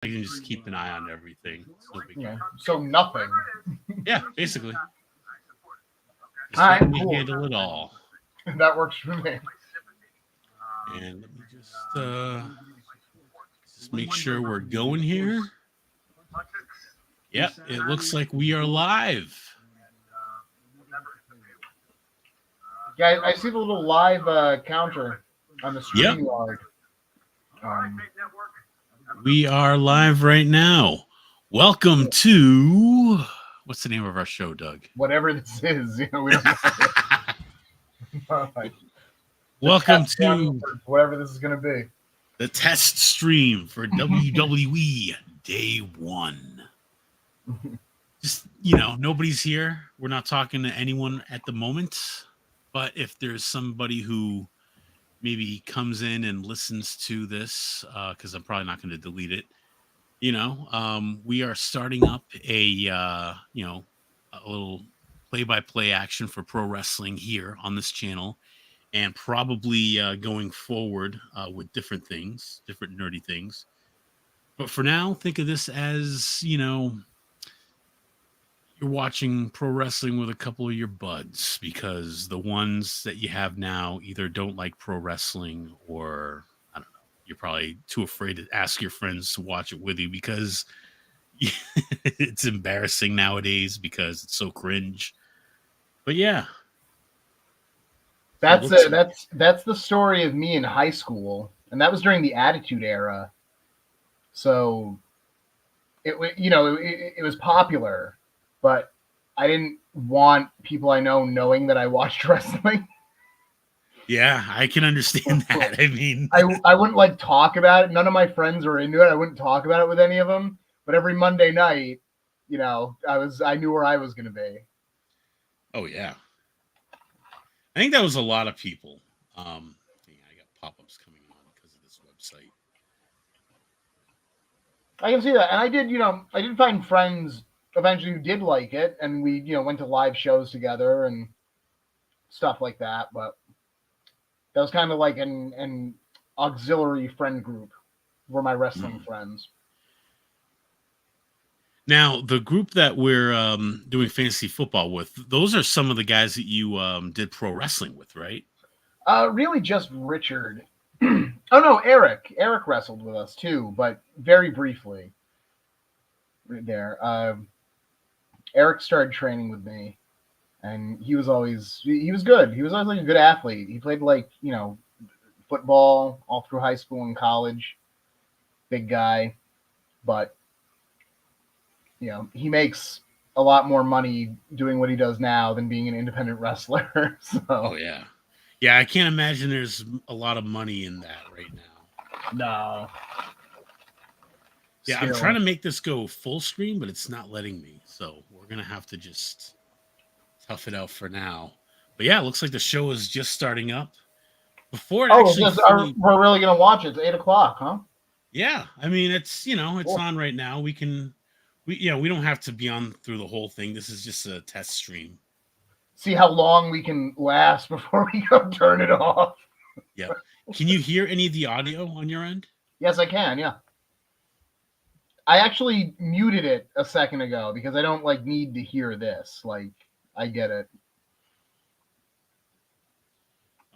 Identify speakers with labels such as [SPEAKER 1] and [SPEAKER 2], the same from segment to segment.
[SPEAKER 1] I can just keep an eye on everything. It's no big deal.
[SPEAKER 2] Yeah. So nothing.
[SPEAKER 1] Yeah, basically.
[SPEAKER 2] All
[SPEAKER 1] Just
[SPEAKER 2] right,
[SPEAKER 1] let me
[SPEAKER 2] cool.
[SPEAKER 1] handle it all.
[SPEAKER 2] That works for me.
[SPEAKER 1] And let me just make sure we're going here. Yep, it looks like we are live.
[SPEAKER 2] Yeah, I see the little live counter on the
[SPEAKER 1] Yep,
[SPEAKER 2] StreamYard. Um,
[SPEAKER 1] we are live right now. Welcome to what's the name of our show, Doug?
[SPEAKER 2] whatever this is, we don't know. The
[SPEAKER 1] Welcome
[SPEAKER 2] test run
[SPEAKER 1] to
[SPEAKER 2] for whatever this is going to be.
[SPEAKER 1] the test stream for WWE Day One. Just, nobody's here. We're not talking to anyone at the moment. But if there's somebody who maybe comes in and listens to this, because I'm probably not going to delete it, we are starting up a little play-by-play action for pro wrestling here on this channel, and probably going forward with different things, different nerdy things. But for now, think of this as, you're watching pro wrestling with a couple of your buds, because the ones that you have now either don't like pro wrestling, or I don't know, you're probably too afraid to ask your friends to watch it with you because it's embarrassing nowadays because it's so cringe. But yeah,
[SPEAKER 2] That's it. That's the story of me in high school, and that was during the Attitude Era. So it was popular, but I didn't want people I know knowing that I watched wrestling.
[SPEAKER 1] Yeah, I can understand that. I mean,
[SPEAKER 2] I wouldn't like talk about it. None of my friends were into it. I wouldn't talk about it with any of them. But every Monday night, I knew where I was going to be.
[SPEAKER 1] Oh yeah, I think that was a lot of people. I got pop-ups coming on because of this website.
[SPEAKER 2] I can see that, and I did find friends eventually who did like it, and we went to live shows together and stuff like that. But that was kind of like an auxiliary friend group were my wrestling friends.
[SPEAKER 1] Now, the group that we're doing fantasy football with, those are some of the guys that you did pro wrestling with, right?
[SPEAKER 2] Really just Richard. Oh no, Eric. Eric wrestled with us too, but very briefly. Right there. Eric started training with me, and he was good. He was always like a good athlete. He played football all through high school and college. Big guy, but he makes a lot more money doing what he does now than being an independent wrestler. So.
[SPEAKER 1] Oh yeah, yeah. I can't imagine there's a lot of money in that right now.
[SPEAKER 2] No.
[SPEAKER 1] Yeah, I'm trying to make this go full screen, but it's not letting me. So we're gonna have to just tough it out for now. But yeah, it looks like the show is just starting up. Before it actually,
[SPEAKER 2] we're really gonna watch it. It's 8:00, huh?
[SPEAKER 1] Yeah, I mean it's it's on right now. We don't have to be on through the whole thing. This is just a test stream.
[SPEAKER 2] See how long we can last before we go turn it off.
[SPEAKER 1] Yeah. Can you hear any of the audio on your end?
[SPEAKER 2] Yes, I can. Yeah. I actually muted it a second ago because I don't need to hear this. I get it.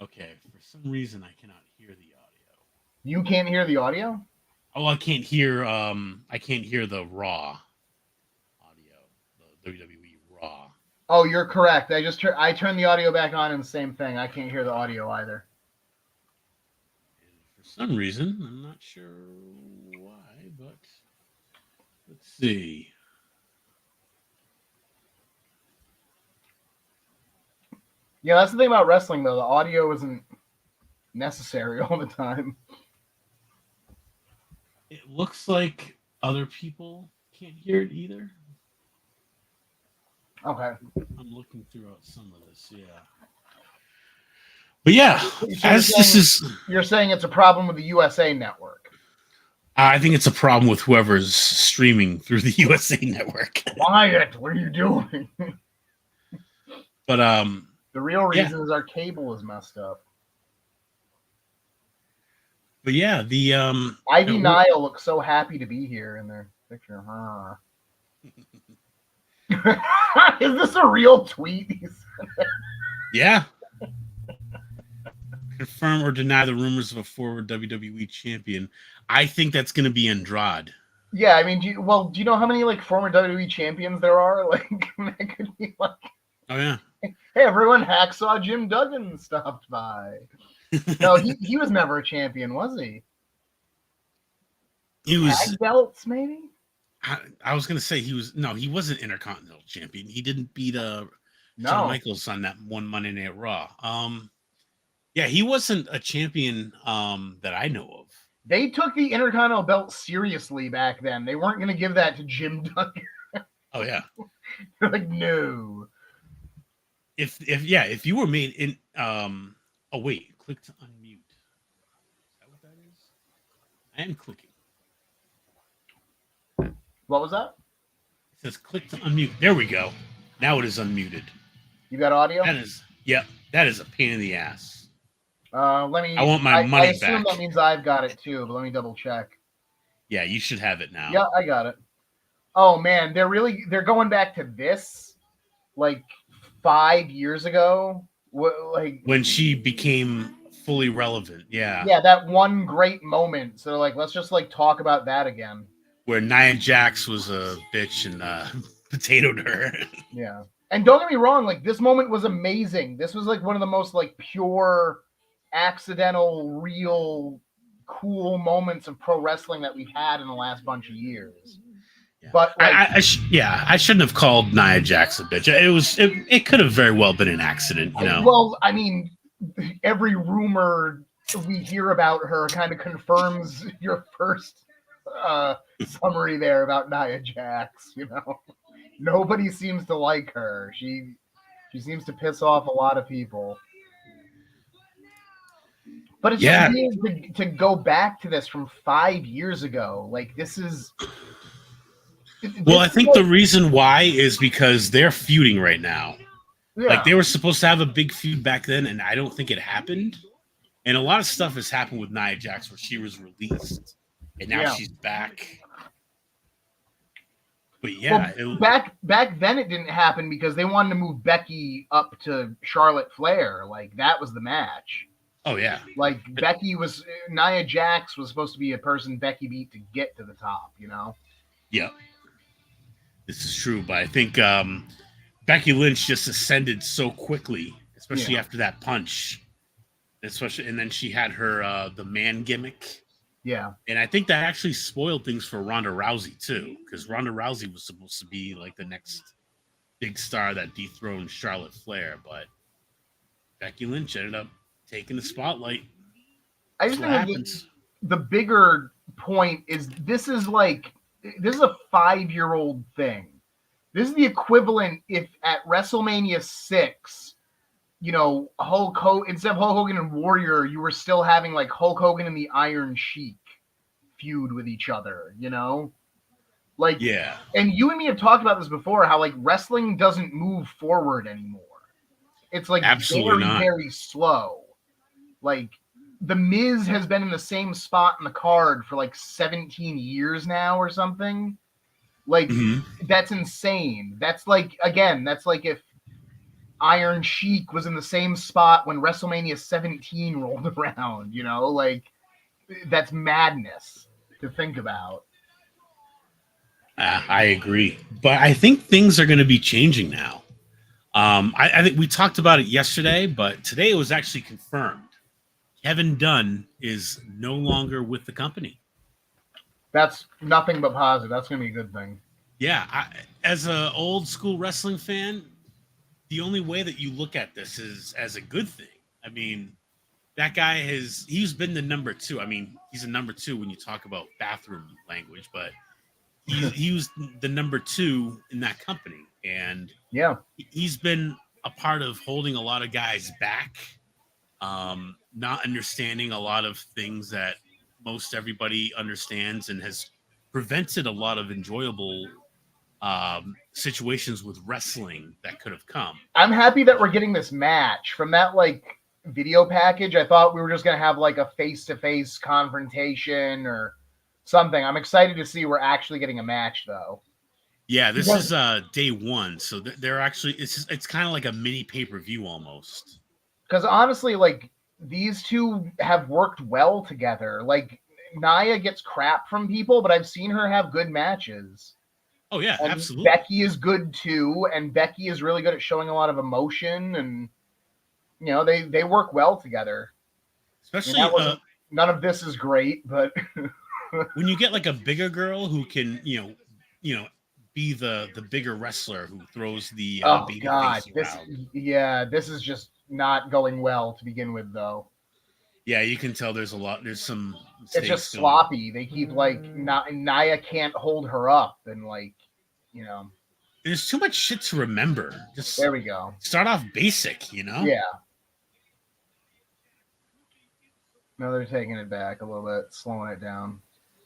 [SPEAKER 1] Okay. For some reason, I cannot hear the audio.
[SPEAKER 2] You can't hear the audio?
[SPEAKER 1] Oh, I can't hear the Raw audio, the WWE Raw.
[SPEAKER 2] Oh, you're correct. I turned the audio back on, and the same thing. I can't hear the audio either.
[SPEAKER 1] And for some reason, I'm not sure why, but let's see.
[SPEAKER 2] Yeah, that's the thing about wrestling, though. The audio isn't necessary all the time.
[SPEAKER 1] It looks like other people can't hear it either.
[SPEAKER 2] Okay.
[SPEAKER 1] I'm looking throughout some of this, yeah. But yeah,
[SPEAKER 2] so you're saying it's a problem with the USA Network.
[SPEAKER 1] I think it's a problem with whoever's streaming through the USA Network.
[SPEAKER 2] Wyatt, what are you doing?
[SPEAKER 1] But
[SPEAKER 2] the real reason is our cable is messed up.
[SPEAKER 1] But yeah, the
[SPEAKER 2] Ivy Nile looks so happy to be here in their picture. Huh. Is this a real tweet?
[SPEAKER 1] yeah. Confirm or deny the rumors of a forward WWE champion. I think that's going to be Andrade.
[SPEAKER 2] Yeah, I mean, do you know how many like former WWE champions there are? Like, that could be like,
[SPEAKER 1] oh yeah,
[SPEAKER 2] hey everyone, Hacksaw Jim Duggan stopped by. No, he was never a champion, was he?
[SPEAKER 1] He was.
[SPEAKER 2] Tag belts, maybe.
[SPEAKER 1] I was going to say he wasn't Intercontinental champion. He didn't beat Shawn Michaels on that one Monday Night Raw. Yeah, he wasn't a champion that I know of.
[SPEAKER 2] They took the Intercontinental belt seriously back then. They weren't going to give that to Jim Duggan.
[SPEAKER 1] Oh yeah.
[SPEAKER 2] They're like, no.
[SPEAKER 1] If you were made in oh wait, click to unmute. Is that what that is? I am clicking.
[SPEAKER 2] What was that?
[SPEAKER 1] It says click to unmute. There we go. Now it is unmuted.
[SPEAKER 2] You got audio?
[SPEAKER 1] That is a pain in the ass.
[SPEAKER 2] Let me.
[SPEAKER 1] I want my money
[SPEAKER 2] I assume
[SPEAKER 1] back.
[SPEAKER 2] that means I've got it too, but let me double check.
[SPEAKER 1] Yeah, you should have it now.
[SPEAKER 2] Yeah, I got it. Oh man, they're going back to this like 5 years ago. Like
[SPEAKER 1] when she became fully relevant. Yeah.
[SPEAKER 2] Yeah, that one great moment. So like, let's just like talk about that again.
[SPEAKER 1] Where Nia Jax was a bitch and potatoed her.
[SPEAKER 2] Yeah. And don't get me wrong, like this moment was amazing. This was like one of the most like pure, accidental, real, cool moments of pro wrestling that we've had in the last bunch of years.
[SPEAKER 1] Yeah.
[SPEAKER 2] But like,
[SPEAKER 1] I shouldn't have called Nia Jax a bitch. It could have very well been an accident, you know.
[SPEAKER 2] Well, I mean, every rumor we hear about her kind of confirms your first summary there about Nia Jax. You know, nobody seems to like her. She seems to piss off a lot of people. But it's just weird to go back to this from 5 years ago. Like this is.
[SPEAKER 1] Well, I think the reason why is because they're feuding right now.
[SPEAKER 2] Yeah.
[SPEAKER 1] Like they were supposed to have a big feud back then, and I don't think it happened. And a lot of stuff has happened with Nia Jax where she was released, and now she's back. But yeah,
[SPEAKER 2] back then it didn't happen because they wanted to move Becky up to Charlotte Flair. Like that was the match.
[SPEAKER 1] Oh yeah.
[SPEAKER 2] Like Nia Jax was supposed to be a person Becky beat to get to the top. You know.
[SPEAKER 1] Yeah. This is true, but I think Becky Lynch just ascended so quickly, especially after that punch. And then she had her the man gimmick.
[SPEAKER 2] Yeah.
[SPEAKER 1] And I think that actually spoiled things for Ronda Rousey too, because Ronda Rousey was supposed to be like the next big star that dethroned Charlotte Flair, but Becky Lynch ended up taking the spotlight.
[SPEAKER 2] I just think the bigger point is this is a 5-year-old thing. This is the equivalent if at WrestleMania 6, you know, instead of Hulk Hogan and Warrior, you were still having like Hulk Hogan and the Iron Sheik feud with each other, you know? Like, yeah. And you and me have talked about this before, how like wrestling doesn't move forward anymore. It's like very slow. Like, The Miz has been in the same spot in the card for like 17 years now or something. Like, that's insane. That's like if Iron Sheik was in the same spot when WrestleMania 17 rolled around, you know? Like, that's madness to think about.
[SPEAKER 1] I agree. But I think things are going to be changing now. I think we talked about it yesterday, but today it was actually confirmed. Kevin Dunn is no longer with the company. That's
[SPEAKER 2] nothing but positive. That's going to be a good thing.
[SPEAKER 1] Yeah. As an old school wrestling fan, the only way that you look at this is as a good thing. I mean, that guy he's been the number 2. I mean, he's a number 2 when you talk about bathroom language, but he was the number 2 in that company. And he's been a part of holding a lot of guys back. Not understanding a lot of things that most everybody understands, and has prevented a lot of enjoyable situations with wrestling that could have come.
[SPEAKER 2] I'm happy that we're getting this match from that like video package. I thought we were just gonna have like a face-to-face confrontation or something. I'm excited to see we're actually getting a match though.
[SPEAKER 1] Yeah, this is day one, so they're actually it's kind of like a mini pay-per-view almost.
[SPEAKER 2] Because honestly, like these two have worked well together. Like Nia gets crap from people, but I've seen her have good matches.
[SPEAKER 1] Oh yeah,
[SPEAKER 2] And
[SPEAKER 1] absolutely.
[SPEAKER 2] Becky is good too, and Becky is really good at showing a lot of emotion, and you know they work well together.
[SPEAKER 1] Especially
[SPEAKER 2] none of this is great, but
[SPEAKER 1] when you get like a bigger girl who can be the bigger wrestler who throws the
[SPEAKER 2] oh
[SPEAKER 1] baby
[SPEAKER 2] god,
[SPEAKER 1] face around.
[SPEAKER 2] this is just not going well to begin with, though.
[SPEAKER 1] Yeah, you can tell there's some.
[SPEAKER 2] It's just sloppy. They keep like Nia can't hold her up, and like
[SPEAKER 1] there's too much shit to remember. Just
[SPEAKER 2] there we go.
[SPEAKER 1] Start off basic,
[SPEAKER 2] Yeah. No, they're taking it back a little bit, slowing it down.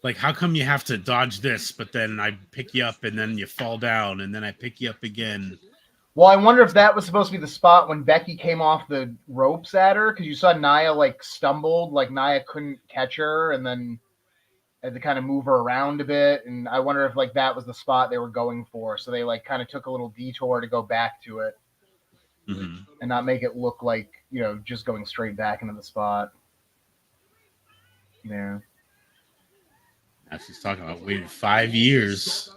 [SPEAKER 1] Like, how come you have to dodge this, but then I pick you up and then you fall down and then I pick you up again?
[SPEAKER 2] Well, I wonder if that was supposed to be the spot when Becky came off the ropes at her, because you saw Nia like stumbled, like Nia couldn't catch her, and then had to kind of move her around a bit. And I wonder if like that was the spot they were going for, so they like kind of took a little detour to go back to it and not make it look like just going straight back into the spot. Yeah.
[SPEAKER 1] Now she's talking about waiting 5 years.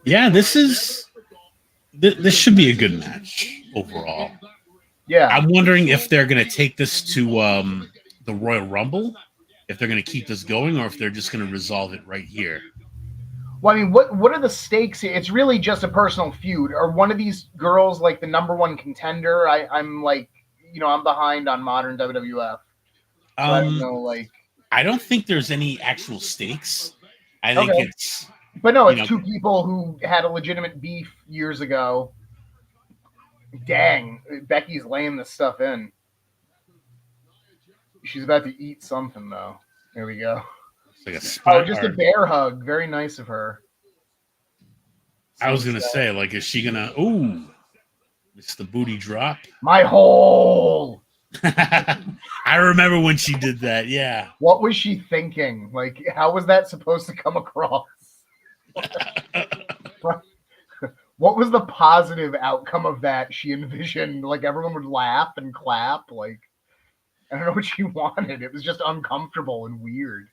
[SPEAKER 1] Yeah, this should be a good match overall.
[SPEAKER 2] Yeah.
[SPEAKER 1] I'm wondering if they're going to take this to the Royal Rumble, if they're going to keep this going, or if they're just going to resolve it right here.
[SPEAKER 2] Well, I mean, what are the stakes here? It's really just a personal feud. Are one of these girls like the number one contender? I'm like, I'm behind on modern WWF. So I don't know, like.
[SPEAKER 1] I don't think there's any actual stakes. I think it's.
[SPEAKER 2] But no, it's two people who had a legitimate beef years ago. Dang, Becky's laying this stuff in. She's about to eat something, though. There we go.
[SPEAKER 1] It's like
[SPEAKER 2] just a bear hug. Very nice of her.
[SPEAKER 1] I was going to say, like, is she going to... Ooh, it's the booty drop.
[SPEAKER 2] My hole!
[SPEAKER 1] I remember when she did that, yeah.
[SPEAKER 2] What was she thinking? Like, how was that supposed to come across? What was the positive outcome of that she envisioned? Like, everyone would laugh and clap. Like, I don't know what she wanted. It was just uncomfortable and weird.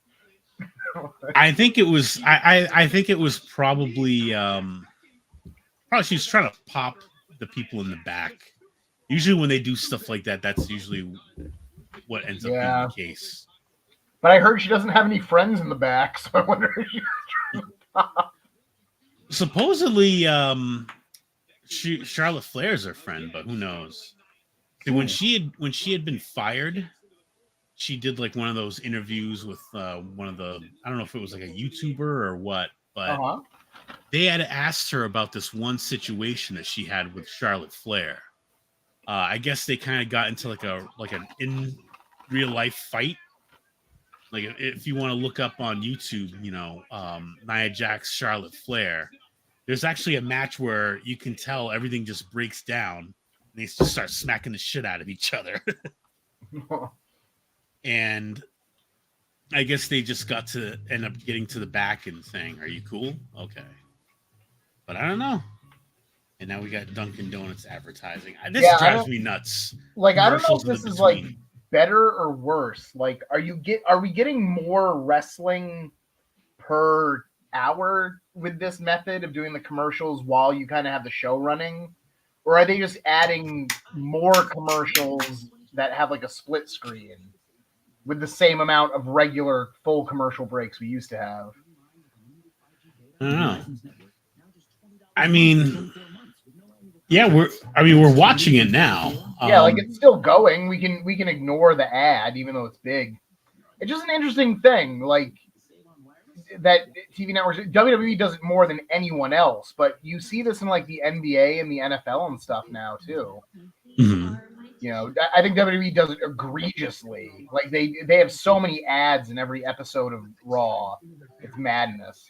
[SPEAKER 1] I think it was. I think it was probably. Probably she was trying to pop the people in the back. Usually, when they do stuff like that, that's usually what ends up being the case.
[SPEAKER 2] But I heard she doesn't have any friends in the back, so I wonder if she's trying to pop.
[SPEAKER 1] Supposedly, Charlotte Flair's her friend, but who knows? See, when she had been fired, she did like one of those interviews with one of the, I don't know if it was like a YouTuber or what, but they had asked her about this one situation that she had with Charlotte Flair. I guess they kind of got into like an in real life fight. Like if you want to look up on YouTube, Nia Jax, Charlotte Flair, there's actually a match where you can tell everything just breaks down and they just start smacking the shit out of each other. And I guess they just got to end up getting to the back and saying, "Are you cool?" Okay. But I don't know. And now we got Dunkin' Donuts advertising. This drives me nuts.
[SPEAKER 2] Like, I don't know if this is like better or worse. Like, are we getting more wrestling per hour with this method of doing the commercials while you kind of have the show running? Or are they just adding more commercials that have like a split screen with the same amount of regular full commercial breaks we used to have?
[SPEAKER 1] I don't know. I mean, yeah, we're watching it now.
[SPEAKER 2] Yeah, like it's still going. We can ignore the ad even though it's big. It's just an interesting thing, like that TV networks. WWE does it more than anyone else, but you see this in like the NBA and the NFL and stuff now too.
[SPEAKER 1] Mm-hmm.
[SPEAKER 2] I think WWE does it egregiously. Like they have so many ads in every episode of Raw. It's madness.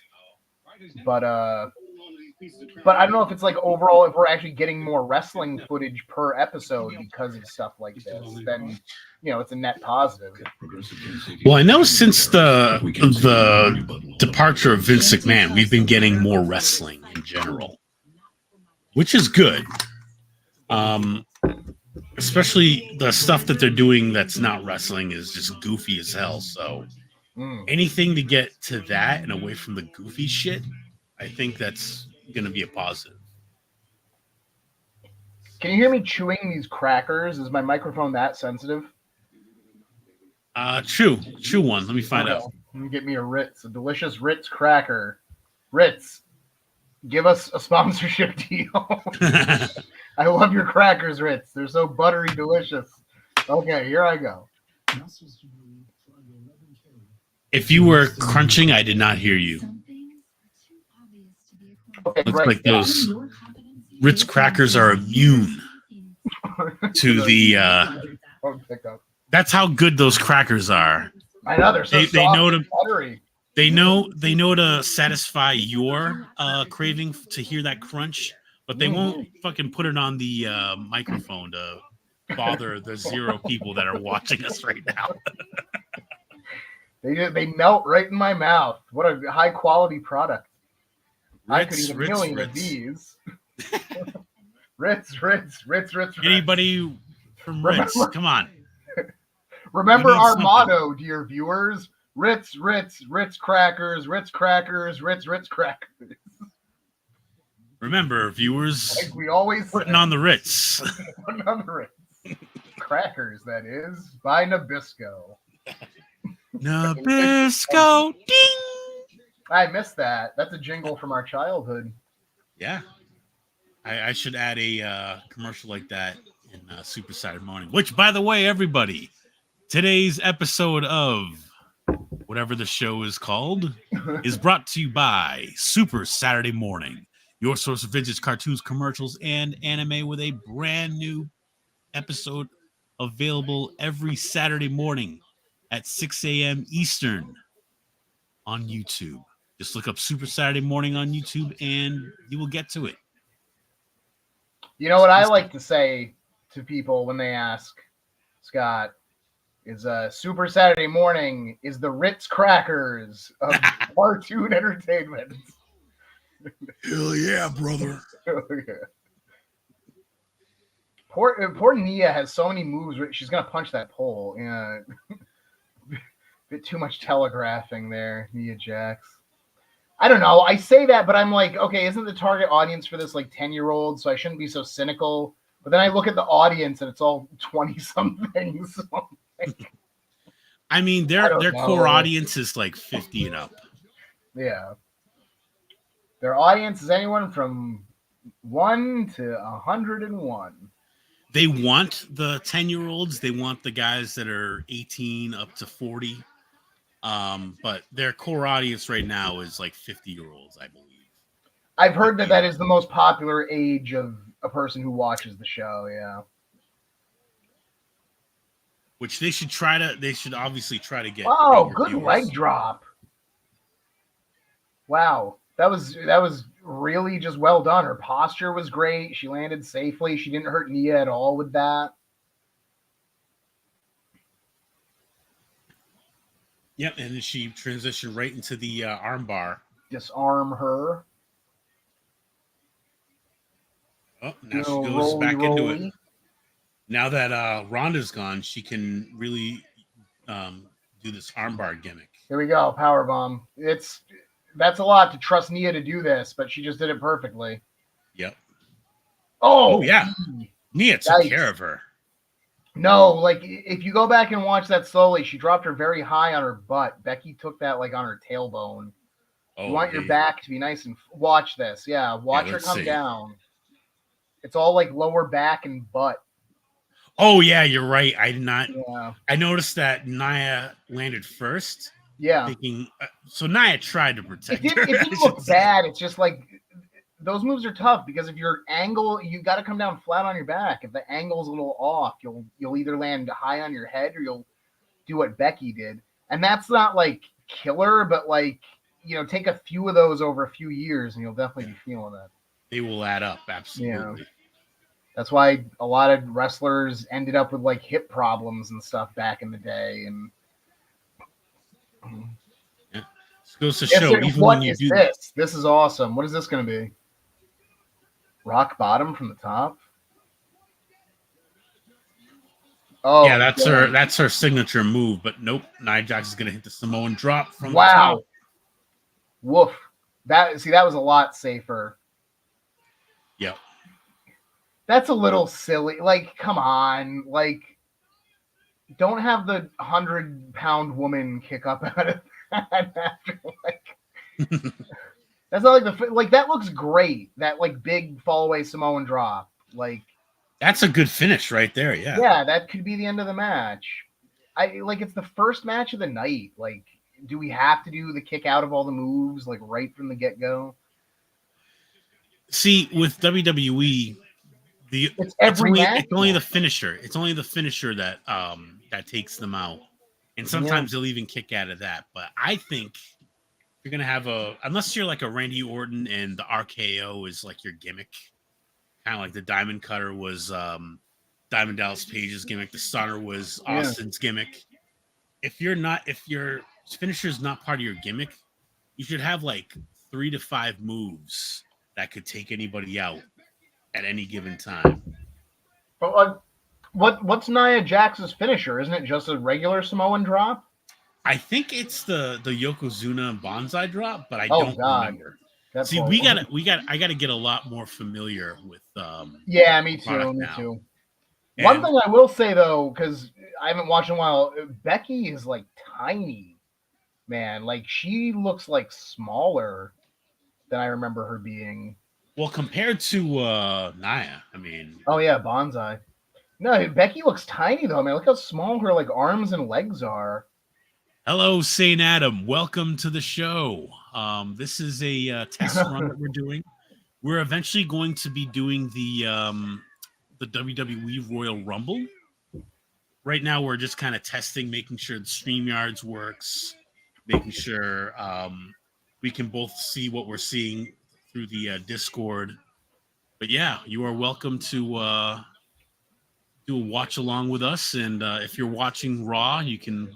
[SPEAKER 2] But But I don't know if it's like overall if we're actually getting more wrestling footage per episode because of stuff like this. Then it's a net positive.
[SPEAKER 1] Well, I know since the departure of Vince McMahon, we've been getting more wrestling in general, which is good. Especially the stuff that they're doing that's not wrestling is just goofy as hell. So anything to get to that and away from the goofy shit, I think that's going to be a positive.
[SPEAKER 2] Can you hear me chewing these crackers? Is my microphone that sensitive?
[SPEAKER 1] Chew one. Let me find out.
[SPEAKER 2] Let me get me a delicious Ritz cracker. Ritz, give us a sponsorship deal. I love your crackers, Ritz. They're so buttery delicious. Okay, here I go.
[SPEAKER 1] If you were crunching, I did not hear you.
[SPEAKER 2] Okay,
[SPEAKER 1] looks like those Ritz crackers are immune to the. That's how good those crackers are.
[SPEAKER 2] I know they're so soft and buttery.
[SPEAKER 1] They know to satisfy your craving to hear that crunch, but they won't fucking put it on the microphone to bother the 0 people that are watching us right now.
[SPEAKER 2] They melt right in my mouth. What a high quality product. I could eat a million of these. Ritz.
[SPEAKER 1] Anybody from Ritz, come on.
[SPEAKER 2] Remember our motto, dear viewers. Ritz crackers, Ritz crackers.
[SPEAKER 1] Remember, viewers,
[SPEAKER 2] like we always
[SPEAKER 1] putting on the Ritz.
[SPEAKER 2] Putting on the Ritz. Crackers, that is, by Nabisco.
[SPEAKER 1] Nabisco, ding!
[SPEAKER 2] I missed that. That's a jingle from our childhood.
[SPEAKER 1] Yeah. I should add a commercial like that in Super Saturday Morning. Which, by the way, everybody, today's episode of whatever the show is called is brought to you by Super Saturday Morning, your source of vintage cartoons, commercials, and anime, with a brand new episode available every Saturday morning at 6 a.m. Eastern on YouTube. Just look up Super Saturday Morning on YouTube and you will get to it.
[SPEAKER 2] You know what I like to say to people when they ask, Scott, is Super Saturday Morning is the Ritz crackers of cartoon entertainment.
[SPEAKER 1] Hell yeah, brother.
[SPEAKER 2] Poor Nia has so many moves. She's gonna punch that pole. Yeah, bit too much telegraphing there, Nia Jax. I don't know. I say that, but I'm like, okay, isn't the target audience for this like 10-year-olds? So I shouldn't be so cynical. But then I look at the audience and it's all 20-somethings. So
[SPEAKER 1] I mean, their core audience is like 50 and up.
[SPEAKER 2] Yeah. Their audience is anyone from 1 to 101.
[SPEAKER 1] They want the 10-year-olds. They want the guys that are 18 up to 40. But their core audience right now is like 50-year-olds, I believe.
[SPEAKER 2] I've heard that is the most popular age of a person who watches the show. Yeah.
[SPEAKER 1] Which they should obviously try to get.
[SPEAKER 2] Oh, good viewers. Leg drop. Wow. That was really just well done. Her posture was great. She landed safely. She didn't hurt Nia at all with that.
[SPEAKER 1] Yep, and then she transitioned right into the armbar.
[SPEAKER 2] Disarm her.
[SPEAKER 1] Oh, now she goes back into it. Now that Rhonda's gone, she can really do this armbar gimmick.
[SPEAKER 2] Here we go, powerbomb. That's a lot to trust Nia to do this, but she just did it perfectly.
[SPEAKER 1] Yep.
[SPEAKER 2] Oh
[SPEAKER 1] yeah. Nia took care of her.
[SPEAKER 2] No, like if you go back and watch that slowly, she dropped her very high on her butt. Becky took that like on her tailbone. You want your back to be nice and watch this. Yeah, watch her come down. It's all like lower back and butt.
[SPEAKER 1] Oh yeah, you're right. I did not.
[SPEAKER 2] Yeah.
[SPEAKER 1] I noticed that Nia landed first.
[SPEAKER 2] Yeah.
[SPEAKER 1] Thinking, so Nia tried to protect her.
[SPEAKER 2] It didn't look bad. It's just like those moves are tough because if your angle, you got to come down flat on your back. If the angle's a little off, you'll either land high on your head or you'll do what Becky did. And that's not like killer, but like take a few of those over a few years, and you'll definitely be feeling it.
[SPEAKER 1] They will add up, absolutely.
[SPEAKER 2] Yeah. That's why a lot of wrestlers ended up with like hip problems and stuff back in the day. And
[SPEAKER 1] yeah, this goes to show even when you do
[SPEAKER 2] this. This is awesome. What is this going to be? Rock bottom from the top. Oh
[SPEAKER 1] yeah, that's her signature move. But nope, Nia Jax is going to hit the Samoan drop from the top.
[SPEAKER 2] Woof. That was a lot safer.
[SPEAKER 1] Yep.
[SPEAKER 2] That's a little silly. Like, come on. Like, don't have the 100-pound woman kick up out of that after, like. That's not like that looks great. That like big fall away Samoan drop. Like,
[SPEAKER 1] that's a good finish right there. Yeah.
[SPEAKER 2] Yeah, that could be the end of the match. It's the first match of the night. Like, do we have to do the kick out of all the moves like right from the get-go?
[SPEAKER 1] See, with WWE, it's only the finisher. It's only the finisher that that takes them out. And sometimes they'll even kick out of that. But I think you're gonna have unless you're like a Randy Orton and the RKO is like your gimmick, kind of like the Diamond Cutter was Diamond Dallas Page's gimmick, the Stunner was Austin's gimmick. If your finisher is not part of your gimmick, you should have like 3 to 5 moves that could take anybody out at any given time.
[SPEAKER 2] But what's Nia Jax's finisher? Isn't it just a regular Samoan drop?
[SPEAKER 1] I think it's the Yokozuna Banzai drop, but I don't remember.
[SPEAKER 2] That's
[SPEAKER 1] See, I gotta get a lot more familiar with
[SPEAKER 2] yeah, me too. One thing I will say though, because I haven't watched in a while, Becky is like tiny, man. Like she looks like smaller than I remember her being.
[SPEAKER 1] Well, compared to Nia, I mean.
[SPEAKER 2] Oh yeah, Banzai. No, Becky looks tiny though, man. Look how small her like arms and legs are.
[SPEAKER 1] Hello, St. Adam. Welcome to the show. This is a test run that we're doing. We're eventually going to be doing the WWE Royal Rumble. Right now, we're just kind of testing, making sure the StreamYards works, making sure we can both see what we're seeing through the Discord. But yeah, you are welcome to do a watch along with us. And if you're watching Raw, you can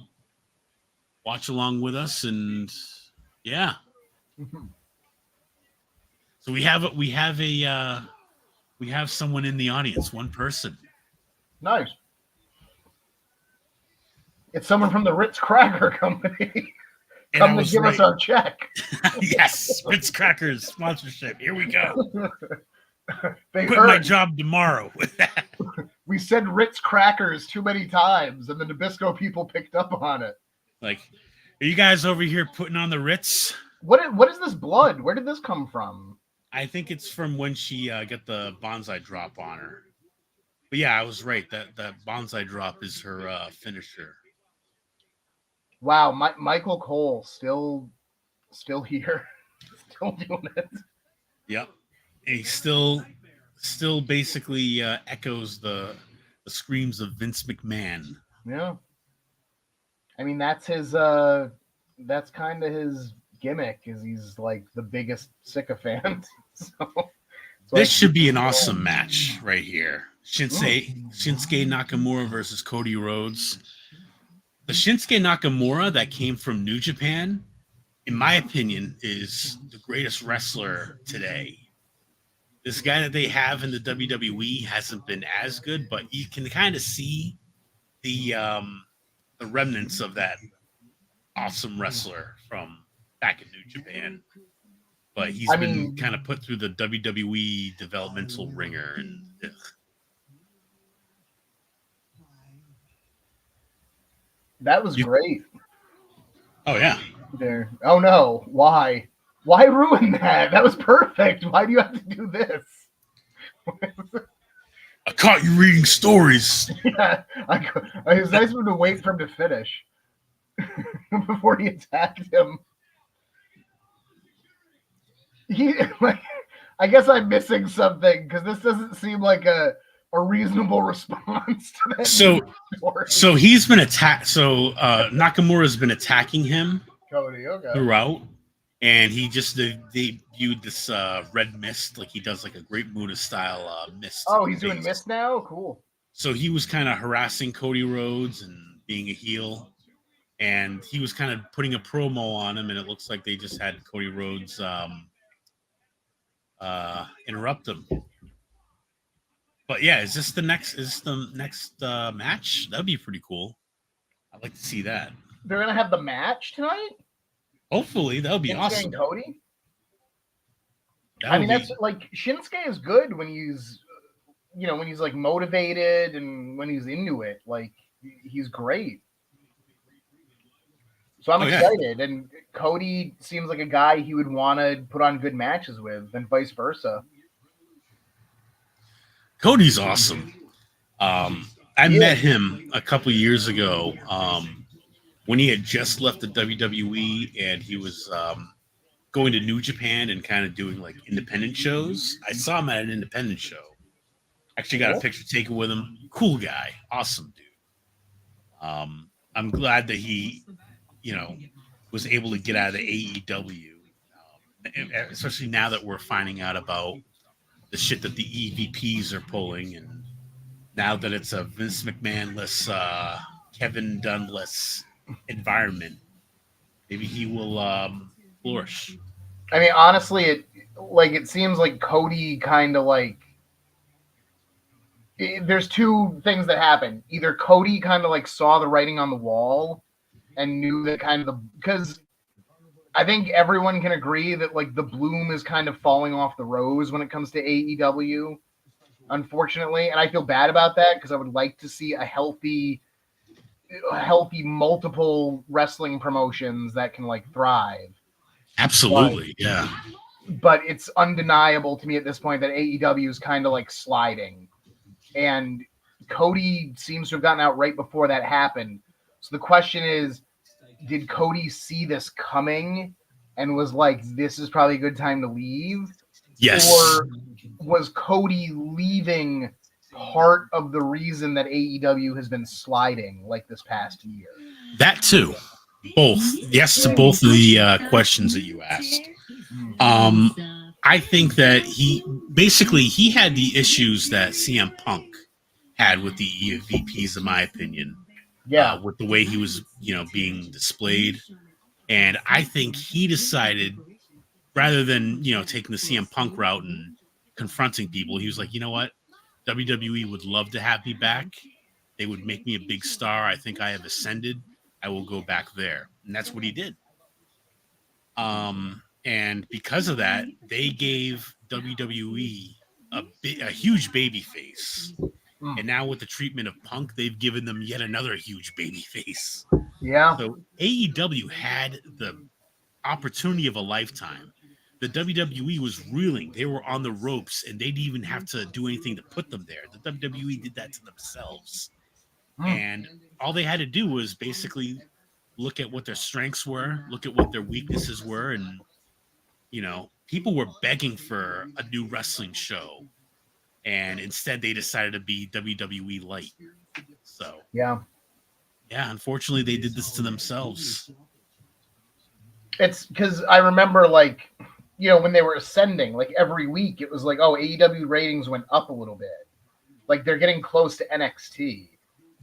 [SPEAKER 1] watch along with us, and yeah. So we have someone in the audience, one person.
[SPEAKER 2] Nice. It's someone from the Ritz Cracker Company. Come to give us our check.
[SPEAKER 1] Yes, Ritz Crackers sponsorship. Here we go.
[SPEAKER 2] Quit
[SPEAKER 1] my job tomorrow.
[SPEAKER 2] We said Ritz Crackers too many times, and the Nabisco people picked up on it.
[SPEAKER 1] Like, are you guys over here putting on the Ritz?
[SPEAKER 2] What is this blood? Where did this come from?
[SPEAKER 1] I think it's from when she got the Banzai drop on her. But yeah, I was right. That Banzai drop is her finisher.
[SPEAKER 2] Wow, Michael Cole still here, still doing it.
[SPEAKER 1] Yep, and he still basically echoes the screams of Vince McMahon.
[SPEAKER 2] Yeah. I mean, that's his. That's kind of his gimmick. Is he's like the biggest sycophant. So
[SPEAKER 1] this should be an awesome match right here. Shinsuke Nakamura versus Cody Rhodes. The Shinsuke Nakamura that came from New Japan, in my opinion, is the greatest wrestler today. This guy that they have in the WWE hasn't been as good, but you can kind of see the remnants of that awesome wrestler from back in New Japan. But he's been kind of put through the WWE developmental ringer. And
[SPEAKER 2] that was great.
[SPEAKER 1] Oh, yeah.
[SPEAKER 2] There. Oh, no. Why? Why ruin that? That was perfect. Why do you have to do this?
[SPEAKER 1] I caught you reading stories.
[SPEAKER 2] Yeah, it was nice of him to wait for him to finish before he attacked him. I guess I'm missing something because this doesn't seem like a reasonable response to that.
[SPEAKER 1] So he's been attacked. So Nakamura's been attacking him
[SPEAKER 2] Cody, okay.
[SPEAKER 1] throughout. and he just debuted this red mist, like he does like a Great Muta style mist.
[SPEAKER 2] Oh, he's doing
[SPEAKER 1] base.
[SPEAKER 2] Mist now? Cool.
[SPEAKER 1] So he was kind of harassing Cody Rhodes and being a heel, and he was kind of putting a promo on him, and it looks like they just had Cody Rhodes interrupt him. But yeah, is this the next match? That'd be pretty cool. I'd like to see that.
[SPEAKER 2] They're gonna have the match tonight.
[SPEAKER 1] Hopefully, that would be
[SPEAKER 2] Shinsuke
[SPEAKER 1] awesome.
[SPEAKER 2] and Cody.
[SPEAKER 1] That
[SPEAKER 2] I mean,
[SPEAKER 1] would
[SPEAKER 2] that's like Shinsuke is good when he's, when he's like motivated and when he's into it. Like he's great. So I'm excited, and Cody seems like a guy he would want to put on good matches with, and vice versa.
[SPEAKER 1] Cody's awesome. I met him a couple years ago when he had just left the WWE, and he was going to New Japan and kind of doing like independent shows. I saw him at an independent show. Actually got a picture taken with him. Cool guy. Awesome dude. I'm glad that he, was able to get out of the AEW, especially now that we're finding out about the shit that the EVPs are pulling, and now that it's a Vince McMahon-less, Kevin Dunn-less environment, maybe he will flourish.
[SPEAKER 2] I mean, honestly, it seems like Cody kind of like. There's two things that happen. Either Cody kind of like saw the writing on the wall and knew that because I think everyone can agree that like the bloom is kind of falling off the rose when it comes to AEW, unfortunately, and I feel bad about that because I would like to see a healthy multiple wrestling promotions that can like thrive.
[SPEAKER 1] Absolutely, yeah.
[SPEAKER 2] But it's undeniable to me at this point that AEW is kind of like sliding. And Cody seems to have gotten out right before that happened. So the question is, did Cody see this coming and was like, this is probably a good time to leave?
[SPEAKER 1] Yes.
[SPEAKER 2] Or was Cody leaving part of the reason that AEW has been sliding like this past year?
[SPEAKER 1] That too. Both. Yes to both of the questions that you asked. I think that he had the issues that CM Punk had with the EVPs, in my opinion.
[SPEAKER 2] Yeah.
[SPEAKER 1] With the way he was, being displayed. And I think he decided, rather than, taking the CM Punk route and confronting people, he was like, you know what? WWE would love to have me back. They would make me a big star. I think I have ascended. I will go back there. And that's what he did. And because of that, they gave WWE a huge baby face. And now with the treatment of Punk, they've given them yet another huge baby face.
[SPEAKER 2] Yeah.
[SPEAKER 1] So AEW had the opportunity of a lifetime. The WWE was reeling. They were on the ropes, and they didn't even have to do anything to put them there. The WWE did that to themselves. And all they had to do was basically look at what their strengths were, look at what their weaknesses were, and people were begging for a new wrestling show, and instead they decided to be WWE light. So
[SPEAKER 2] yeah,
[SPEAKER 1] unfortunately they did this to themselves.
[SPEAKER 2] It's because I remember when they were ascending, like every week it was like, oh, AEW ratings went up a little bit. Like they're getting close to NXT.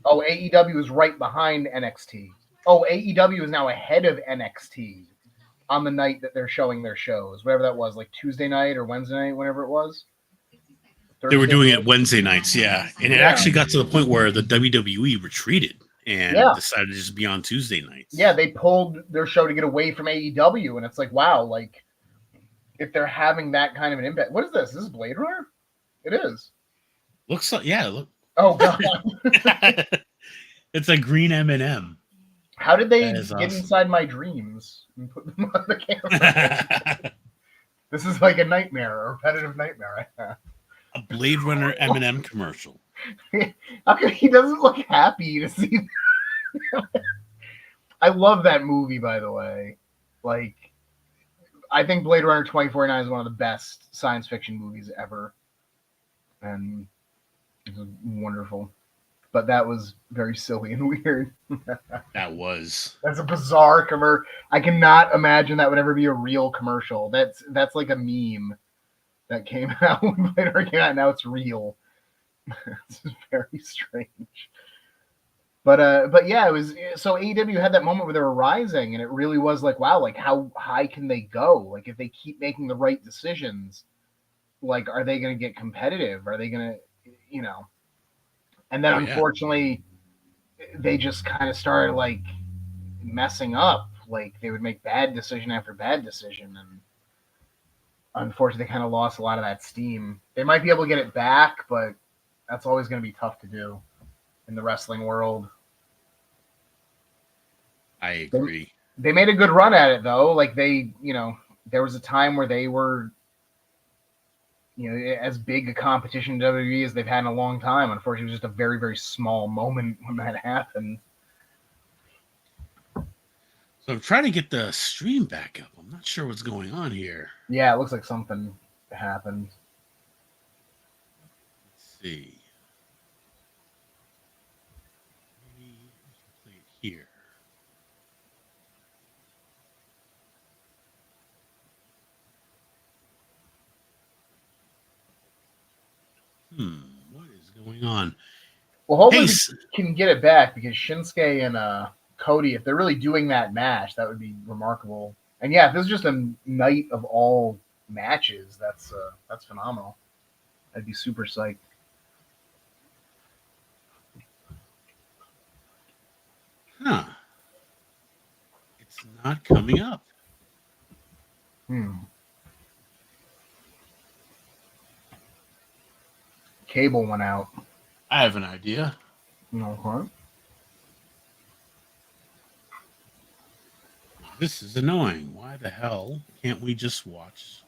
[SPEAKER 2] Oh, AEW is right behind NXT. Oh, AEW is now ahead of NXT on the night that they're showing their shows, whatever that was, like Tuesday night or Wednesday night, whenever it was.
[SPEAKER 1] They were doing it Wednesday nights, yeah. And it actually got to the point where the WWE retreated and decided to just be on Tuesday nights.
[SPEAKER 2] Yeah, they pulled their show to get away from AEW, and it's like, wow, like, if they're having that kind of an impact. What is this? Is this Blade Runner? It is.
[SPEAKER 1] Looks like, yeah. Look.
[SPEAKER 2] Oh, God.
[SPEAKER 1] It's a green M&M.
[SPEAKER 2] How did they get inside my dreams and put them on the camera? This is like a nightmare, a repetitive nightmare.
[SPEAKER 1] A Blade Runner M&M commercial.
[SPEAKER 2] Okay, he doesn't look happy to see. I love that movie, by the way. Like, I think Blade Runner 2049 is one of the best science fiction movies ever, and it's wonderful. but that was very silly and weird.
[SPEAKER 1] That was.
[SPEAKER 2] That's a bizarre commercial. I cannot imagine that would ever be a real commercial. That's like a meme that came out when Blade Runner came out. And now it's real. It's very strange. But yeah, it was so AEW had that moment where they were rising, and it really was like, wow, like how high can they go? Like if they keep making the right decisions, like are they going to get competitive? Are they going to, you know? And then
[SPEAKER 1] Oh, yeah.
[SPEAKER 2] unfortunately, they just kind of started like messing up. Like they would make bad decision after bad decision, and unfortunately, they kind of lost a lot of that steam. They might be able to get it back, but that's always going to be tough to do in the wrestling world.
[SPEAKER 1] I agree.
[SPEAKER 2] They made a good run at it though. Like they, there was a time where they were, as big a competition to WWE as they've had in a long time. Unfortunately, it was just a very, very small moment when that happened.
[SPEAKER 1] So I'm trying to get the stream back up. I'm not sure what's going on here.
[SPEAKER 2] Yeah, it looks like something happened.
[SPEAKER 1] Let's see. Maybe we can play it here. What is going on?
[SPEAKER 2] Well, hopefully we can get it back because Shinsuke and Cody, if they're really doing that match, that would be remarkable. And yeah, if this is just a night of all matches, that's phenomenal. I'd be super psyched.
[SPEAKER 1] Huh. It's not coming up.
[SPEAKER 2] Cable went out.
[SPEAKER 1] I have an idea.
[SPEAKER 2] Okay.
[SPEAKER 1] This is annoying. Why the hell can't we just watch?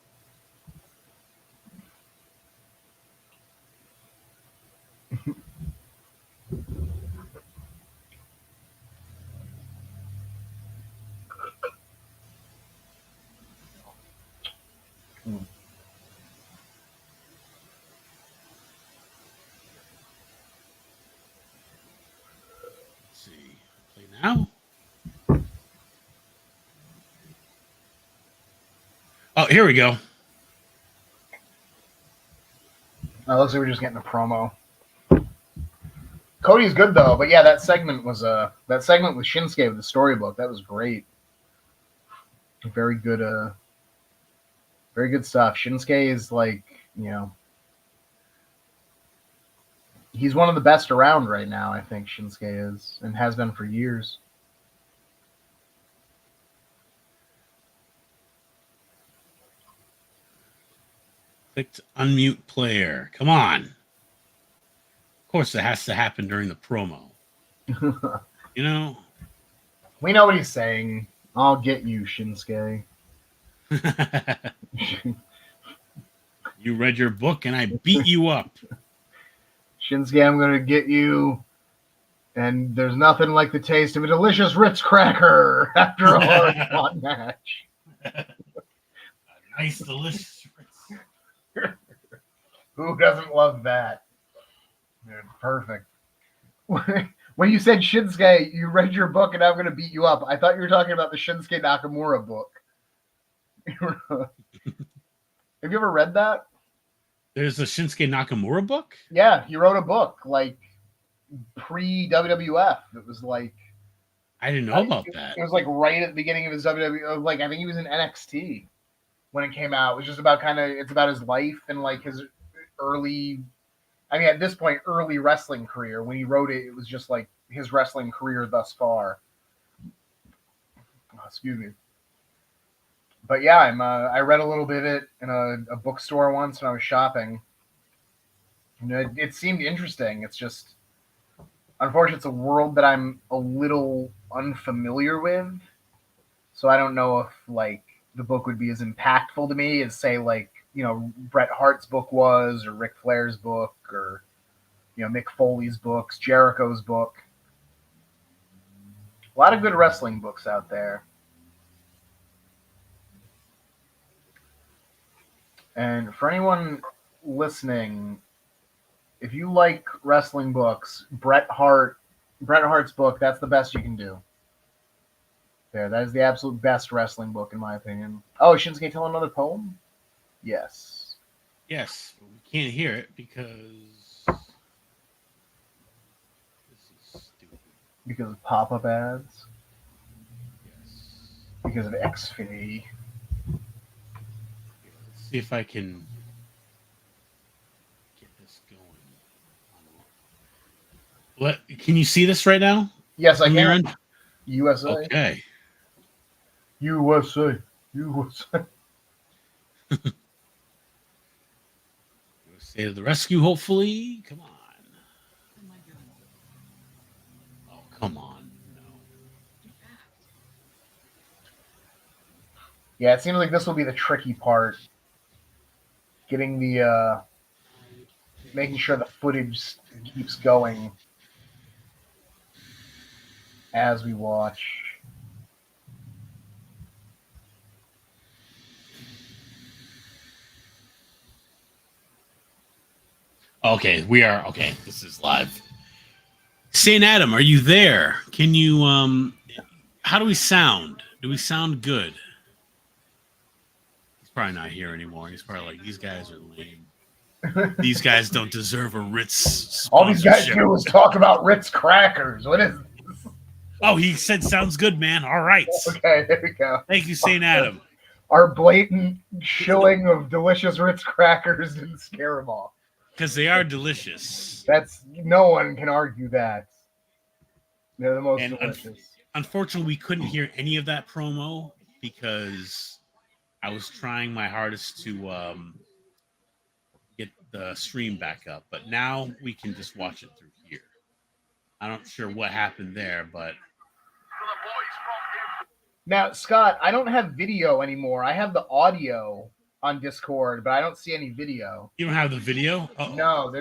[SPEAKER 1] Let's see. Play now. Oh, here we go.
[SPEAKER 2] Looks like we're just getting a promo. Cody's good though, but yeah, that segment with Shinsuke with the storybook, that was great. Very good stuff. Shinsuke is like, he's one of the best around right now, I think Shinsuke is, and has been for years.
[SPEAKER 1] Clicked unmute player. Come on. Of course, it has to happen during the promo.
[SPEAKER 2] We know what he's saying. I'll get you, Shinsuke.
[SPEAKER 1] You read your book and I beat you up.
[SPEAKER 2] Shinsuke, I'm going to get you. And there's nothing like the taste of a delicious Ritz cracker after a hard-fought match.
[SPEAKER 1] A nice, delicious Ritz.
[SPEAKER 2] Who doesn't love that? Perfect. When you said Shinsuke, you read your book and I'm going to beat you up. I thought you were talking about the Shinsuke Nakamura book. Have you ever read that?
[SPEAKER 1] There's a Shinsuke Nakamura book?
[SPEAKER 2] Yeah, he wrote a book like pre-WWF. It was like...
[SPEAKER 1] I didn't know about that.
[SPEAKER 2] It was like right at the beginning of his WWF. Like I think he was in NXT when it came out. It was just about it's about his life and like his early... I mean, at this point, early wrestling career. When he wrote it, it was just like his wrestling career thus far. Excuse me. But yeah, I read a little bit of it in a bookstore once when I was shopping. It seemed interesting. It's just, unfortunately, it's a world that I'm a little unfamiliar with. So I don't know if like the book would be as impactful to me as say like, Bret Hart's book was, or Ric Flair's book, or, Mick Foley's books, Jericho's book. A lot of good wrestling books out there. And for anyone listening, If you like wrestling books, Bret Hart's book, that's the best you can do. There, that is the absolute best wrestling book in my opinion. Oh, Shinsuke tell another poem? Yes.
[SPEAKER 1] Yes, but we can't hear it because this is stupid.
[SPEAKER 2] Because of pop-up ads.
[SPEAKER 1] Yes.
[SPEAKER 2] Because of Xfinity.
[SPEAKER 1] Here, let's see if I can get this going. Can you see this right now?
[SPEAKER 2] Yes, I
[SPEAKER 1] From your
[SPEAKER 2] can.
[SPEAKER 1] end?
[SPEAKER 2] USA.
[SPEAKER 1] Okay.
[SPEAKER 2] USA. USA.
[SPEAKER 1] USA to the rescue, hopefully. Come on. Oh, come on. No.
[SPEAKER 2] Yeah, it seems like this will be the tricky part. Getting the making sure the footage keeps going as we watch.
[SPEAKER 1] Okay, we are. Okay, this is live. St. Adam, are you there? Can you, how do we sound? Do we sound good? He's probably not here anymore. He's probably like, these guys are lame. These guys don't deserve a Ritz
[SPEAKER 2] All these guys
[SPEAKER 1] sponsorship.
[SPEAKER 2] do is talk about Ritz crackers. What is this?
[SPEAKER 1] Oh, he said, sounds good, man. All right.
[SPEAKER 2] Okay, there we go.
[SPEAKER 1] Thank you, St. Adam.
[SPEAKER 2] Our blatant shilling of delicious Ritz crackers didn't scare him off.
[SPEAKER 1] Because they are delicious.
[SPEAKER 2] That's no one can argue that. They're the most
[SPEAKER 1] And
[SPEAKER 2] delicious.
[SPEAKER 1] Unfortunately, we couldn't hear any of that promo because I was trying my hardest to get the stream back up. But now we can just watch it through here. I'm not sure what happened there, but
[SPEAKER 2] Now, Scott, I don't have video anymore. I have the audio on Discord, but I don't see any video.
[SPEAKER 1] you don't have the video? Uh-oh.
[SPEAKER 2] No,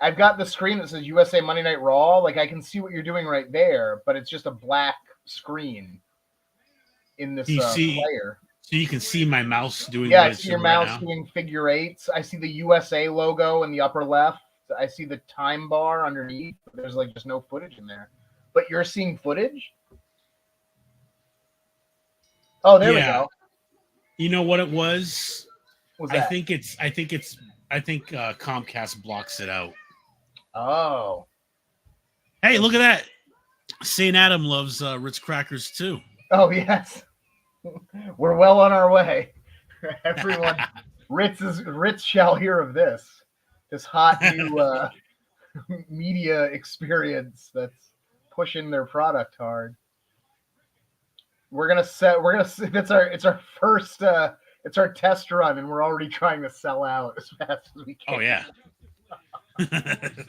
[SPEAKER 2] I've got the screen that says USA Monday Night Raw. Like I can see what you're doing right there, but it's just a black screen in this player.
[SPEAKER 1] So you can see my mouse doing.
[SPEAKER 2] Yeah, I see your mouse
[SPEAKER 1] right
[SPEAKER 2] doing figure eights. I see the USA logo in the upper left. I see the time bar underneath. There's like just no footage in there, but you're seeing footage. Oh, there we go.
[SPEAKER 1] You know what it was?
[SPEAKER 2] I
[SPEAKER 1] think Comcast blocks it out.
[SPEAKER 2] Oh.
[SPEAKER 1] Hey, look at that. St. Adam loves Ritz crackers too.
[SPEAKER 2] Oh, yes. We're well on our way. Everyone, Ritz shall hear of this. This hot new media experience that's pushing their product hard. It's our first it's our test run, and we're already trying to sell out as fast as we can.
[SPEAKER 1] Oh yeah.
[SPEAKER 2] It's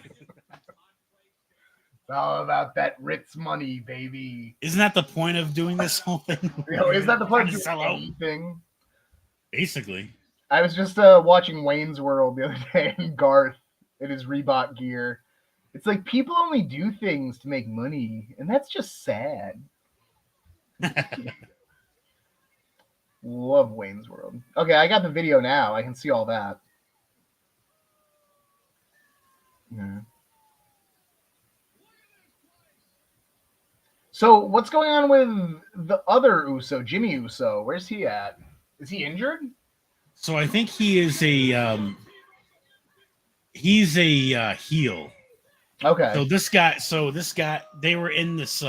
[SPEAKER 2] all about that Ritz money, baby.
[SPEAKER 1] Isn't that the point of doing this whole thing?
[SPEAKER 2] Isn't that the point of
[SPEAKER 1] sell
[SPEAKER 2] doing anything?
[SPEAKER 1] Basically.
[SPEAKER 2] I was just watching Wayne's World the other day, and Garth in his Reebok gear. It's like people only do things to make money, and that's just sad. Love Wayne's World. Okay, I got the video now. I can see all that. Yeah. So what's going on with the other Uso, Jimmy Uso? Where's he at? Is he injured?
[SPEAKER 1] So I think he is a heel.
[SPEAKER 2] Okay.
[SPEAKER 1] So this guy, they were in this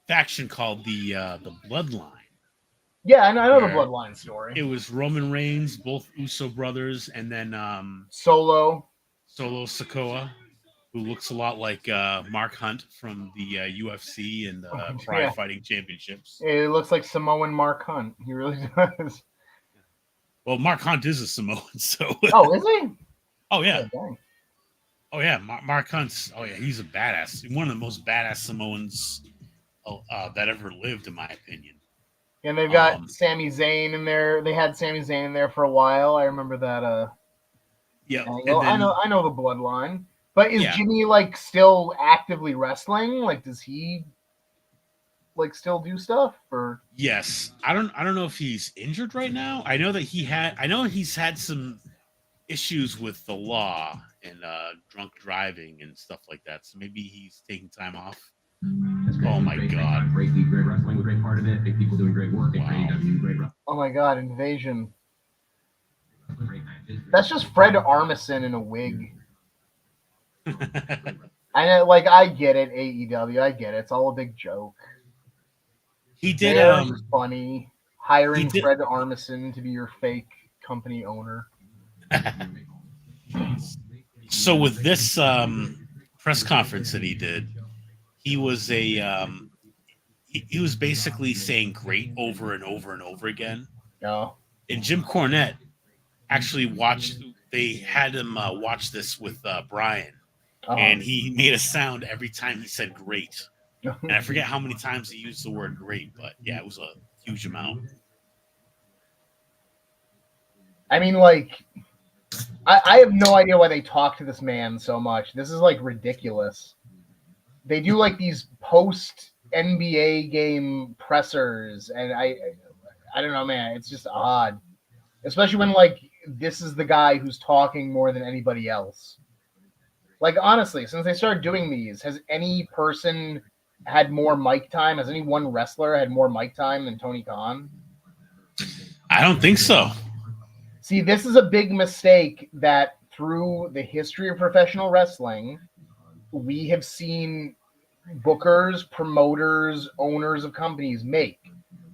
[SPEAKER 1] faction called the Bloodline.
[SPEAKER 2] Yeah, I know the Bloodline story.
[SPEAKER 1] It was Roman Reigns, both Uso brothers, and then
[SPEAKER 2] Solo
[SPEAKER 1] Sikoa, who looks a lot like Mark Hunt from the UFC and Pride Fighting Championships.
[SPEAKER 2] It looks like Samoan Mark Hunt. He really does.
[SPEAKER 1] Well, Mark Hunt is a Samoan, so.
[SPEAKER 2] Oh, is he?
[SPEAKER 1] Oh yeah.
[SPEAKER 2] Oh,
[SPEAKER 1] oh yeah, Mark Hunt's. Oh yeah, he's a badass. One of the most badass Samoans that ever lived, in my opinion.
[SPEAKER 2] And they've got Sami Zayn in there. They had Sami Zayn in there for a while. I remember that.
[SPEAKER 1] Yeah,
[SPEAKER 2] I know the Bloodline. But is Jimmy like still actively wrestling? Like, does he like still do stuff? Or
[SPEAKER 1] yes, I don't know if he's injured right now. I know that he's had some issues with the law and drunk driving and stuff like that. So maybe he's taking time off. Oh my god!
[SPEAKER 3] Great league, great wrestling, was a great part of it. Big people doing great work.
[SPEAKER 1] Wow.
[SPEAKER 3] Great
[SPEAKER 2] Oh my god, Invasion.
[SPEAKER 3] great matches.
[SPEAKER 2] That's just Fred Armisen in a wig. I know, like, I get it, AEW. I get it. It's all a big joke.
[SPEAKER 1] He did.
[SPEAKER 2] It's funny hiring
[SPEAKER 1] did-
[SPEAKER 2] Fred Armisen to be your fake company owner.
[SPEAKER 1] So with this press conference that he did, he was he was basically saying "great" over and over and over again.
[SPEAKER 2] No.
[SPEAKER 1] And Jim Cornette actually watched. They had him watch this with Brian, and he made a sound every time he said "great." And I forget how many times he used the word "great," but yeah, it was a huge amount.
[SPEAKER 2] I mean, like, I have no idea why they talk to this man so much. This is like ridiculous. They do like these post NBA game pressers, and I don't know, man. It's just odd, especially when like this is the guy who's talking more than anybody else. Like, honestly, since they started doing these, has any person had more mic time? Has any one wrestler had more mic time than Tony Khan?
[SPEAKER 1] I don't think so.
[SPEAKER 2] See, this is a big mistake that through the history of professional wrestling, we have seen bookers, promoters, owners of companies make,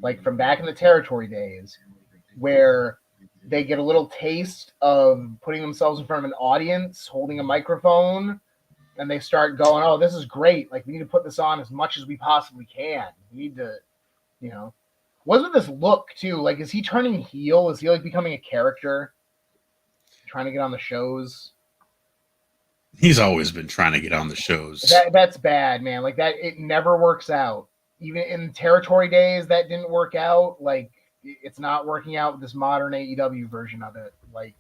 [SPEAKER 2] like from back in the territory days, where they get a little taste of putting themselves in front of an audience, holding a microphone, and they start going, oh, this is great. Like, we need to put this on as much as we possibly can. We need to, you know. What's with this look, too? Like, is he turning heel? Is he, like, becoming a character? Trying to get on the shows?
[SPEAKER 1] He's always been trying to get on the shows.
[SPEAKER 2] That's bad, man. Like, that, it never works out. Even in territory days, that didn't work out. Like, it's not working out with this modern AEW version of it. Like,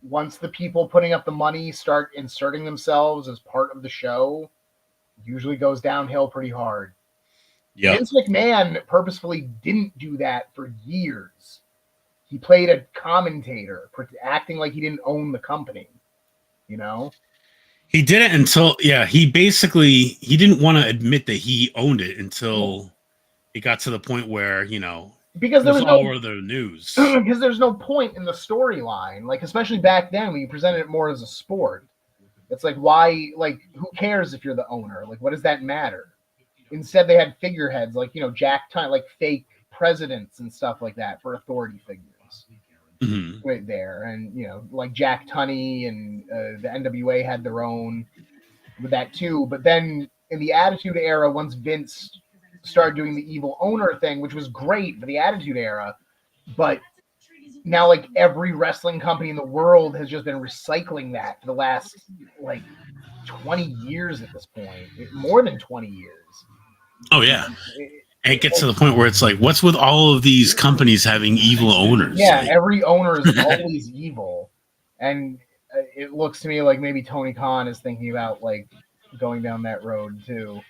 [SPEAKER 2] once the people putting up the money start inserting themselves as part of the show, it usually goes downhill pretty hard.
[SPEAKER 1] Yeah.
[SPEAKER 2] Vince McMahon purposefully didn't do that for years. He played a commentator, acting like he didn't own the company. You know?
[SPEAKER 1] He did it until, he didn't want to admit that he owned it until it got to the point where,
[SPEAKER 2] because there was
[SPEAKER 1] all over the news.
[SPEAKER 2] Because there's no point in the storyline, like, especially back then when you presented it more as a sport. It's like, why, like, who cares if you're the owner? Like, what does that matter? Instead, they had figureheads like, Jack Tunney, like fake presidents and stuff like that for authority figures right there. And, like Jack Tunney and the NWA had their own with that too. But then in the Attitude Era, once Vince started doing the evil owner thing, which was great for the Attitude Era, but now like every wrestling company in the world has just been recycling that for the last like 20 years at this point, more than 20 years.
[SPEAKER 1] Oh yeah. And it gets to the point where it's like, what's with all of these companies having evil owners?
[SPEAKER 2] Yeah,
[SPEAKER 1] like,
[SPEAKER 2] every owner is always evil. And it looks to me like maybe Tony Khan is thinking about like going down that road too.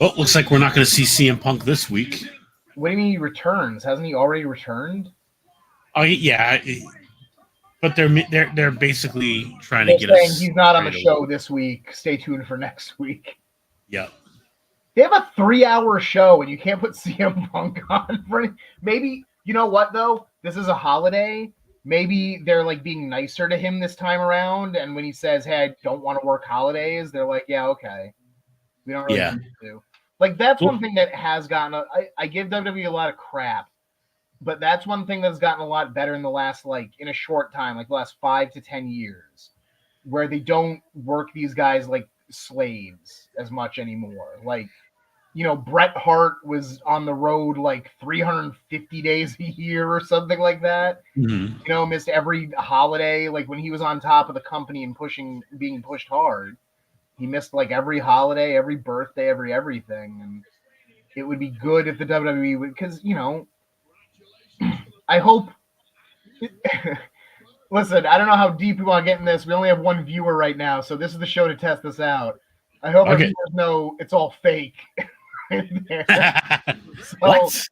[SPEAKER 1] Well, looks like we're not going to see CM Punk this week.
[SPEAKER 2] What do you mean he returns? Hasn't he already returned?
[SPEAKER 1] Oh yeah, but they're basically trying to get us.
[SPEAKER 2] He's not on the show this week. Stay tuned for next week.
[SPEAKER 1] Yep.
[SPEAKER 2] They have a 3-hour show, and you can't put CM Punk on for any. Maybe, you know what though? This is a holiday. Maybe they're like being nicer to him this time around, and when he says, "Hey, I don't want to work holidays," they're like, "Yeah, okay." We don't really need to. Like, that's one thing that has gotten I give WWE a lot of crap, but that's one thing that's gotten a lot better in the last, like, in a short time, like the last 5 to 10 years, where they don't work these guys like slaves as much anymore. Like, Bret Hart was on the road like 350 days a year or something like that. Missed every holiday. Like, when he was on top of the company and being pushed hard, he missed like every holiday, every birthday, every everything. And it would be good if the WWE would, because, I hope. Listen, I don't know how deep we want to get in this. We only have one viewer right now, so this is the show to test this out. I hope our viewers know it's all fake. So,
[SPEAKER 1] what?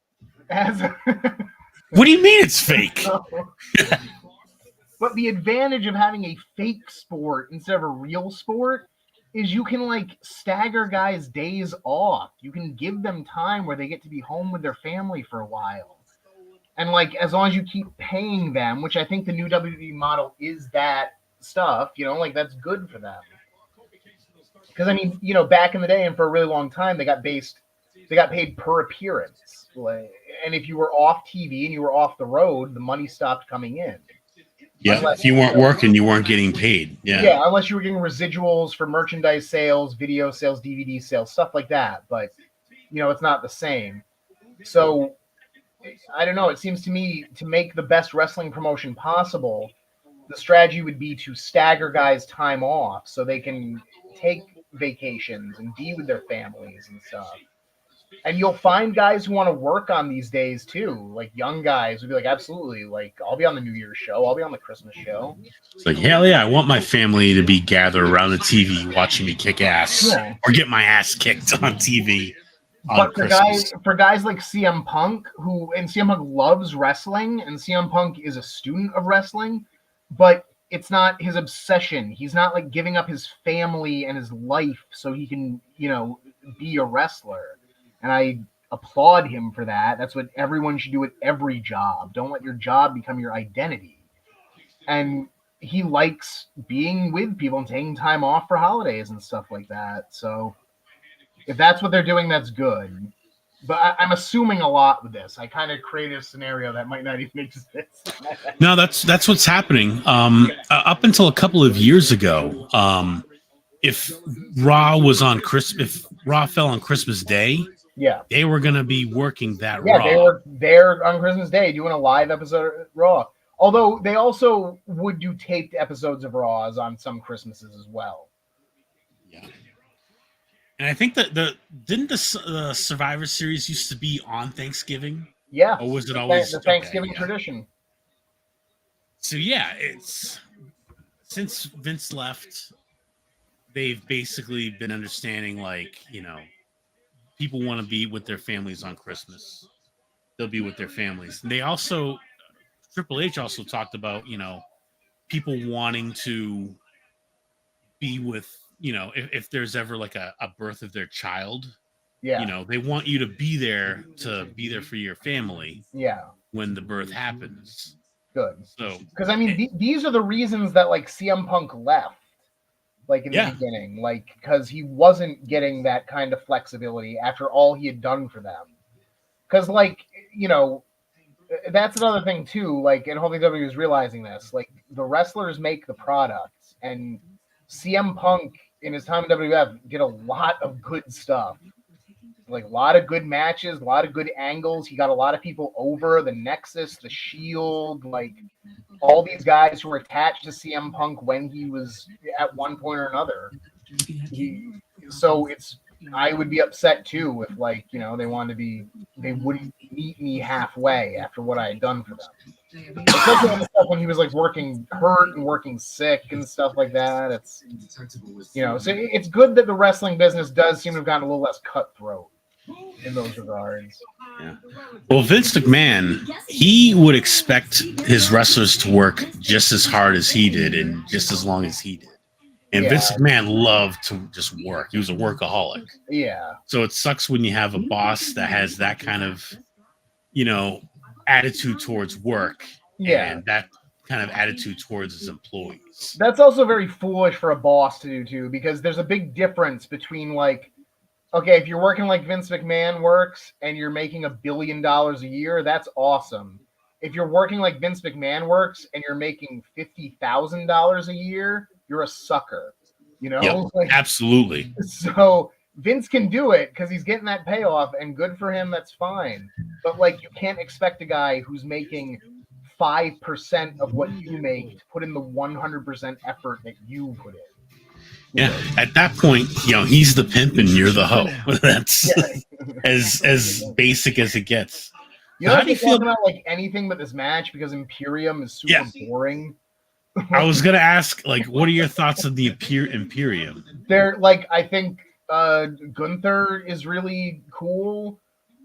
[SPEAKER 1] What do you mean it's fake?
[SPEAKER 2] But the advantage of having a fake sport instead of a real sport is you can like stagger guys' days off. You can give them time where they get to be home with their family for a while. And like as long as you keep paying them, which I think the new WWE model is that stuff, like that's good for them. Because I mean, back in the day and for a really long time, they got paid per appearance. Like, and if you were off TV and you were off the road, the money stopped coming in.
[SPEAKER 1] Yeah, if you weren't working, you weren't getting paid.
[SPEAKER 2] Yeah, unless you were getting residuals for merchandise sales, video sales, DVD sales, stuff like that. But it's not the same. So I don't know. It seems to me to make the best wrestling promotion possible, the strategy would be to stagger guys' time off so they can take vacations and be with their families and stuff. And you'll find guys who want to work on these days too. Like young guys would be like, absolutely, like I'll be on the New Year's show, I'll be on the Christmas show.
[SPEAKER 1] It's like, hell yeah, I want my family to be gathered around the TV watching me kick ass or get my ass kicked on TV.
[SPEAKER 2] But for guys like CM Punk, CM Punk loves wrestling, and CM Punk is a student of wrestling, but it's not his obsession. He's not like giving up his family and his life so he can, be a wrestler. And I applaud him for that. That's what everyone should do with every job. Don't let your job become your identity. And he likes being with people and taking time off for holidays and stuff like that. So if that's what they're doing, that's good. But I'm assuming a lot with this. I kind of created a scenario that might not even exist.
[SPEAKER 1] No, that's what's happening. Up until a couple of years ago, if Raw fell on Christmas Day, they were going to be working that Raw.
[SPEAKER 2] They were there on Christmas Day doing a live episode of Raw. Although they also would do taped episodes of Raws on some Christmases as well.
[SPEAKER 1] Yeah. And I think that the Survivor Series used to be on Thanksgiving?
[SPEAKER 2] Yeah.
[SPEAKER 1] Or was it always
[SPEAKER 2] the Thanksgiving tradition?
[SPEAKER 1] So yeah, it's since Vince left, they've basically been understanding like, people want to be with their families on Christmas. They'll be with their families. And they also Triple H also talked about, people wanting to be with, if there's ever like a birth of their child, they want you to be there for your family.
[SPEAKER 2] Yeah.
[SPEAKER 1] When the birth happens.
[SPEAKER 2] Good.
[SPEAKER 1] So,
[SPEAKER 2] because I mean, these are the reasons that like CM Punk left, like in the beginning, like because he wasn't getting that kind of flexibility after all he had done for them. Because like that's another thing too. Like, and hopefully WWE is realizing this. Like, the wrestlers make the products, and CM Punk in his time in WWF did a lot of good stuff. Like a lot of good matches, a lot of good angles. He got a lot of people over the Nexus, the Shield, like all these guys who were attached to CM Punk when he was at one point or another. I would be upset too if they wouldn't meet me halfway after what I had done for them. Especially on the stuff when he was like working hurt and working sick and stuff like that. So it's good that the wrestling business does seem to have gotten a little less cutthroat in those regards.
[SPEAKER 1] Yeah. Well, Vince McMahon, he would expect his wrestlers to work just as hard as he did and just as long as he did. And Vince McMahon loved to just work. He was a workaholic.
[SPEAKER 2] Yeah.
[SPEAKER 1] So it sucks when you have a boss that has that kind of, attitude towards work.
[SPEAKER 2] Yeah.
[SPEAKER 1] And that kind of attitude towards his employees.
[SPEAKER 2] That's also very foolish for a boss to do too, because there's a big difference between like, okay, if you're working like Vince McMahon works and you're making $1 billion a year, that's awesome. If you're working like Vince McMahon works and you're making $50,000 a year, you're a sucker.
[SPEAKER 1] Yep, absolutely.
[SPEAKER 2] So Vince can do it because he's getting that payoff, and good for him. That's fine. But like, you can't expect a guy who's making 5% of what you make to put in the 100% effort that you put in.
[SPEAKER 1] Yeah, at that point, he's the pimp and you're the hoe. That's as basic as it gets.
[SPEAKER 2] How do you feel about like anything but this match, because Imperium is super boring?
[SPEAKER 1] I was gonna ask, like, what are your thoughts on the Imperium?
[SPEAKER 2] They're like, I think Gunther is really cool.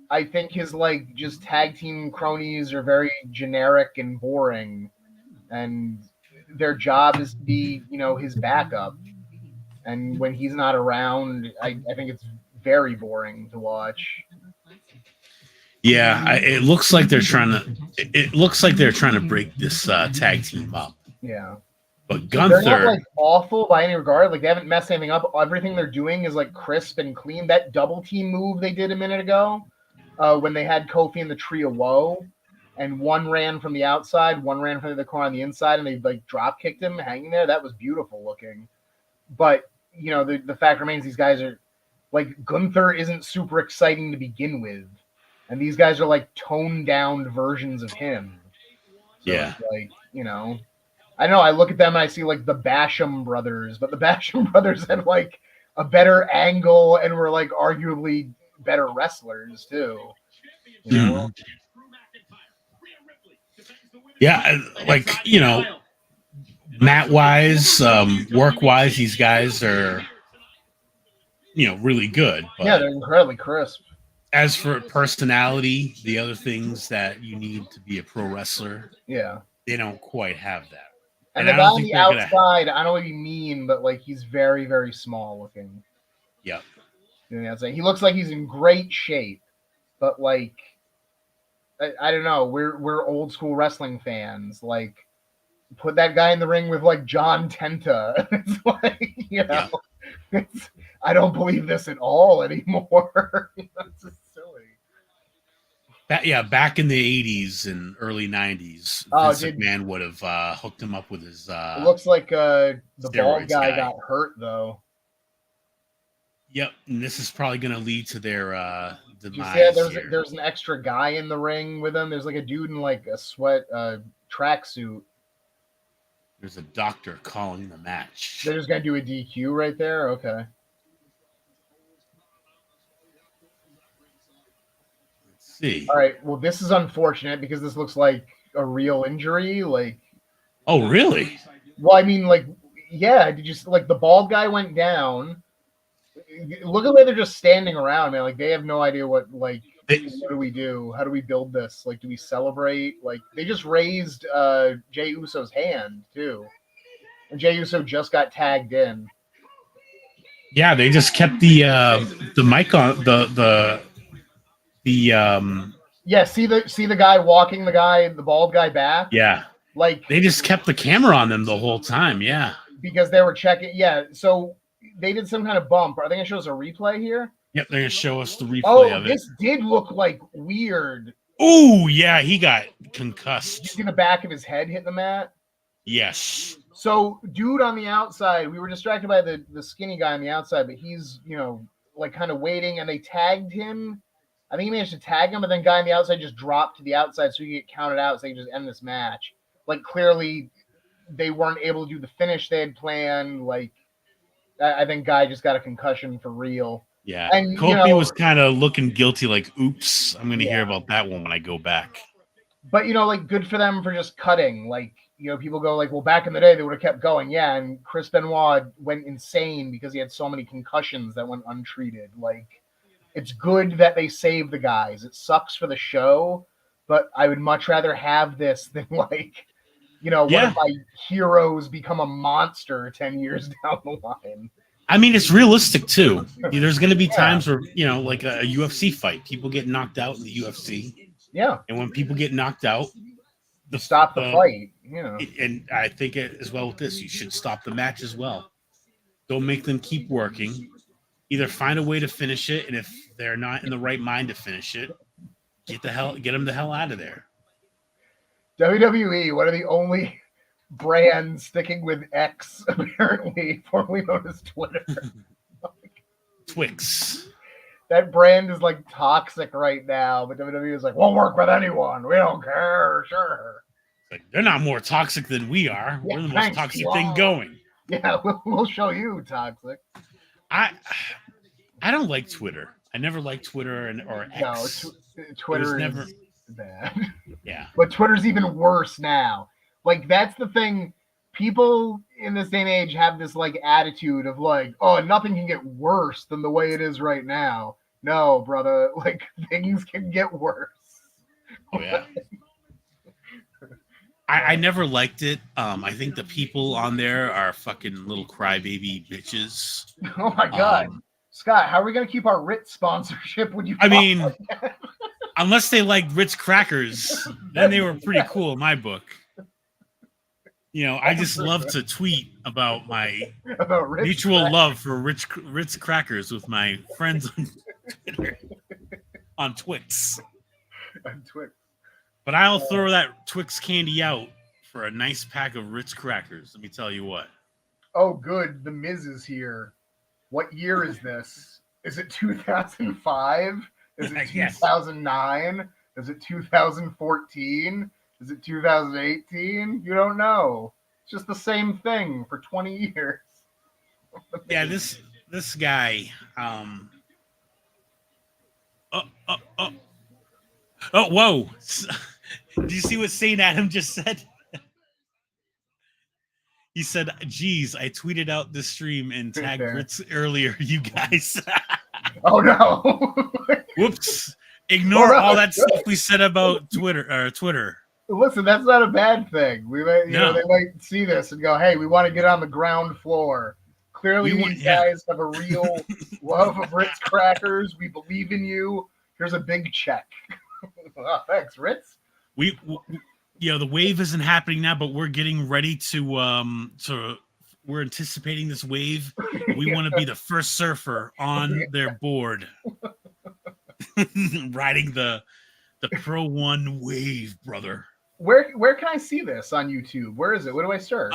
[SPEAKER 2] I think his like just tag team cronies are very generic and boring, and their job is to be, his backup. And when he's not around, I think it's very boring to watch.
[SPEAKER 1] Yeah, it looks like they're trying to. It looks like they're trying to break this tag team up.
[SPEAKER 2] Yeah.
[SPEAKER 1] But
[SPEAKER 2] They're not
[SPEAKER 1] Gunther,
[SPEAKER 2] like awful by any regard. Like they haven't messed anything up. Everything they're doing is like crisp and clean. That double team move they did a minute ago, when they had Kofi in the Tree of Woe, and one ran from the outside, one ran from the corner on the inside, and they like drop kicked him hanging there. That was beautiful looking. But the fact remains, these guys are like, Gunther isn't super exciting to begin with, and these guys are like toned down versions of him. So
[SPEAKER 1] yeah,
[SPEAKER 2] it's like, I don't know. I look at them and I see like the Basham brothers, but the Basham brothers had like a better angle and were like arguably better wrestlers too.
[SPEAKER 1] Yeah, like mat wise, work wise, these guys are really good. But
[SPEAKER 2] yeah, they're incredibly crisp.
[SPEAKER 1] as for personality, the other things that you need to be a pro wrestler,
[SPEAKER 2] Yeah,
[SPEAKER 1] they don't quite have that.
[SPEAKER 2] and the
[SPEAKER 1] I
[SPEAKER 2] guy
[SPEAKER 1] don't
[SPEAKER 2] on
[SPEAKER 1] think
[SPEAKER 2] the
[SPEAKER 1] they're gonna.
[SPEAKER 2] outside, I don't know what you mean, but like he's very, very small looking.
[SPEAKER 1] Yeah,
[SPEAKER 2] He looks like he's in great shape, but like I don't know. We're old school wrestling fans. Like, put that guy in the ring with like John Tenta. It's like, I don't believe this at all anymore. It's just silly.
[SPEAKER 1] Back in the 80s and early 90s, Vince McMahon would have hooked him up with his.
[SPEAKER 2] It looks like the bald guy got hurt though.
[SPEAKER 1] Yep, and this is probably going to lead to their demise.
[SPEAKER 2] Yeah, there's an extra guy in the ring with him. There's like a dude in like a sweat tracksuit.
[SPEAKER 1] There's a doctor calling the match.
[SPEAKER 2] They're just gonna do a DQ right there. Okay.
[SPEAKER 1] Let's see.
[SPEAKER 2] All right. Well, this is unfortunate because this looks like a real injury. Like.
[SPEAKER 1] Oh, really?
[SPEAKER 2] Well, I mean, like, yeah. Did you like the bald guy went down? Look at the way they're just standing around, man. Like they have no idea what what do we do? How do we build this? Like, do we celebrate? Like they just raised Jey Uso's hand too, and Jey Uso just got tagged in.
[SPEAKER 1] Yeah, they just kept the mic on the
[SPEAKER 2] Yeah, see the guy walking the bald guy back.
[SPEAKER 1] Yeah,
[SPEAKER 2] like
[SPEAKER 1] they just kept the camera on them the whole time. Yeah,
[SPEAKER 2] because they were checking. Yeah, so. They did some kind of bump. Are they going to show us a replay here?
[SPEAKER 1] Yep, they're going to show us the replay of it.
[SPEAKER 2] This did look like weird.
[SPEAKER 1] Oh, yeah, he got concussed.
[SPEAKER 2] Did you see the back of his head hit the mat?
[SPEAKER 1] Yes.
[SPEAKER 2] So, dude on the outside, we were distracted by the skinny guy on the outside, but he's, like kind of waiting, and they tagged him. I think he managed to tag him, but then guy on the outside just dropped to the outside so he could get counted out so they could just end this match. Like, clearly, they weren't able to do the finish they had planned, like, I think Guy just got a concussion for real.
[SPEAKER 1] Yeah. And Kofi was kind of looking guilty, like, oops, I'm going to hear about that one when I go back.
[SPEAKER 2] But, like, good for them for just cutting. Like, people go like, well, back in the day, they would have kept going. Yeah, and Chris Benoit went insane because he had so many concussions that went untreated. Like, it's good that they save the guys. It sucks for the show, but I would much rather have this than, like... one of my heroes become a monster 10 years down the line.
[SPEAKER 1] I mean, it's realistic, too. There's going to be times where, like a UFC fight, people get knocked out in the UFC.
[SPEAKER 2] Yeah.
[SPEAKER 1] And when people get knocked out,
[SPEAKER 2] stop the fight.
[SPEAKER 1] And I think as well with this, you should stop the match as well. Don't make them keep working. Either find a way to finish it, and if they're not in the right mind to finish it, get them the hell out of there.
[SPEAKER 2] WWE, one of the only brands sticking with X, apparently, formerly known as Twitter.
[SPEAKER 1] Twix.
[SPEAKER 2] That brand is like toxic right now, but WWE is like, we'll work with anyone. We don't care. Sure.
[SPEAKER 1] Like, they're not more toxic than we are. We're the most toxic thing going.
[SPEAKER 2] Yeah, we'll show you toxic.
[SPEAKER 1] I don't like Twitter. I never liked Twitter or X.
[SPEAKER 2] No, Twitter
[SPEAKER 1] never
[SPEAKER 2] is bad.
[SPEAKER 1] Yeah.
[SPEAKER 2] But Twitter's even worse now. Like, that's the thing. People in this day and age have this, like, attitude of, like, oh, nothing can get worse than the way it is right now. No, brother. Like, things can get worse.
[SPEAKER 1] Oh, yeah. I I never liked it. I think the people on there are fucking little crybaby bitches.
[SPEAKER 2] Oh my god, Scott, how are we gonna keep our Ritz sponsorship when you?
[SPEAKER 1] I mean, unless they liked Ritz crackers, then they were pretty cool in my book. You know, I just love to tweet about my
[SPEAKER 2] Ritz
[SPEAKER 1] mutual
[SPEAKER 2] crackers.
[SPEAKER 1] love for Ritz crackers with my friends on Twitter, on Twix.
[SPEAKER 2] On Twix.
[SPEAKER 1] But I'll throw that Twix candy out for a nice pack of Ritz crackers. Let me tell you what.
[SPEAKER 2] Oh, good. The Miz is here. What year is this? Is it 2005? Is it
[SPEAKER 1] Yes.
[SPEAKER 2] 2009? Is it 2014? Is it 2018? You don't know. It's just the same thing for 20 years.
[SPEAKER 1] Yeah, this guy. Oh, whoa! Did you see what Saint Adam just said? He said, "Geez, I tweeted out this stream and tagged Ritz earlier. You guys."
[SPEAKER 2] Oh no!
[SPEAKER 1] Whoops! Ignore
[SPEAKER 2] Well,
[SPEAKER 1] all that
[SPEAKER 2] good.
[SPEAKER 1] stuff we said about Twitter.
[SPEAKER 2] Listen, that's not a bad thing. We might, you know,
[SPEAKER 1] No.
[SPEAKER 2] they might see this and go, "Hey, we want to get on the ground floor." Clearly, these guys have a real love of Ritz crackers. We believe in you. Here's a big check. Oh, thanks, Ritz.
[SPEAKER 1] We you know, the wave isn't happening now, but we're getting ready to we're anticipating this wave. We want to be the first surfer on their board, riding the Pro One wave, brother.
[SPEAKER 2] Where can I see this on YouTube? Where is it? What do I search?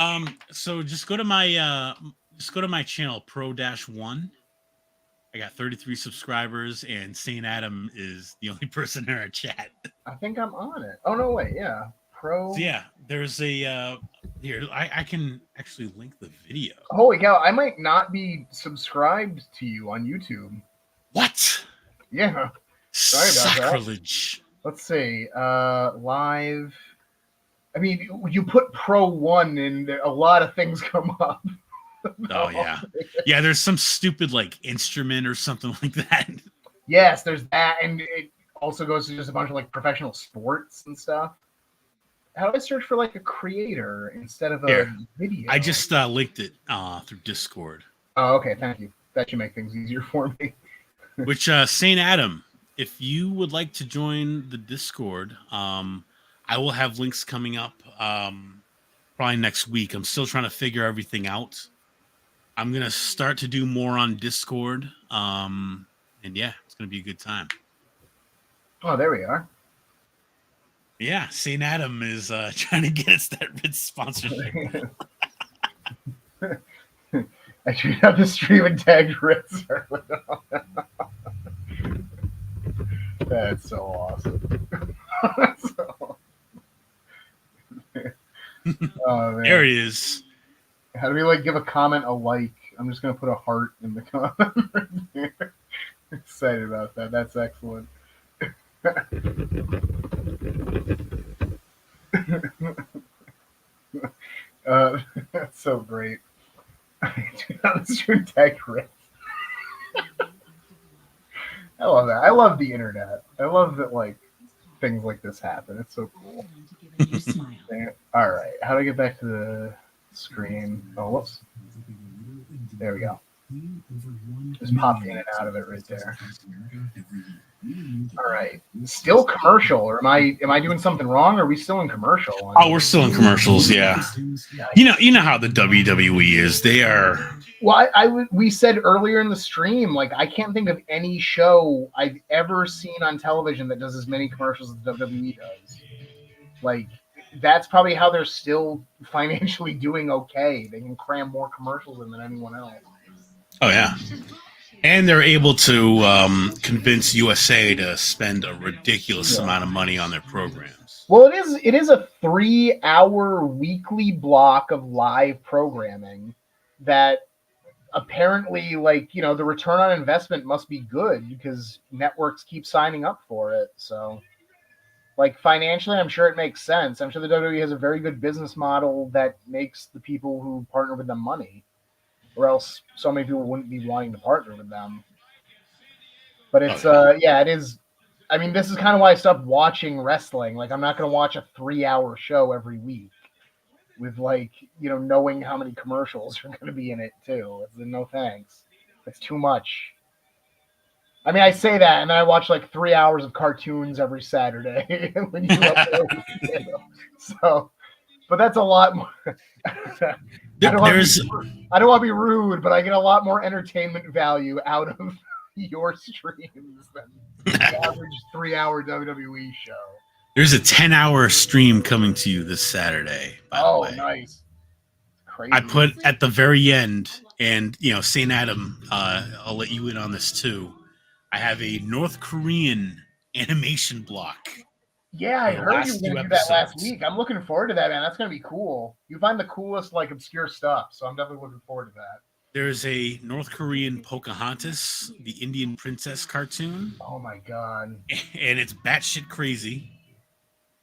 [SPEAKER 1] So just go to my channel, Pro-1. I got 33 subscribers, and Saint Adam is the only person in our chat.
[SPEAKER 2] I think I'm on it. Oh no, wait, yeah. Pro.
[SPEAKER 1] So yeah, there's a here. I can actually link the video.
[SPEAKER 2] Holy cow! I might not be subscribed to you on YouTube.
[SPEAKER 1] What?
[SPEAKER 2] Yeah. Sorry about that.
[SPEAKER 1] Sacrilege.
[SPEAKER 2] Let's see. Live. I mean, you put Pro 1 and a lot of things come up.
[SPEAKER 1] Oh yeah, yeah. There's some stupid like instrument or something like that.
[SPEAKER 2] Yes, there's that, and it also goes to just a bunch of like professional sports and stuff. How do I search for like a creator instead of a video?
[SPEAKER 1] I just linked it through Discord.
[SPEAKER 2] Oh, okay. Thank you. That should make things easier for me.
[SPEAKER 1] Which Saint Adam, if you would like to join the Discord, I will have links coming up probably next week. I'm still trying to figure everything out. I'm gonna start to do more on Discord, and yeah, it's gonna be a good time.
[SPEAKER 2] Oh, there we are.
[SPEAKER 1] Yeah, Saint Adam is trying to get us that Ritz sponsorship.
[SPEAKER 2] I should have the stream and tag Ritz. That's so awesome. Oh, man.
[SPEAKER 1] There he is.
[SPEAKER 2] How do we like give a comment a like? I'm just gonna put a heart in the comment right there. Excited about that. That's excellent. That's so great. Let's tag Ritz. I love that. I love the internet. I love that like things like this happen. It's so cool. All right. How do I get back to the screen? Oh, whoops. There we go. Just popped in and out of it right there. All right. Still commercial, or am I doing something wrong? Or are we still in commercial?
[SPEAKER 1] Oh, we're still in commercials, yeah. You know how the WWE is. They are.
[SPEAKER 2] Well, we said earlier in the stream, like I can't think of any show I've ever seen on television that does as many commercials as WWE does. Like that's probably how they're still financially doing okay. They can cram more commercials in than anyone else.
[SPEAKER 1] Oh yeah, and they're able to convince USA to spend a ridiculous amount of money on their programs.
[SPEAKER 2] Well, it is a 3-hour weekly block of live programming that apparently, like, you know, the return on investment must be good because networks keep signing up for it. So, like, financially, I'm sure it makes sense. I'm sure the WWE has a very good business model that makes the people who partner with them money, or else so many people wouldn't be wanting to partner with them. But it's, yeah, it is. I mean, this is kind of why I stopped watching wrestling. Like, I'm not going to watch a 3-hour show every week. with like knowing how many commercials are going to be in it too. It's no thanks. It's too much. I mean, I say that, and then I watch like 3 hours of cartoons every Saturday when you upload. So, but that's a lot more. I don't want to be rude, but I get a lot more entertainment value out of your streams than the average 3-hour WWE show.
[SPEAKER 1] There's a 10-hour stream coming to you this Saturday, by the way.
[SPEAKER 2] Nice. Crazy.
[SPEAKER 1] I put at the very end, and St. Adam, I'll let you in on this too. I have a North Korean animation block.
[SPEAKER 2] Yeah, I heard you were going to do that last week. I'm looking forward to that, man. That's going to be cool. You find the coolest, like, obscure stuff, so I'm definitely looking forward to that.
[SPEAKER 1] There's a North Korean Pocahontas, the Indian princess cartoon.
[SPEAKER 2] Oh, my God.
[SPEAKER 1] And it's batshit crazy.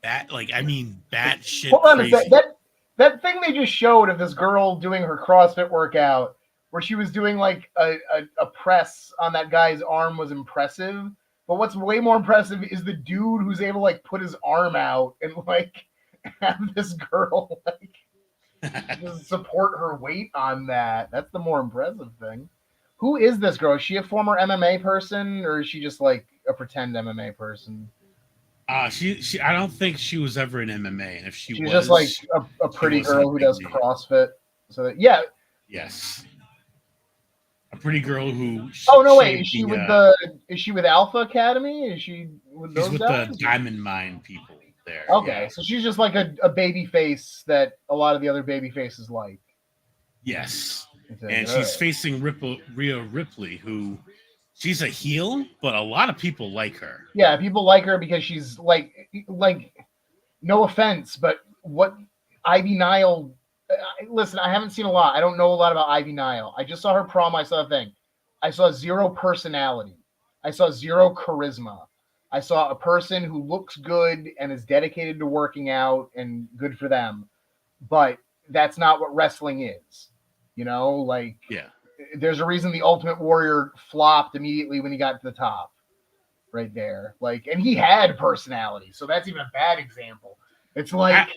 [SPEAKER 1] Batshit
[SPEAKER 2] Hold on
[SPEAKER 1] crazy.
[SPEAKER 2] a sec. That thing they just showed of this girl doing her CrossFit workout, where she was doing, like, a press on that guy's arm was impressive. But what's way more impressive is the dude who's able to like put his arm out and like have this girl like just support her weight on that. That's the more impressive thing. Who is this girl? Is she a former MMA person or is she just like a pretend MMA person?
[SPEAKER 1] She I don't think she was ever in MMA, and if she's
[SPEAKER 2] just like a pretty girl who does CrossFit. So that, yeah.
[SPEAKER 1] Yes. A pretty girl who.
[SPEAKER 2] Oh no! Wait, is she with Alpha Academy? Is she with those
[SPEAKER 1] she's with
[SPEAKER 2] guys?
[SPEAKER 1] the Diamond Mine people there?
[SPEAKER 2] Okay,
[SPEAKER 1] yeah.
[SPEAKER 2] So she's just like a baby face that a lot of the other baby faces like.
[SPEAKER 1] Yes, and she's facing Rhea Ripley, who she's a heel, but a lot of people like her.
[SPEAKER 2] Yeah, people like her because she's like no offense, but what Ivy Nile. Listen, I haven't seen a lot. I don't know a lot about Ivy Nile. I just saw her promo. I saw a thing. I saw zero personality. I saw zero charisma. I saw a person who looks good and is dedicated to working out, and good for them. But that's not what wrestling is.
[SPEAKER 1] Yeah.
[SPEAKER 2] There's a reason the Ultimate Warrior flopped immediately when he got to the top. Right there. And he had personality. So that's even a bad example. It's like...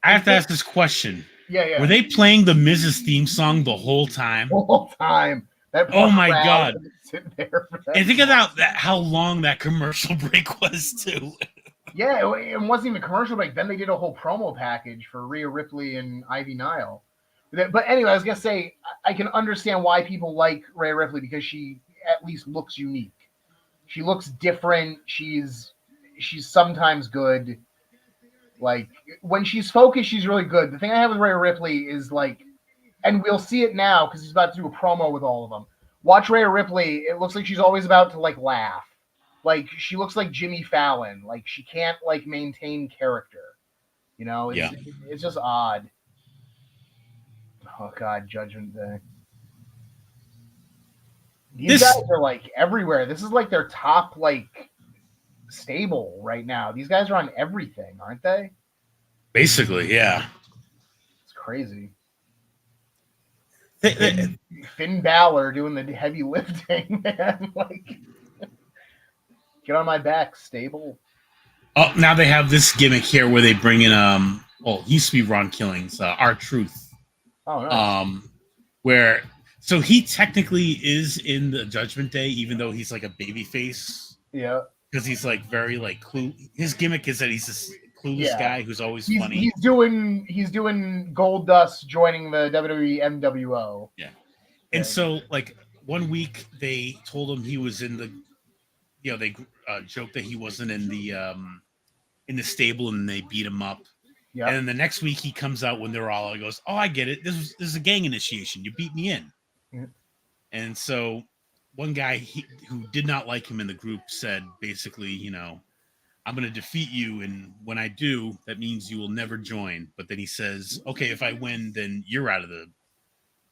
[SPEAKER 1] I have to ask this question.
[SPEAKER 2] Yeah.
[SPEAKER 1] Were they playing the Miz's theme song the whole time?
[SPEAKER 2] The whole time.
[SPEAKER 1] Oh my God.
[SPEAKER 2] There
[SPEAKER 1] and think about that, how long that commercial break was too.
[SPEAKER 2] Yeah, it wasn't even a commercial break. Then they did a whole promo package for Rhea Ripley and Ivy Nile. But anyway, I was going to say, I can understand why people like Rhea Ripley because she at least looks unique. She looks different. She's sometimes good. Like, when she's focused, she's really good. The thing I have with Rhea Ripley is, like, and we'll see it now because he's about to do a promo with all of them. Watch Rhea Ripley. It looks like she's always about to, like, laugh. Like, she looks like Jimmy Fallon. Like, she can't, like, maintain character. It's just odd. Oh, God, Judgment Day. These guys are, like, everywhere. This is, like, their top, like... stable right now. These guys are on everything, aren't they?
[SPEAKER 1] Basically, yeah.
[SPEAKER 2] It's crazy. Finn Balor doing the heavy lifting, man. Like, get on my back, stable.
[SPEAKER 1] Oh, now they have this gimmick here where they bring in it used to be Ron Killings, R-Truth.
[SPEAKER 2] Oh, nice.
[SPEAKER 1] Where so he technically is in the Judgment Day, even though he's like a baby face.
[SPEAKER 2] Yeah.
[SPEAKER 1] Because he's like very like his gimmick is that he's this clueless guy who's always funny.
[SPEAKER 2] He's doing Gold Dust joining the WWE NWO.
[SPEAKER 1] Yeah. And so like 1 week they told him he was in the they joked that he wasn't in the stable and they beat him up. Yeah. And then the next week he comes out when they're all, he goes, "Oh, I get it. This is a gang initiation. You beat me in." Yeah. And so one guy who did not like him in the group said, basically, I'm going to defeat you. And when I do, that means you will never join. But then he says, okay, if I win, then you're out of the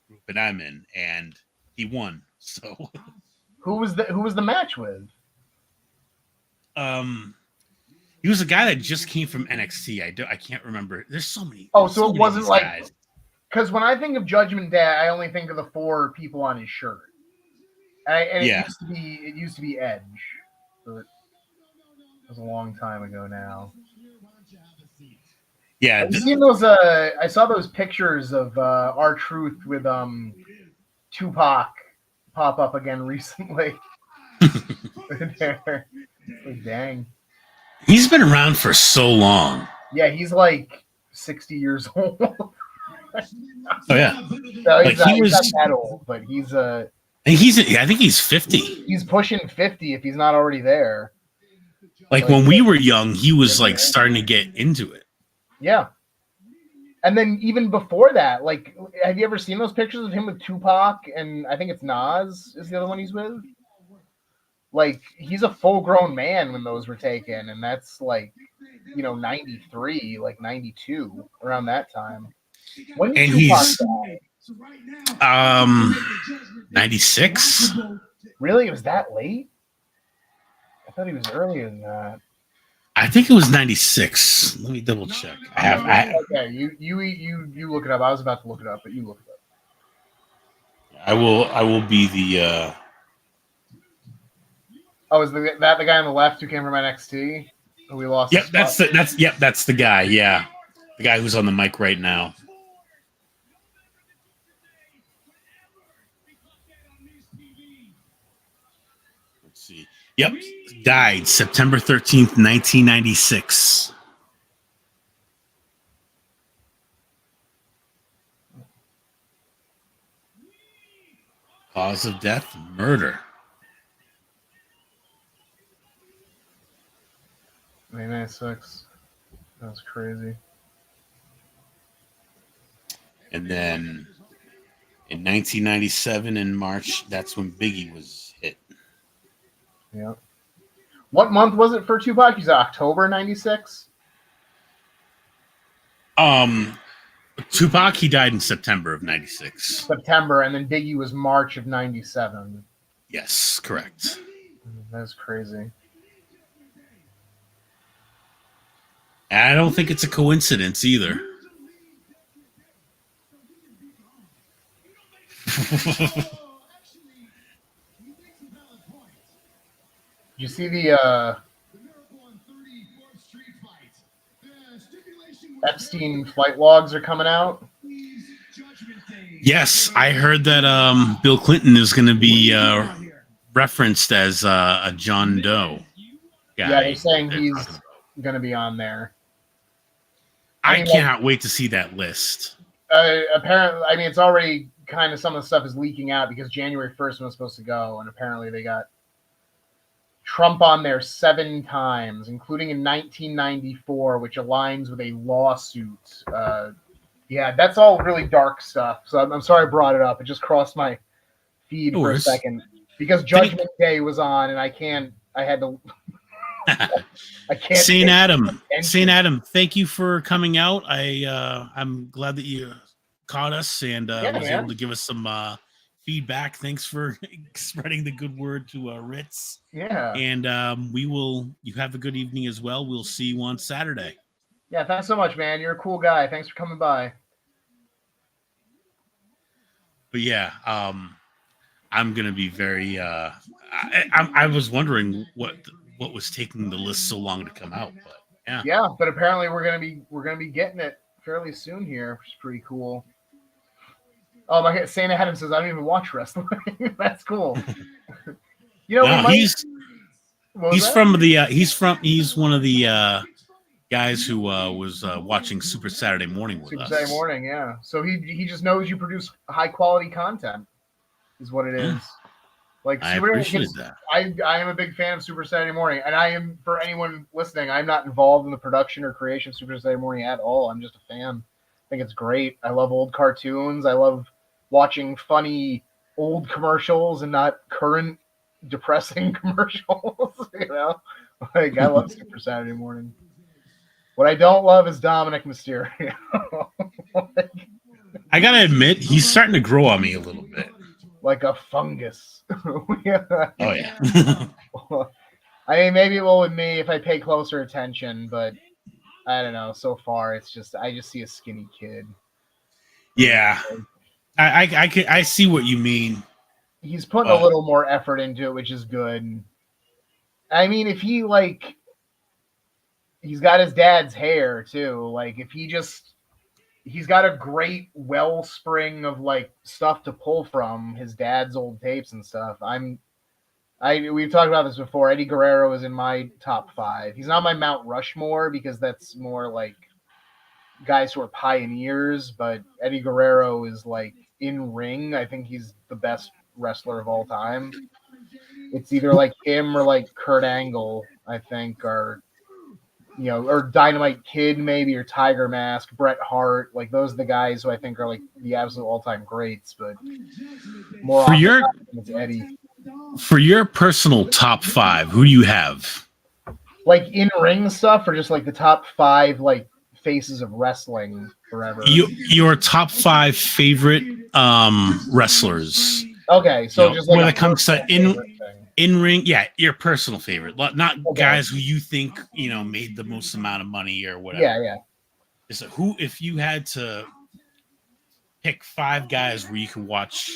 [SPEAKER 1] group and I'm in. And he won. So
[SPEAKER 2] who was the match with?
[SPEAKER 1] He was a guy that just came from NXT. I can't remember. There's so many.
[SPEAKER 2] Oh, so it wasn't like, because when I think of Judgment Day, I only think of the 4 people on his shirt. And it used to be Edge. So it was a long time ago now.
[SPEAKER 1] Yeah,
[SPEAKER 2] Have you seen those? I saw those pictures of R-Truth with Tupac pop up again recently. Like, dang.
[SPEAKER 1] he's been around for so long.
[SPEAKER 2] Yeah, he's like 60 years old.
[SPEAKER 1] Oh yeah,
[SPEAKER 2] So
[SPEAKER 1] like
[SPEAKER 2] he's not that old, but
[SPEAKER 1] I think he's 50.
[SPEAKER 2] he's pushing 50 if he's not already there.
[SPEAKER 1] Like when we were young, he was like starting to get into it.
[SPEAKER 2] Yeah. And then even before that, like, have you ever seen those pictures of him with Tupac and I think it's Nas is the other one he's with? Like, he's a full-grown man when those were taken, and that's like, 93, like 92, around that time. When did
[SPEAKER 1] And
[SPEAKER 2] Tupac
[SPEAKER 1] he's
[SPEAKER 2] die?
[SPEAKER 1] 96.
[SPEAKER 2] Really? It was that late? I thought he was earlier than that.
[SPEAKER 1] I think it was 96. Let me double check.
[SPEAKER 2] Okay, you look it up. I was about to look it up, but you look it up.
[SPEAKER 1] I will be the
[SPEAKER 2] Oh, is that the guy on the left who came from NXT? Who we lost?
[SPEAKER 1] Yep, that's the guy. Yeah. The guy who's on the mic right now. Let's see. Yep. Died September 13th, 1996. Cause of death, murder.
[SPEAKER 2] 1996. That's crazy.
[SPEAKER 1] And then in 1997 in March, that's when Biggie was hit.
[SPEAKER 2] Yeah. What month was it for Tupac? You said October 96?
[SPEAKER 1] Tupac, he died in September of 96.
[SPEAKER 2] September, and then Biggie was March of 97.
[SPEAKER 1] Yes, correct.
[SPEAKER 2] That's crazy.
[SPEAKER 1] I don't think it's a coincidence either.
[SPEAKER 2] Did you see the Epstein flight logs are coming out?
[SPEAKER 1] Yes, I heard that Bill Clinton is going to be referenced as a John Doe guy.
[SPEAKER 2] Yeah, they're saying he's going to be on there.
[SPEAKER 1] I cannot wait to see that list.
[SPEAKER 2] Apparently, I mean, it's already kind of some of the stuff is leaking out because January 1st was supposed to go, and apparently they got Trump on there 7 times, including in 1994, which aligns with a lawsuit. Yeah, that's all really dark stuff. So I'm sorry I brought it up. It just crossed my feed for a second because Judgment Day was on, and I had to. I can't.
[SPEAKER 1] Saint Adam, thank you for coming out. I'm glad that you caught us and was able to give us some feedback. Thanks for spreading the good word to Ritz.
[SPEAKER 2] Yeah.
[SPEAKER 1] And you have a good evening as well. We'll see you on Saturday.
[SPEAKER 2] Yeah, thanks so much, man. You're a cool guy. Thanks for coming by.
[SPEAKER 1] But yeah, I'm gonna be very. I was wondering what was taking the list so long to come out, but yeah.
[SPEAKER 2] Yeah, but apparently we're gonna be getting it fairly soon here, which is pretty cool. Oh my God, Saint Adam says I don't even watch wrestling. That's cool.
[SPEAKER 1] He's one of the guys who was watching Super Saturday Morning with us.
[SPEAKER 2] Saturday Morning, yeah. So he just knows you produce high quality content, is what it is. Like
[SPEAKER 1] I appreciate that.
[SPEAKER 2] I am a big fan of Super Saturday Morning, and I am, for anyone listening, I'm not involved in the production or creation of Super Saturday Morning at all. I'm just a fan. I think it's great. I love old cartoons. I love watching funny old commercials and not current depressing commercials. Like I love Super Saturday Morning. What I don't love is Dominic Mysterio.
[SPEAKER 1] I gotta admit, he's starting to grow on me a little bit.
[SPEAKER 2] Like a fungus.
[SPEAKER 1] Oh yeah.
[SPEAKER 2] I mean, maybe it will with me if I pay closer attention, but I don't know. So far, I just see a skinny kid.
[SPEAKER 1] Yeah, I see what you mean.
[SPEAKER 2] He's putting a little more effort into it, which is good. I mean, if he he's got his dad's hair too. Like if he's got a great wellspring of like stuff to pull from his dad's old tapes and stuff. We've talked about this before. Eddie Guerrero is in my top 5. He's not my Mount Rushmore because that's more like guys who are pioneers, but Eddie Guerrero is like in ring. I think he's the best wrestler of all time. It's either like him or like Kurt Angle, I think, or or Dynamite Kid maybe, or Tiger Mask, Bret Hart. Like those are the guys who I think are like the absolute all-time greats. But more often it's Eddie.
[SPEAKER 1] For your personal top 5, who do you have?
[SPEAKER 2] Like in ring stuff, or just like the top 5 like faces of wrestling forever?
[SPEAKER 1] Your top 5 favorite wrestlers.
[SPEAKER 2] Okay, so just like
[SPEAKER 1] when it comes to in ring, yeah, your personal favorite, not guys who you think made the most amount of money or whatever.
[SPEAKER 2] Yeah.
[SPEAKER 1] So who, if you had to pick 5 guys where you can watch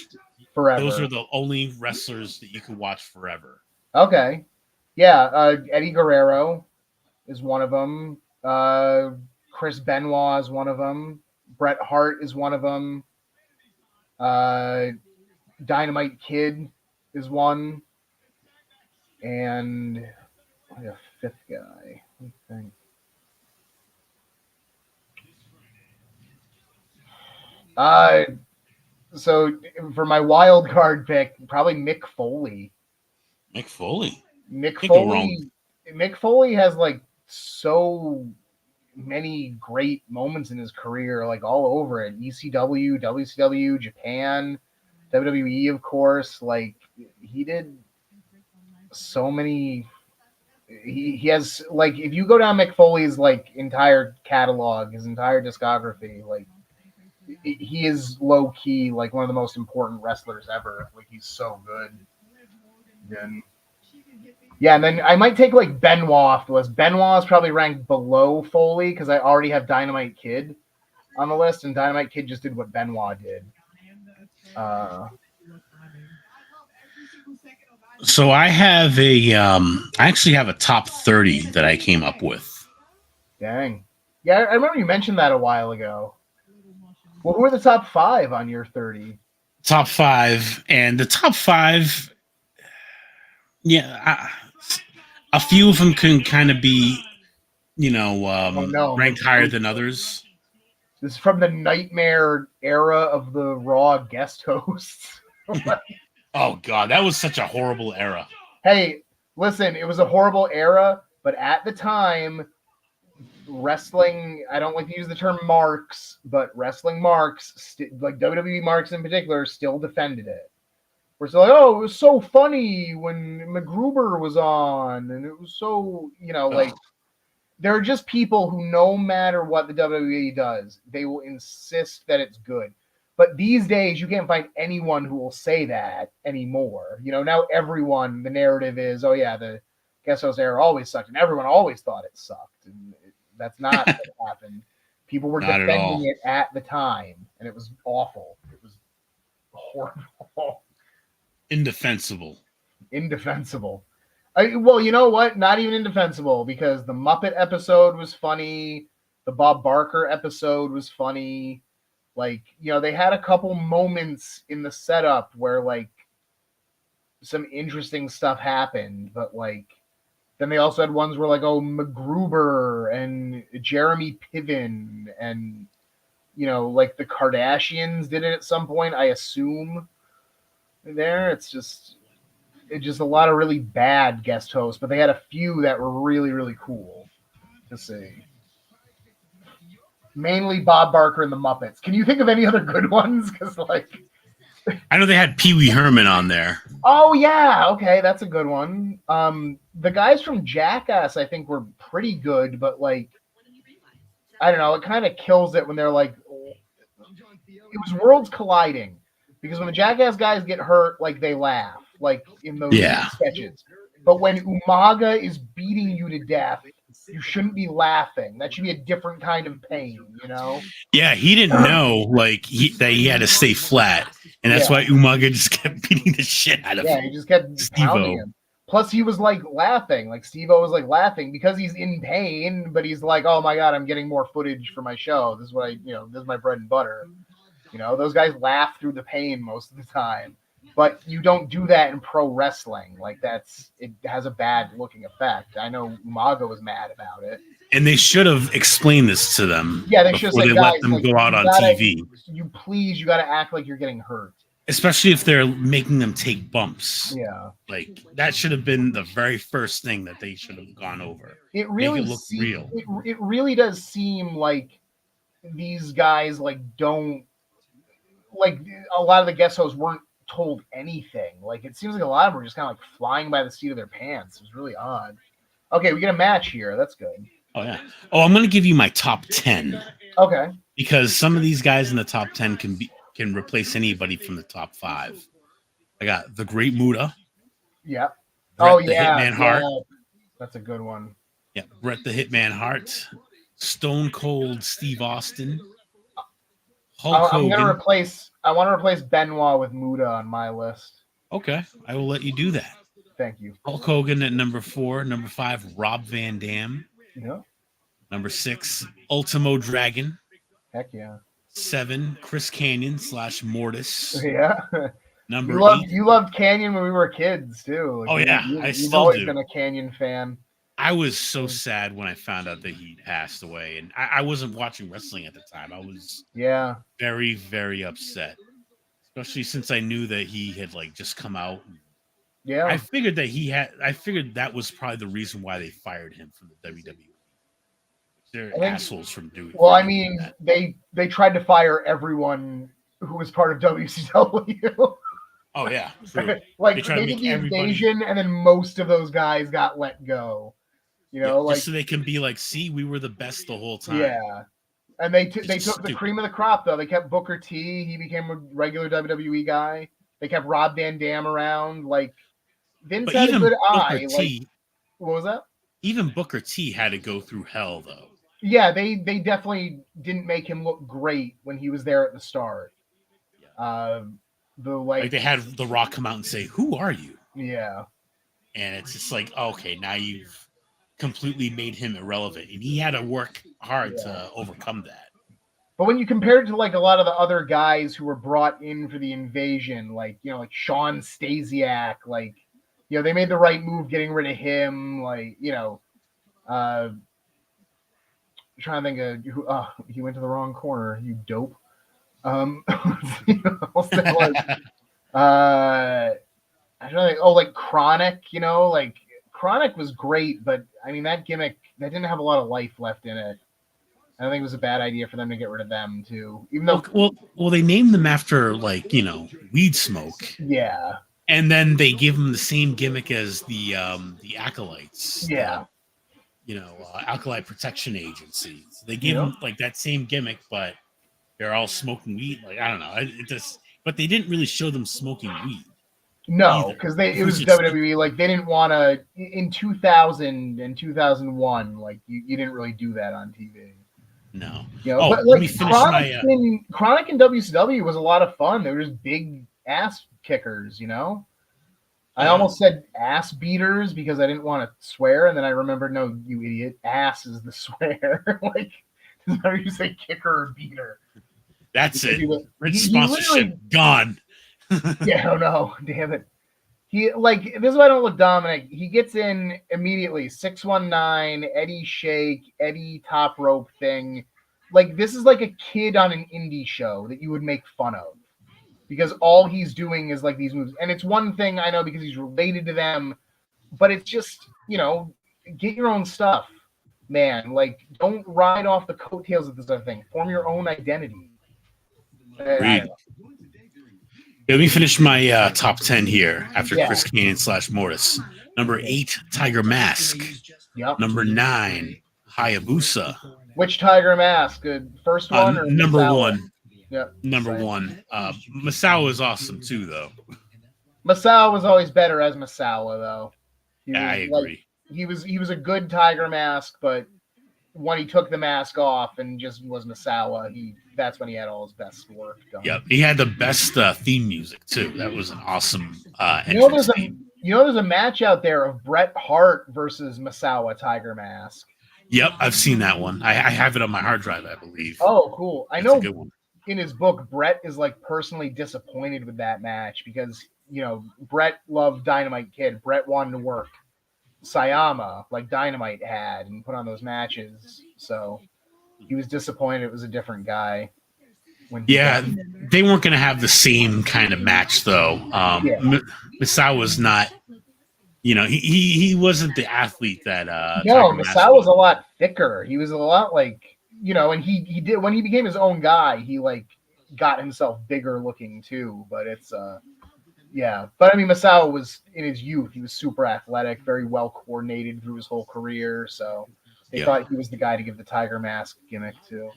[SPEAKER 2] forever,
[SPEAKER 1] those are the only wrestlers that you can watch forever.
[SPEAKER 2] Okay, yeah, Eddie Guerrero is one of them. Chris Benoit is one of them. Bret Hart is one of them. Dynamite Kid is one. And a 5th guy. Let me think. So for my wild card pick, probably Mick Foley.
[SPEAKER 1] Mick Foley.
[SPEAKER 2] Mick Foley has like so many great moments in his career, like all over it. ECW, WCW, Japan, WWE, of course. Like he did so many. He has like, if you go down Mick Foley's like entire catalog, his entire discography, like he is low key like one of the most important wrestlers ever. Like he's so good. And yeah, and then I might take like Benoit off the list. Benoit is probably ranked below Foley because I already have Dynamite Kid on the list, and Dynamite Kid just did what Benoit did.
[SPEAKER 1] So I have I actually have a top 30 that I came up with.
[SPEAKER 2] Dang. Yeah, I remember you mentioned that a while ago. Well, who are the top 5 on your 30?
[SPEAKER 1] Top 5, and the top 5, yeah, a few of them can kind of be, ranked higher than others.
[SPEAKER 2] This is from the nightmare era of the Raw guest hosts.
[SPEAKER 1] Oh, God, that was such a horrible era.
[SPEAKER 2] Hey, listen, it was a horrible era, but at the time, wrestling, I don't like to use the term marks, but wrestling marks, like WWE marks in particular, still defended it. We're still like, oh, it was so funny when McGruber was on, and it was so, like, there are just people who, no matter what the WWE does, they will insist that it's good. But these days, you can't find anyone who will say that anymore. Now everyone, the narrative is, oh yeah, the guest host era always sucked, and everyone always thought it sucked. And that's not what happened. People were defending it at the time, and it was awful. It was horrible.
[SPEAKER 1] Indefensible.
[SPEAKER 2] Well, you know what? Not even indefensible, because the Muppet episode was funny. The Bob Barker episode was funny. Like, they had a couple moments in the setup where, like, some interesting stuff happened, but, like, then they also had ones where, like, oh, McGruber and Jeremy Piven and, like, the Kardashians did it at some point, I assume. There, it's just a lot of really bad guest hosts, but they had a few that were really, really cool to see. Mainly Bob Barker and the Muppets. Can you think of any other good ones? Because, like,
[SPEAKER 1] I know they had Pee Wee Herman on there.
[SPEAKER 2] Oh yeah, okay, that's a good one. The guys from Jackass, I think, were pretty good, but like, I don't know, it kind of kills it when they're like, it was worlds colliding, because when the Jackass guys get hurt, like, they laugh, like in those sketches. But when Umaga is beating you to death, you shouldn't be laughing. That should be a different kind of pain,
[SPEAKER 1] Yeah, he didn't know that he had to stay flat, and that's why Umaga just kept beating the shit out of him.
[SPEAKER 2] Yeah, he just kept pounding him. Plus, he was like laughing. Like Steve-O was like laughing because he's in pain, but he's like, "Oh my god, I'm getting more footage for my show. This is what this is my bread and butter." Those guys laugh through the pain most of the time, but you don't do that in pro wrestling. Like it has a bad looking effect. I know Umaga was mad about it.
[SPEAKER 1] And they should have explained this to them.
[SPEAKER 2] Yeah, they should have
[SPEAKER 1] before
[SPEAKER 2] said,
[SPEAKER 1] they
[SPEAKER 2] guys,
[SPEAKER 1] let them
[SPEAKER 2] like,
[SPEAKER 1] go out
[SPEAKER 2] you
[SPEAKER 1] on
[SPEAKER 2] gotta-
[SPEAKER 1] TV.
[SPEAKER 2] You got to act like you're getting hurt.
[SPEAKER 1] Especially if they're making them take bumps.
[SPEAKER 2] Yeah.
[SPEAKER 1] Like that should have been the very first thing that they should have gone over.
[SPEAKER 2] It really
[SPEAKER 1] Make it look real.
[SPEAKER 2] It really does seem like these guys like don't like a lot of the guest hosts weren't told anything. Like it seems like a lot of them were just kind of like flying by the seat of their pants. It was really odd. Okay, we get a match here. That's good.
[SPEAKER 1] Oh yeah. Oh, I'm gonna give you my top 10.
[SPEAKER 2] Okay.
[SPEAKER 1] Because some of these guys in the top 10 can replace anybody from the top 5. I got the Great Muta.
[SPEAKER 2] Yeah.
[SPEAKER 1] Bret the Hitman Hart.
[SPEAKER 2] That's a good one.
[SPEAKER 1] Yeah, Bret the Hitman Hart. Stone Cold Steve Austin. Hulk Hogan.
[SPEAKER 2] I want to replace Benoit with Muta on my list.
[SPEAKER 1] Okay, I will let you do that.
[SPEAKER 2] Thank you.
[SPEAKER 1] Hulk Hogan at number 4. Number 5, Rob Van Dam.
[SPEAKER 2] Yeah.
[SPEAKER 1] Number 6, Ultimo Dragon.
[SPEAKER 2] Heck yeah.
[SPEAKER 1] 7, Chris Canyon / Mortis.
[SPEAKER 2] Yeah.
[SPEAKER 1] Number 8.
[SPEAKER 2] You loved Canyon when we were kids too.
[SPEAKER 1] Oh yeah,
[SPEAKER 2] you've
[SPEAKER 1] still
[SPEAKER 2] always
[SPEAKER 1] do.
[SPEAKER 2] been a Canyon fan.
[SPEAKER 1] I was so sad when I found out that he passed away, and I wasn't watching wrestling at the time. I was very, very upset, especially since I knew that he had like just come out.
[SPEAKER 2] Yeah,
[SPEAKER 1] I figured that was probably the reason why they fired him from the WWE. They're assholes from doing.
[SPEAKER 2] Well, I mean, they tried to fire everyone who was part of WCW.
[SPEAKER 1] Oh yeah, true.
[SPEAKER 2] Like they did the invasion, and then most of those guys got let go.
[SPEAKER 1] Just so they can be like, see, we were the best the whole time.
[SPEAKER 2] Yeah, and they took the cream of the crop though. They kept Booker T. He became a regular WWE guy. They kept Rob Van Dam around. Like Vince had a good eye. Like, what was that?
[SPEAKER 1] Even Booker T had to go through hell though.
[SPEAKER 2] Yeah, they definitely didn't make him look great when he was there at the start.
[SPEAKER 1] Yeah. Like they had The Rock come out and say, "Who are you?"
[SPEAKER 2] Yeah,
[SPEAKER 1] and it's just like, okay, now you've completely made him irrelevant, and he had to work hard to overcome that.
[SPEAKER 2] But when you compare it to like a lot of the other guys who were brought in for the invasion, like Sean Stasiak, like they made the right move getting rid of him. Like I'm trying to think of who. He went to the wrong corner. You dope. I don't know. Like Chronic. Like Chronic was great, but I mean that gimmick that didn't have a lot of life left in it. I think it was a bad idea for them to get rid of them too. Even though,
[SPEAKER 1] well, they named them after weed smoke.
[SPEAKER 2] Yeah.
[SPEAKER 1] And then they give them the same gimmick as the acolytes.
[SPEAKER 2] Yeah.
[SPEAKER 1] Alkali Protection Agency. So they gave them like that same gimmick, but they're all smoking weed. Like I don't know. But they didn't really show them smoking weed.
[SPEAKER 2] No, because it was WWE. Like they didn't want to in 2000 and 2001. Like you didn't really do that on TV.
[SPEAKER 1] No.
[SPEAKER 2] But
[SPEAKER 1] let me finish
[SPEAKER 2] Chronic in WCW was a lot of fun. They were just big ass kickers. I almost said ass beaters because I didn't want to swear, and then I remembered, no, you idiot, ass is the swear. Like, how do you say kicker or beater?
[SPEAKER 1] That's it. Rich sponsorship gone.
[SPEAKER 2] Yeah, no, damn it. This is why I don't look Dominic. He gets in immediately. 619, Eddie Shake, Eddie top rope thing. Like, this is like a kid on an indie show that you would make fun of. Because all he's doing is like these moves. And it's one thing I know because he's related to them, but it's just, get your own stuff, man. Like, don't ride off the coattails of this other thing. Form your own identity.
[SPEAKER 1] Let me finish my top 10 here after Chris Canyon / Mortis. Number 8, Tiger Mask.
[SPEAKER 2] Yep.
[SPEAKER 1] Number 9, Hayabusa.
[SPEAKER 2] Which Tiger Mask? First one or
[SPEAKER 1] number
[SPEAKER 2] Misawa?
[SPEAKER 1] 1?
[SPEAKER 2] Yeah.
[SPEAKER 1] Number 1. Misawa is awesome too, though.
[SPEAKER 2] Misawa was always better as Misawa, though.
[SPEAKER 1] I agree.
[SPEAKER 2] He was a good Tiger Mask, but when he took the mask off and just was Misawa, that's when he had all his best work done.
[SPEAKER 1] Yep, he had the best theme music too. That was an awesome entrance theme.
[SPEAKER 2] You know, there's a match out there of Bret Hart versus Misawa Tiger Mask.
[SPEAKER 1] Yep, I've seen that one. I have it on my hard drive, I believe.
[SPEAKER 2] Oh, cool. I
[SPEAKER 1] That's a
[SPEAKER 2] know
[SPEAKER 1] good one.
[SPEAKER 2] in his book, Bret is like personally disappointed with that match because, you know, Bret loved Dynamite Kid. Bret wanted to work Sayama like Dynamite had and put on those matches. So he was disappointed it was a different guy.
[SPEAKER 1] Yeah, they weren't going to have the same kind of match, though. Misawa was not, he wasn't the athlete that
[SPEAKER 2] no,
[SPEAKER 1] Tiger Mask
[SPEAKER 2] Misawa was a lot thicker. He was a lot like, and he did when he became his own guy, he like got himself bigger looking too. But it's yeah. But I mean, Misawa was in his youth, he was super athletic, very well coordinated through his whole career. So they thought he was the guy to give the Tiger Mask gimmick to.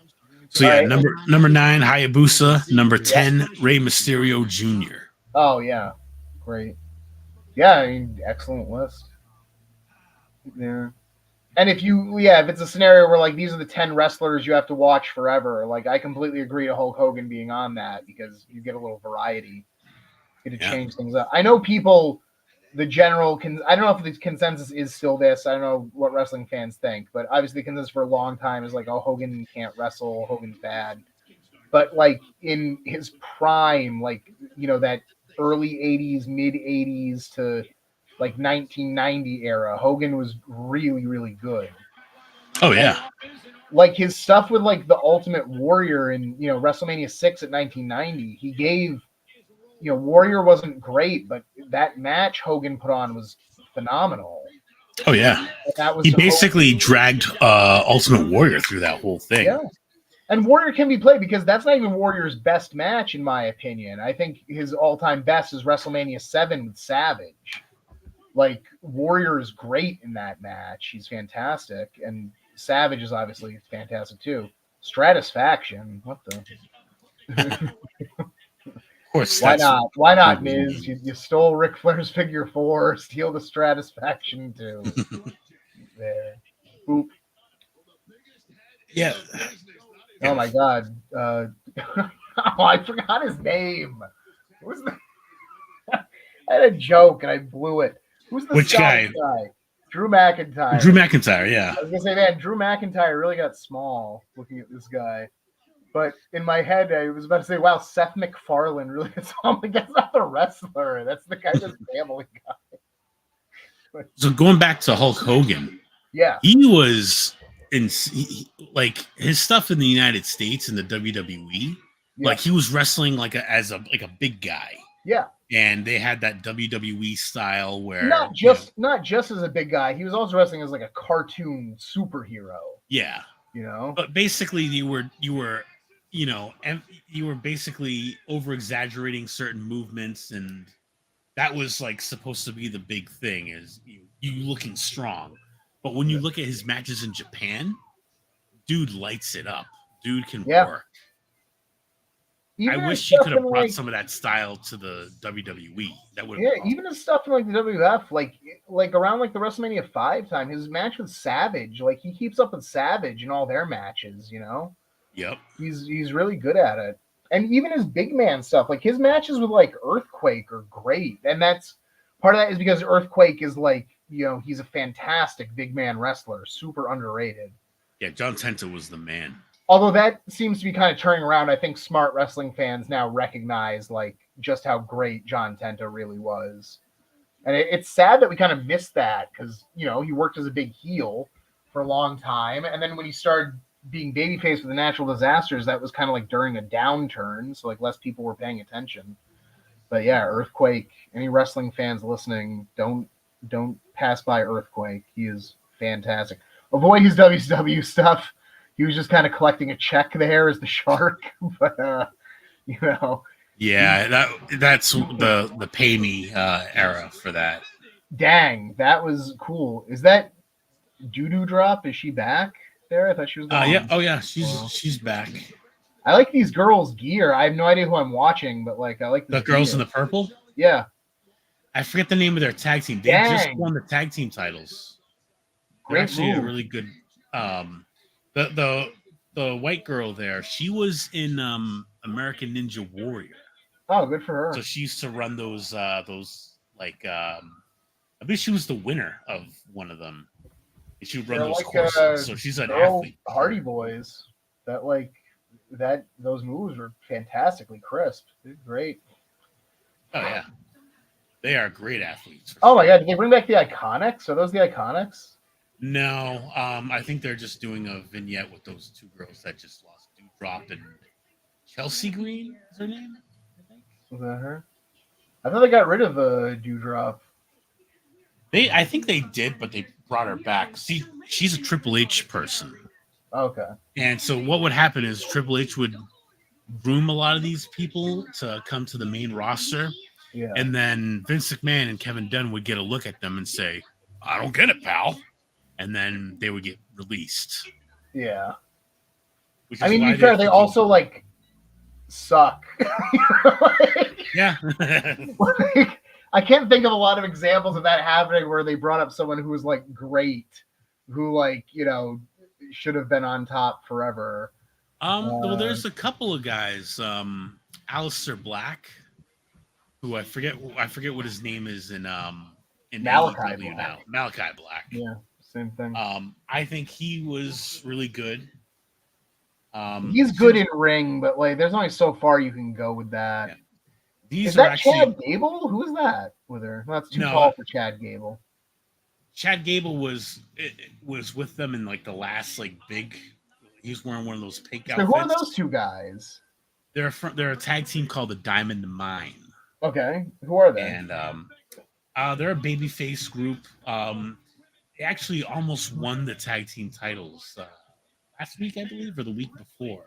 [SPEAKER 1] So yeah, right. number 9, Hayabusa. Number 10, Rey Mysterio Jr.
[SPEAKER 2] Oh yeah, great. Yeah, I mean, excellent list. Yeah. And if it's a scenario where like these are the 10 wrestlers you have to watch forever, like I completely agree to Hulk Hogan being on that because you get a little variety. You get to change things up. I know people, the general, I don't know if the consensus is still this. I don't know what wrestling fans think, but obviously the consensus for a long time is like, oh, Hogan can't wrestle, Hogan's bad. But like in his prime, like, that early 80s, mid 80s to like 1990 era, Hogan was really, really good.
[SPEAKER 1] Oh yeah.
[SPEAKER 2] And, like his stuff with like the Ultimate Warrior and WrestleMania 6 at 1990, he gave Warrior wasn't great, but that match Hogan put on was phenomenal.
[SPEAKER 1] Oh yeah.
[SPEAKER 2] That was
[SPEAKER 1] he basically dragged Ultimate Warrior through that whole thing.
[SPEAKER 2] Yeah. And Warrior can be played because that's not even Warrior's best match, in my opinion. I think his all-time best is WrestleMania 7 with Savage. Like, Warrior is great in that match. He's fantastic. And Savage is obviously fantastic, too. Stratisfaction. What the?
[SPEAKER 1] Of course.
[SPEAKER 2] Why not? Why not, Miz? You stole Ric Flair's figure 4. Steal the Stratisfaction, too. There. Boop.
[SPEAKER 1] Yeah.
[SPEAKER 2] Oh my God! I forgot his name. Who's the? I had a joke and I blew it. Who's the?
[SPEAKER 1] Which guy?
[SPEAKER 2] Drew McIntyre.
[SPEAKER 1] Drew McIntyre. Yeah.
[SPEAKER 2] I was gonna say, man, Drew McIntyre really got small looking at this guy. But in my head, I was about to say, wow, Seth MacFarlane really gets small. Like, that's not the wrestler. That's the guy that's Family Guy.
[SPEAKER 1] So going back to Hulk Hogan.
[SPEAKER 2] Yeah.
[SPEAKER 1] He was. Like his stuff in the United States in the WWE, like he was wrestling as a big guy.
[SPEAKER 2] Yeah.
[SPEAKER 1] And they had that WWE style where
[SPEAKER 2] not just as a big guy, he was also wrestling as like a cartoon superhero.
[SPEAKER 1] Yeah. But basically you were basically over exaggerating certain movements, and that was like supposed to be the big thing, is you looking strong. But when you look at his matches in Japan, dude lights it up. Dude can work. I wish he could have brought some of that style to the WWE. That would
[SPEAKER 2] even his stuff in like the WWF, like around like the WrestleMania 5 time, his match with Savage, like he keeps up with Savage in all their matches,
[SPEAKER 1] Yep.
[SPEAKER 2] He's really good at it. And even his big man stuff, like his matches with like Earthquake are great. And that's part of that is because Earthquake is like, he's a fantastic big man wrestler, super underrated.
[SPEAKER 1] Yeah, John Tenta was the man.
[SPEAKER 2] Although that seems to be kind of turning around. I think smart wrestling fans now recognize like just how great John Tenta really was. And it's sad that we kind of missed that because, he worked as a big heel for a long time. And then when he started being babyface with the Natural Disasters, that was kind of like during a downturn. So like less people were paying attention. But yeah, Earthquake, any wrestling fans listening, don't pass by Earthquake. He is fantastic. Avoid his WCW stuff. He was just kind of collecting a check there as the Shark, but
[SPEAKER 1] Yeah, that's the pay me era for that.
[SPEAKER 2] Dang, that was cool. Is that Doo-Doo Drop? Is she back there? I thought she was gone.
[SPEAKER 1] Yeah. Oh yeah, she's back.
[SPEAKER 2] I like these girls' gear. I have no idea who I'm watching, but like I like
[SPEAKER 1] the girls gear. In the purple.
[SPEAKER 2] Yeah.
[SPEAKER 1] I forget the name of their tag team. They just won the tag team titles. They're actually a really good. The white girl there, she was in American Ninja Warrior.
[SPEAKER 2] Oh, good for her.
[SPEAKER 1] So she used to run those like I believe she was the winner of one of them. And she would run
[SPEAKER 2] They're
[SPEAKER 1] those
[SPEAKER 2] like,
[SPEAKER 1] courses, so she's an
[SPEAKER 2] girl
[SPEAKER 1] athlete.
[SPEAKER 2] Hardy Boys. Those moves were fantastically crisp. They're great.
[SPEAKER 1] Oh yeah, they are great athletes.
[SPEAKER 2] Oh my god, did they bring back the Iconics? Are those the Iconics?
[SPEAKER 1] No, I think they're just doing a vignette with those two girls that just lost. Dewdrop and Chelsea Green is her name. I think.
[SPEAKER 2] Was that her? I thought they got rid of Dewdrop.
[SPEAKER 1] I think they did, but they brought her back. See, she's a Triple H person,
[SPEAKER 2] Okay.
[SPEAKER 1] and so what would happen is Triple H would groom a lot of these people to come to the main roster,
[SPEAKER 2] Yeah.
[SPEAKER 1] and then Vince McMahon and Kevin Dunn would get a look at them and say, "I don't get it, pal," and then they would get released.
[SPEAKER 2] Yeah.
[SPEAKER 1] Which
[SPEAKER 2] I
[SPEAKER 1] is
[SPEAKER 2] mean, to
[SPEAKER 1] why
[SPEAKER 2] be fair, they
[SPEAKER 1] they're
[SPEAKER 2] also like suck.
[SPEAKER 1] yeah.
[SPEAKER 2] Like, I can't think of a lot of examples of that happening where they brought up someone who was like great, who like should have been on top forever.
[SPEAKER 1] Well, there's a couple of guys. Aleister Black, who I forget what his name is in
[SPEAKER 2] Malachi
[SPEAKER 1] AEW
[SPEAKER 2] Black.
[SPEAKER 1] now. Malachi Black.
[SPEAKER 2] Yeah, same thing.
[SPEAKER 1] I think he was really good.
[SPEAKER 2] He's good in ring, but like, there's only so far you can go with that.
[SPEAKER 1] Yeah. These
[SPEAKER 2] Is
[SPEAKER 1] are
[SPEAKER 2] that
[SPEAKER 1] actually
[SPEAKER 2] Chad Gable? Who is that with her? No, that's too
[SPEAKER 1] No.
[SPEAKER 2] tall for Chad Gable.
[SPEAKER 1] Chad Gable was with them in like the last like big. He was wearing one of those pink
[SPEAKER 2] So
[SPEAKER 1] outfits.
[SPEAKER 2] who are those two guys?
[SPEAKER 1] They're a tag team called the Diamond Mine.
[SPEAKER 2] Okay, who are they?
[SPEAKER 1] And they're a babyface group. They actually almost won the tag team titles last week, I believe, or the week before.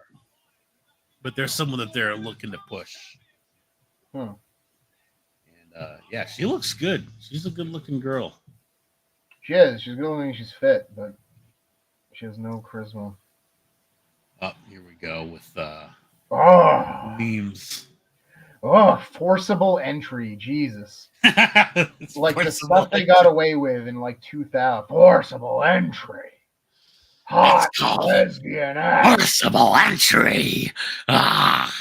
[SPEAKER 1] But there's someone that they're looking to push.
[SPEAKER 2] Hmm.
[SPEAKER 1] And yeah, she looks good. She's a good-looking girl.
[SPEAKER 2] She is. She's good looking. She's fit, but she has no charisma.
[SPEAKER 1] Oh, here we go with
[SPEAKER 2] Oh,
[SPEAKER 1] memes.
[SPEAKER 2] forcible entry. Jesus.
[SPEAKER 1] It's
[SPEAKER 2] Like the
[SPEAKER 1] forcible
[SPEAKER 2] stuff they got away with in like 2000. Forcible entry. Hot
[SPEAKER 1] It's called
[SPEAKER 2] lesbian act.
[SPEAKER 1] forcible entry. Ah.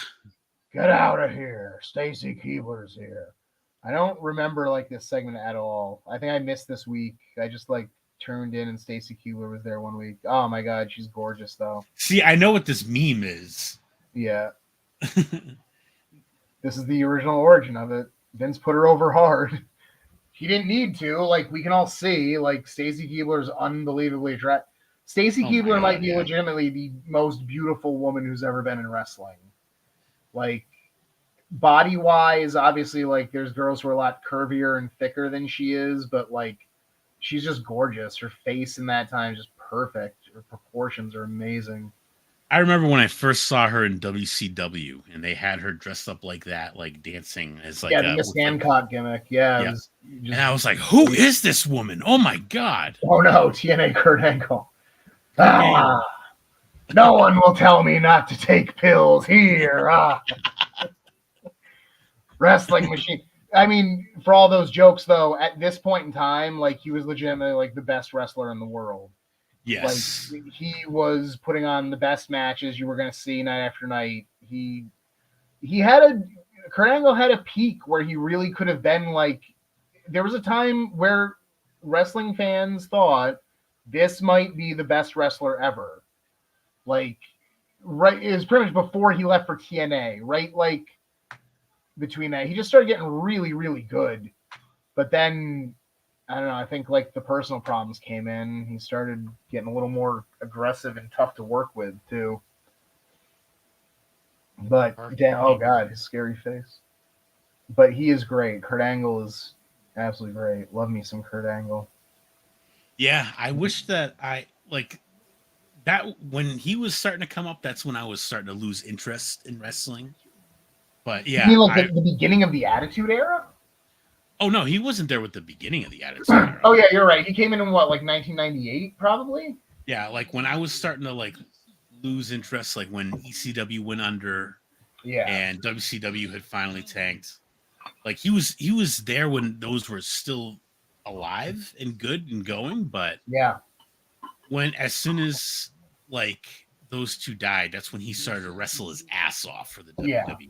[SPEAKER 2] Get out of here. Stacy Keebler's here. I don't remember like this segment at all. I think I missed this week. I just like turned in and Stacy Keebler was there one week. Oh my god, she's gorgeous though.
[SPEAKER 1] See, I know what this meme is.
[SPEAKER 2] Yeah. This is the original origin of it. Vince put her over hard. He didn't need to. Like we can all see, like Stacy Keebler's unbelievably attractive. Stacy Keebler might be legitimately the most beautiful woman who's ever been in wrestling. Like body wise, obviously, like there's girls who are a lot curvier and thicker than she is, but like she's just gorgeous. Her face in that time is just perfect. Her proportions are amazing.
[SPEAKER 1] I remember when I first saw her in WCW, and they had her dressed up like that, like dancing as like
[SPEAKER 2] the Miss Hancock gimmick. Yeah.
[SPEAKER 1] Yeah.
[SPEAKER 2] It was just,
[SPEAKER 1] and I was like, "Who is this woman? Oh my god!"
[SPEAKER 2] oh no, TNA Kurt Angle. Ah, no one will tell me not to take pills here. Wrestling machine. I mean, for all those jokes though, at this point in time, like he was legitimately like the best wrestler in the world.
[SPEAKER 1] Yes,
[SPEAKER 2] Like he was putting on the best matches you were going to see night after night. Kurt Angle had a peak where he really could have been like. There was a time where wrestling fans thought this might be the best wrestler ever. Like, right, it was pretty much before he left for TNA, right? Like, between that, he just started getting really, really good. But then, I don't know, I think, like, the personal problems came in. He started getting a little more aggressive and tough to work with, too. But, damn, oh, God, his scary face. But he is great. Kurt Angle is absolutely great. Love me some Kurt Angle.
[SPEAKER 1] yeah. I wish that I like that when he was starting to come up. That's when I was starting to lose interest in wrestling. But yeah,
[SPEAKER 2] You mean like the beginning of the Attitude Era?
[SPEAKER 1] Oh no, he wasn't there with the beginning of the Attitude Era.
[SPEAKER 2] Oh yeah, you're right. He came in what, like 1998, probably?
[SPEAKER 1] Yeah, like when I was starting to like lose interest, like when ECW went under,
[SPEAKER 2] yeah,
[SPEAKER 1] and WCW had finally tanked. Like he was there when those were still alive and good and going, but
[SPEAKER 2] yeah,
[SPEAKER 1] as soon as like those two died, that's when he started to wrestle his ass off for the WWE.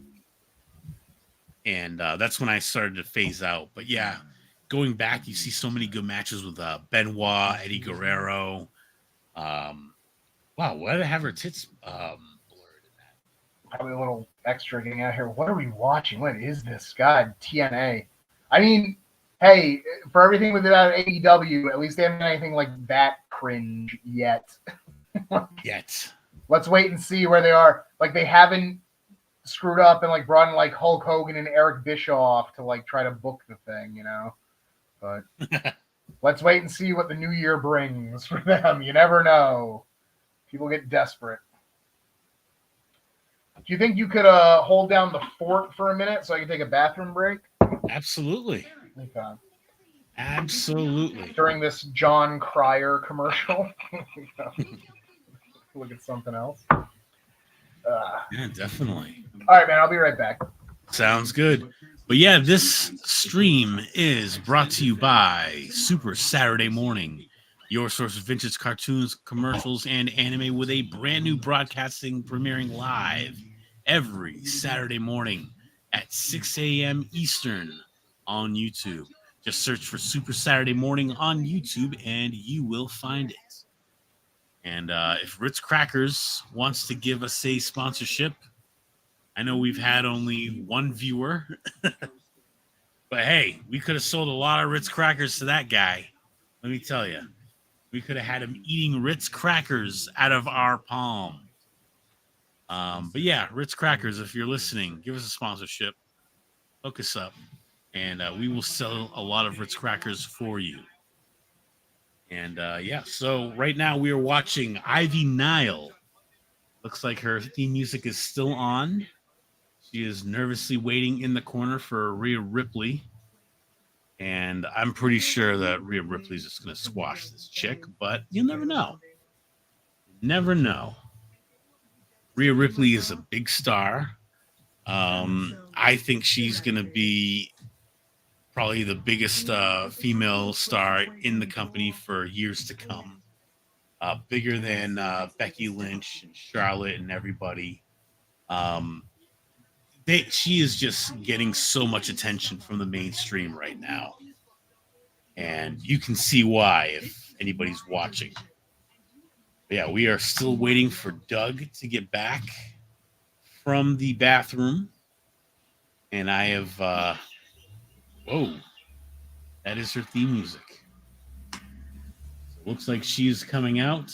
[SPEAKER 1] And that's when I started to phase out. But yeah, going back, you see so many good matches with Benoit, Eddie Guerrero. Wow, why did I have her tits blurred in that?
[SPEAKER 2] Probably a little extra getting out here. What are we watching? What is this? God, TNA. I mean, hey, for everything with that AEW, at least they haven't done anything like that cringe yet.
[SPEAKER 1] Yet.
[SPEAKER 2] Let's wait and see where they are. Like, they haven't screwed up and like brought in like Hulk Hogan and Eric Bischoff to like try to book the thing, you know. But let's wait and see what the new year brings for them. You never know. People get desperate. Do you think you could hold down the fort for a minute so I can take a bathroom break?
[SPEAKER 1] Absolutely.
[SPEAKER 2] Okay.
[SPEAKER 1] Absolutely.
[SPEAKER 2] During this John Cryer commercial. Look at something else.
[SPEAKER 1] Yeah, definitely.
[SPEAKER 2] All right, man. I'll be right back.
[SPEAKER 1] Sounds good. But yeah, this stream is brought to you by Super Saturday Morning, your source of vintage cartoons, commercials, and anime with a brand new broadcasting premiering live every Saturday morning at 6 a.m. Eastern on YouTube. Just search for Super Saturday Morning on YouTube and you will find it. And if Ritz Crackers wants to give us a sponsorship, I know we've had only one viewer, but hey, we could have sold a lot of Ritz Crackers to that guy. Let me tell you, we could have had him eating Ritz Crackers out of our palm. But yeah, Ritz Crackers, if you're listening, give us a sponsorship. Hook us up, and we will sell a lot of Ritz Crackers for you. And yeah, so right now we are watching Ivy Nile. Looks like her theme music is still on. She is nervously waiting in the corner for Rhea Ripley. And I'm pretty sure that Rhea Ripley's just going to squash this chick, but you'll never know. Never know. Rhea Ripley is a big star. I think she's going to be probably the biggest female star in the company for years to come. Bigger than Becky Lynch and Charlotte and everybody. She is just getting so much attention from the mainstream right now. And you can see why if anybody's watching. But yeah, we are still waiting for Doug to get back from the bathroom. And I have... whoa. That is her theme music. So it looks like she's coming out.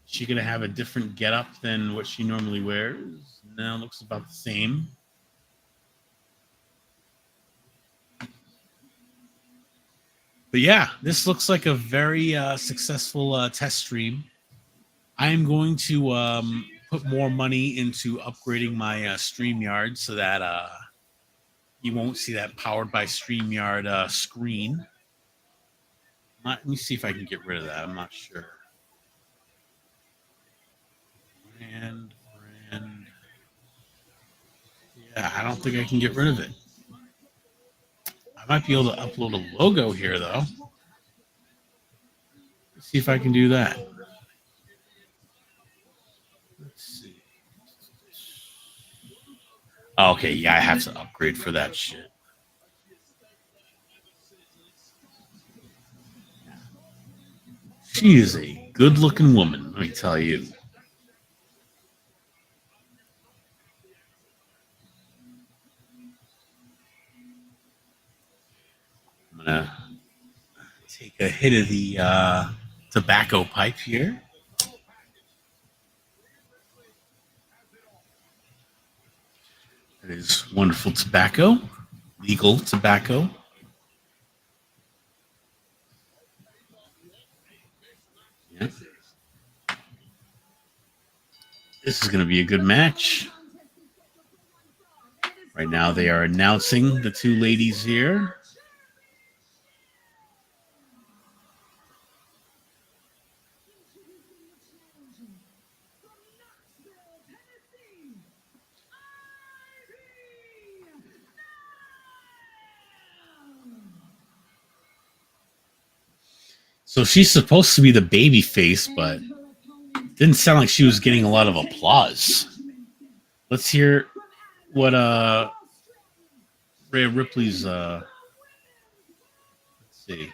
[SPEAKER 1] She's going to have a different getup than what she normally wears. Now it looks about the same. But yeah, this looks like a very successful test stream. I am going to put more money into upgrading my StreamYard so that you won't see that powered by StreamYard screen. Let me see if I can get rid of that. I'm not sure. And yeah, I don't think I can get rid of it. I might be able to upload a logo here, though. Let's see if I can do that. Let's see. Okay, yeah, I have to upgrade for that shit. She is a good-looking woman, let me tell you. I'm going to take a hit of the tobacco pipe here. It is wonderful tobacco, legal tobacco. Yeah. This is going to be a good match. Right now they are announcing the two ladies here. So she's supposed to be the baby face, but didn't sound like she was getting a lot of applause. Let's hear what Rhea Ripley's see.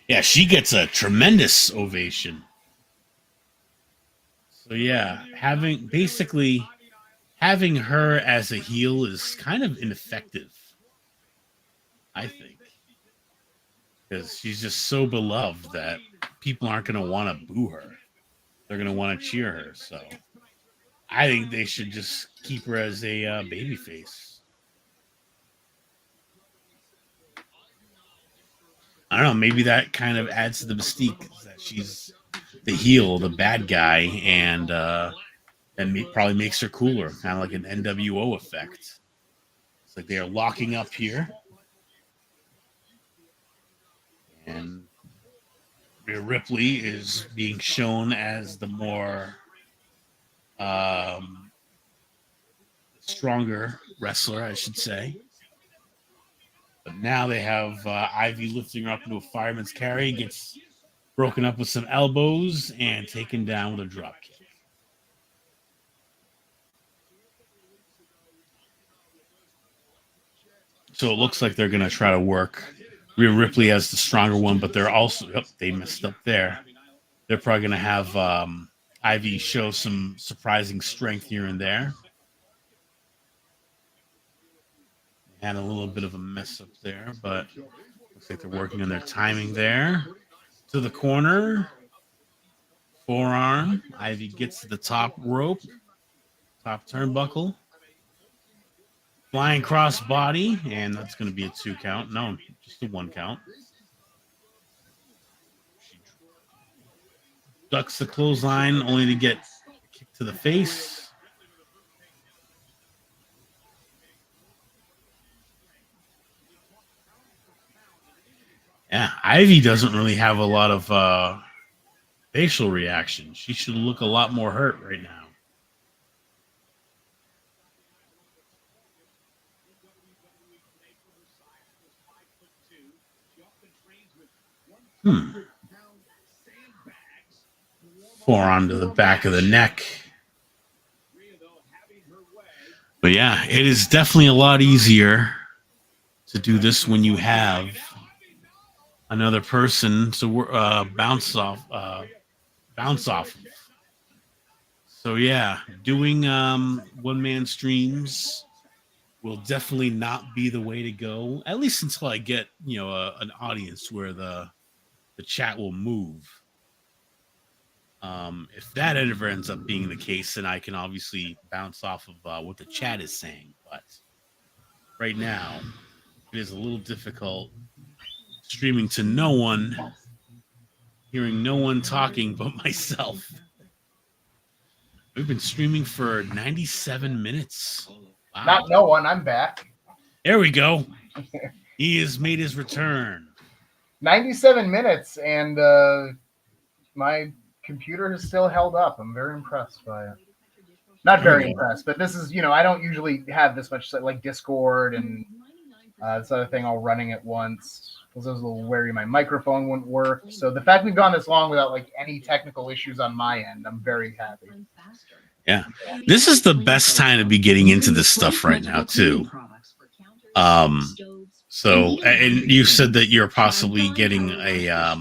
[SPEAKER 1] Yeah, she gets a tremendous ovation. So yeah, having her as a heel is kind of ineffective, I think, because she's just so beloved that people aren't going to want to boo her. They're going to want to cheer her. So I think they should just keep her as a baby face. I don't know. Maybe that kind of adds to the mystique that she's the heel, the bad guy, and probably makes her cooler, kind of like an NWO effect. It's like they are locking up here, and Rhea Ripley is being shown as the more stronger wrestler, I should say. But now they have Ivy lifting her up into a fireman's carry, gets broken up with some elbows, and taken down with a drop kick. So it looks like they're going to try to work Rhea Ripley as the stronger one, but they're also, they messed up there. They're probably going to have Ivy show some surprising strength here and there. Had a little bit of a mess up there, but looks like they're working on their timing there. To the corner. Forearm. Ivy gets to the top rope. Top turnbuckle. Flying cross body, and that's going to be a 2 count. No, just a 1 count. She ducks the clothesline only to get kicked to the face. Yeah, Ivy doesn't really have a lot of facial reaction. She should look a lot more hurt right now. Forearm to the back of the neck. But yeah, it is definitely a lot easier to do this when you have another person to bounce off. So yeah, doing one-man streams will definitely not be the way to go. At least until I get an audience where the chat will move. If that ever ends up being the case, then I can obviously bounce off of what the chat is saying. But right now, it is a little difficult streaming to no one, hearing no one talking but myself. We've been streaming for 97 minutes. Wow.
[SPEAKER 2] Not no one. I'm back.
[SPEAKER 1] There we go. He has made his return. 97
[SPEAKER 2] minutes, and my computer has still held up. I'm very impressed by it. Not very impressed, but this is, I don't usually have this much like Discord and this other thing all running at once. Because I was a little wary my microphone wouldn't work. So the fact we've gone this long without like any technical issues on my end, I'm very happy.
[SPEAKER 1] Yeah. This is the best time to be getting into this stuff right now, too. So, and you said that you're possibly getting a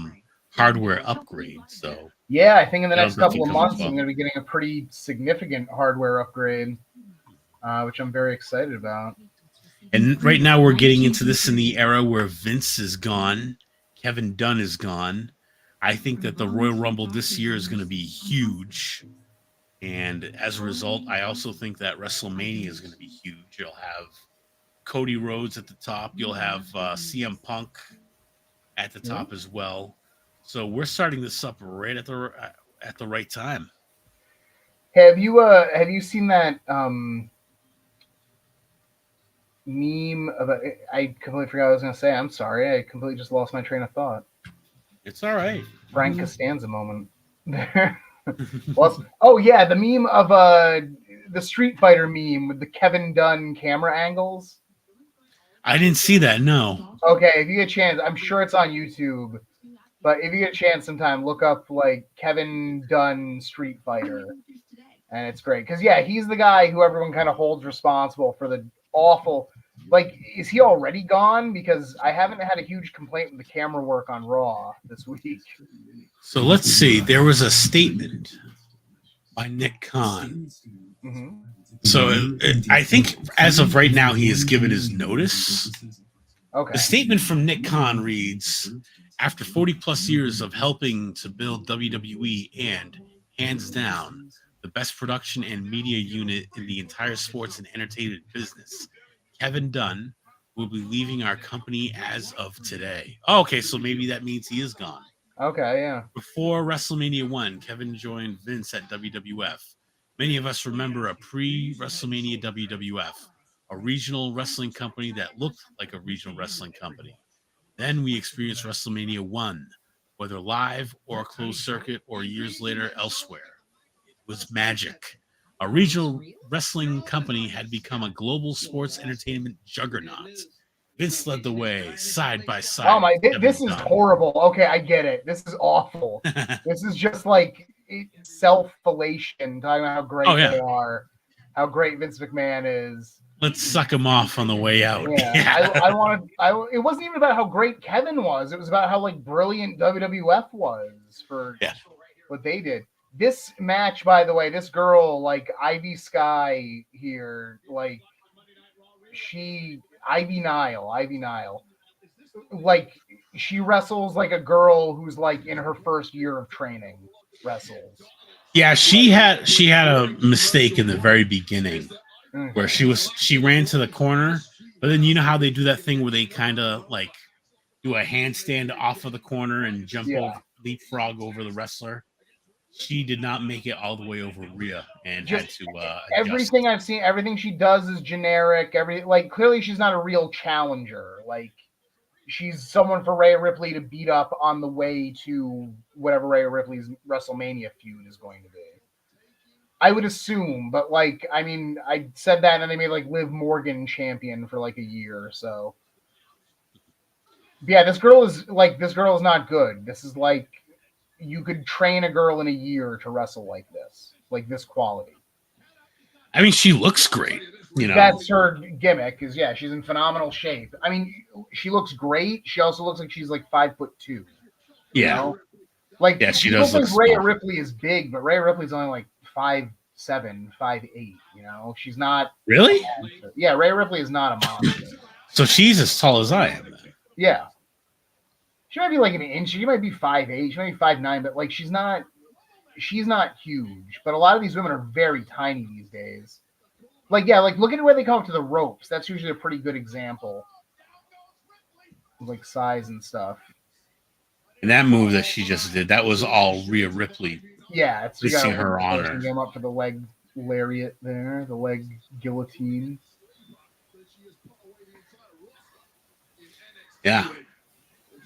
[SPEAKER 1] hardware upgrade. So
[SPEAKER 2] yeah, I think in the next couple of months, I'm going to be getting a pretty significant hardware upgrade, which I'm very excited about.
[SPEAKER 1] And right now we're getting into this in the era where Vince is gone. Kevin Dunn is gone. I think that the Royal Rumble this year is going to be huge. And as a result, I also think that WrestleMania is going to be huge. You'll have Cody Rhodes at the top. You'll have CM Punk at the top as well. So we're starting this up right at the right time.
[SPEAKER 2] Have you seen that meme of I completely forgot what I was going to say. I'm sorry. I completely just lost my train of thought.
[SPEAKER 1] It's all right.
[SPEAKER 2] Frank Costanza moment there. Oh yeah, the meme of the Street Fighter meme with the Kevin Dunn camera angles.
[SPEAKER 1] I didn't see that. No.
[SPEAKER 2] Okay, if you get a chance, I'm sure it's on YouTube. But if you get a chance sometime, look up like Kevin Dunn Street Fighter, And it's great because he's the guy who everyone kind of holds responsible for the awful. Like, is he already gone? Because I haven't had a huge complaint with the camera work on Raw this week.
[SPEAKER 1] So let's see. There was a statement by Nick Khan.
[SPEAKER 2] Mm-hmm.
[SPEAKER 1] So I think as of right now, he has given his notice.
[SPEAKER 2] Okay.
[SPEAKER 1] The statement from Nick Khan reads, after 40 plus years of helping to build WWE and, hands down, the best production and media unit in the entire sports and entertainment business, Kevin Dunn will be leaving our company as of today. Oh, okay, so maybe that means he is gone.
[SPEAKER 2] Okay, yeah.
[SPEAKER 1] Before WrestleMania 1, Kevin joined Vince at WWF. Many of us remember a pre-WrestleMania WWF, a regional wrestling company that looked like a regional wrestling company. Then we experienced WrestleMania 1, whether live or closed circuit or years later elsewhere. It was magic. A regional wrestling company had become a global sports entertainment juggernaut. Vince led the way, side by side.
[SPEAKER 2] Oh my! This is horrible. Okay, I get it. This is awful. This is just like self-fellation, talking about how great they are, how great Vince McMahon is.
[SPEAKER 1] Let's suck him off on the way out.
[SPEAKER 2] Yeah, it wasn't even about how great Kevin was. It was about how like brilliant WWF was for what they did. This match, by the way, this girl, like Ivy Sky here, like Ivy Nile, like she wrestles like a girl who's like in her first year of training wrestles.
[SPEAKER 1] Yeah, she had a mistake in the very beginning where she ran to the corner, but then you know how they do that thing where they kind of like do a handstand off of the corner and jump over, leapfrog over the wrestler. She did not make it all the way over Rhea and had to
[SPEAKER 2] everything I've seen, everything she does is generic. Clearly she's not a real challenger. Like she's someone for Rhea Ripley to beat up on the way to whatever Rhea Ripley's WrestleMania feud is going to be. I would assume, but like, I mean, I said that and then they made like Liv Morgan champion for like a year or so. But yeah, this girl is not good. This is like, you could train a girl in a year to wrestle like this quality.
[SPEAKER 1] I mean, she looks great. You know,
[SPEAKER 2] that's her gimmick. Is she's in phenomenal shape. I mean, she looks great. She also looks like she's like 5'2".
[SPEAKER 1] Yeah,
[SPEAKER 2] you know? Like
[SPEAKER 1] she does. Look
[SPEAKER 2] Rhea Ripley is big, but Rhea Ripley's only like 5'7", 5'8". You know, she's not
[SPEAKER 1] really.
[SPEAKER 2] Yeah, Rhea Ripley is not a monster.
[SPEAKER 1] So she's as tall as I am. Then.
[SPEAKER 2] Yeah. She might be like an inch. She might be 5'8". She might be 5'9", but like she's not huge. But a lot of these women are very tiny these days. Like look at where they come up to the ropes. That's usually a pretty good example of like size and stuff.
[SPEAKER 1] And that move that she just did, that was all Rhea Ripley.
[SPEAKER 2] Yeah, it's
[SPEAKER 1] missing her honor.
[SPEAKER 2] Game up for the leg lariat there, the leg guillotine.
[SPEAKER 1] Yeah.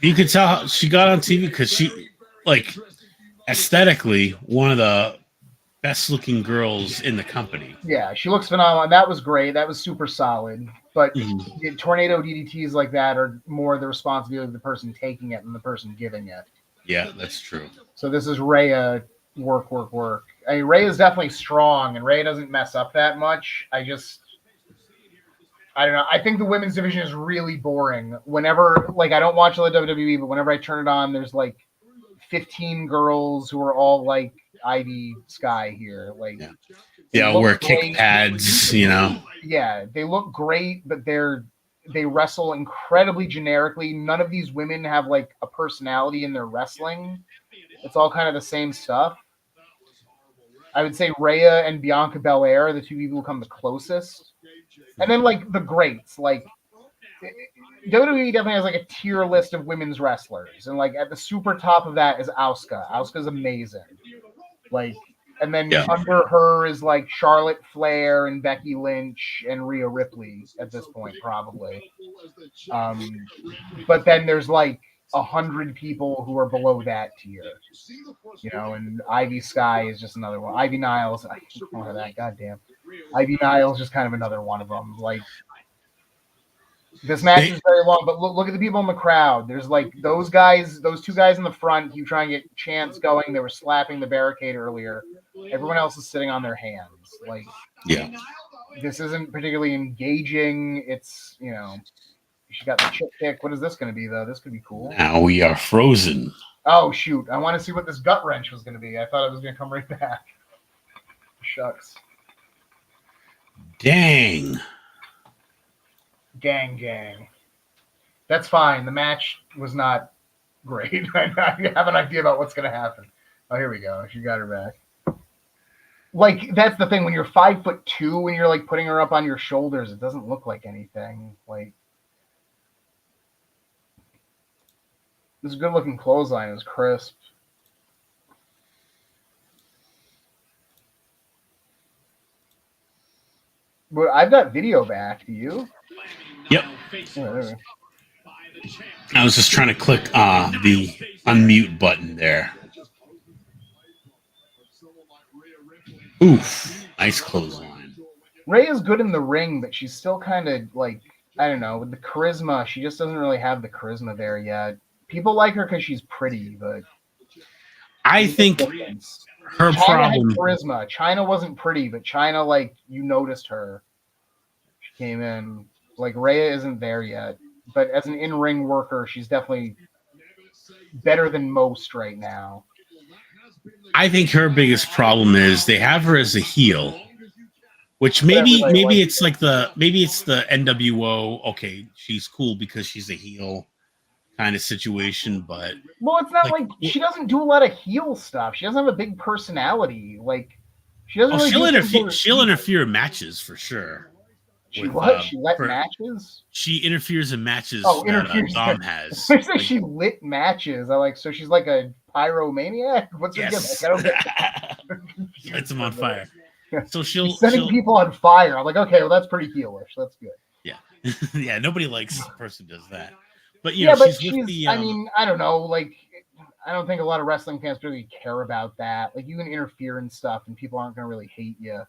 [SPEAKER 1] You could tell she got on TV because she, like, aesthetically, one of the best looking girls in the company.
[SPEAKER 2] Yeah, she looks phenomenal. And that was great. That was super solid. But tornado DDTs like that are more the responsibility of the person taking it than the person giving it.
[SPEAKER 1] Yeah, that's true.
[SPEAKER 2] So this is Rhea work. I mean, Rhea is definitely strong, and Rhea doesn't mess up that much. I don't know. I think the women's division is really boring. Whenever, like, I don't watch the WWE, but whenever I turn it on, there's like 15 girls who are all like Ivy Sky here. Like,
[SPEAKER 1] yeah, wear kick pads, you know.
[SPEAKER 2] Yeah, they look great, but they wrestle incredibly generically. None of these women have like a personality in their wrestling. It's all kind of the same stuff. I would say Rhea and Bianca Belair are the two people who come the closest. And then, like, the greats, like, WWE definitely has, like, a tier list of women's wrestlers. And, like, at the super top of that is Asuka. Asuka's amazing. Like, and then under her is, like, Charlotte Flair and Becky Lynch and Rhea Ripley at this point, probably. But then there's, like, 100 people who are below that tier. You know, and Ivy Sky is just another one. Ivy Niles, I can't call her that, goddamn. Ivy Niles is just kind of another one of them. Like, This match is very long, but look at the people in the crowd. There's like those guys, those two guys in the front keep trying to get chants going. They were slapping the barricade earlier. Everyone else is sitting on their hands. Like,
[SPEAKER 1] Yeah.
[SPEAKER 2] this isn't particularly engaging. It's, you know, she got the chip kick. What is this going to be, though? This could be cool.
[SPEAKER 1] Now we are frozen.
[SPEAKER 2] Oh, shoot. I want to see what this gut wrench was going to be. I thought it was going to come right back. Shucks.
[SPEAKER 1] Dang.
[SPEAKER 2] Gang. That's fine. The match was not great. I have an idea about what's going to happen. Oh, here we go. She got her back. Like, that's the thing. When you're 5'2", when you're like putting her up on your shoulders, it doesn't look like anything. Like, this is a good looking clothesline. It was crisp. But I've got video back. Do you?
[SPEAKER 1] Yep.
[SPEAKER 2] Oh,
[SPEAKER 1] I was just trying to click the unmute button there. Oof. Nice clothesline.
[SPEAKER 2] Ray is good in the ring, but she's still kind of like, I don't know, with the charisma, she just doesn't really have the charisma there yet. People like her because she's pretty, but
[SPEAKER 1] I think her
[SPEAKER 2] China
[SPEAKER 1] problem.
[SPEAKER 2] had charisma. China wasn't pretty, but China, like, you noticed her. She came in. Like, Rhea isn't there yet, but as an in-ring worker, she's definitely better than most right now.
[SPEAKER 1] I think her biggest problem is they have her as a heel, which maybe it's like the NWO. Okay, she's cool because she's a heel kind of situation, but
[SPEAKER 2] well, it's not like she doesn't do a lot of heel stuff. She doesn't have a big personality. Like, she doesn't. Really
[SPEAKER 1] she'll interfere in matches for sure.
[SPEAKER 2] She what? She let matches?
[SPEAKER 1] She interferes in matches
[SPEAKER 2] that
[SPEAKER 1] Dom has.
[SPEAKER 2] Like, she lit matches. I like, so she's like a pyromaniac? What's her gimmick? I don't get
[SPEAKER 1] Lights them on fire. So she's
[SPEAKER 2] setting people on fire. I'm like, okay, well, that's pretty heelish. That's good.
[SPEAKER 1] Yeah. Yeah, nobody likes a person who does that. But you know,
[SPEAKER 2] but
[SPEAKER 1] she's with the,
[SPEAKER 2] I mean, I don't know, like, I don't think a lot of wrestling fans really care about that. Like, you can interfere in stuff and people aren't going to really hate you.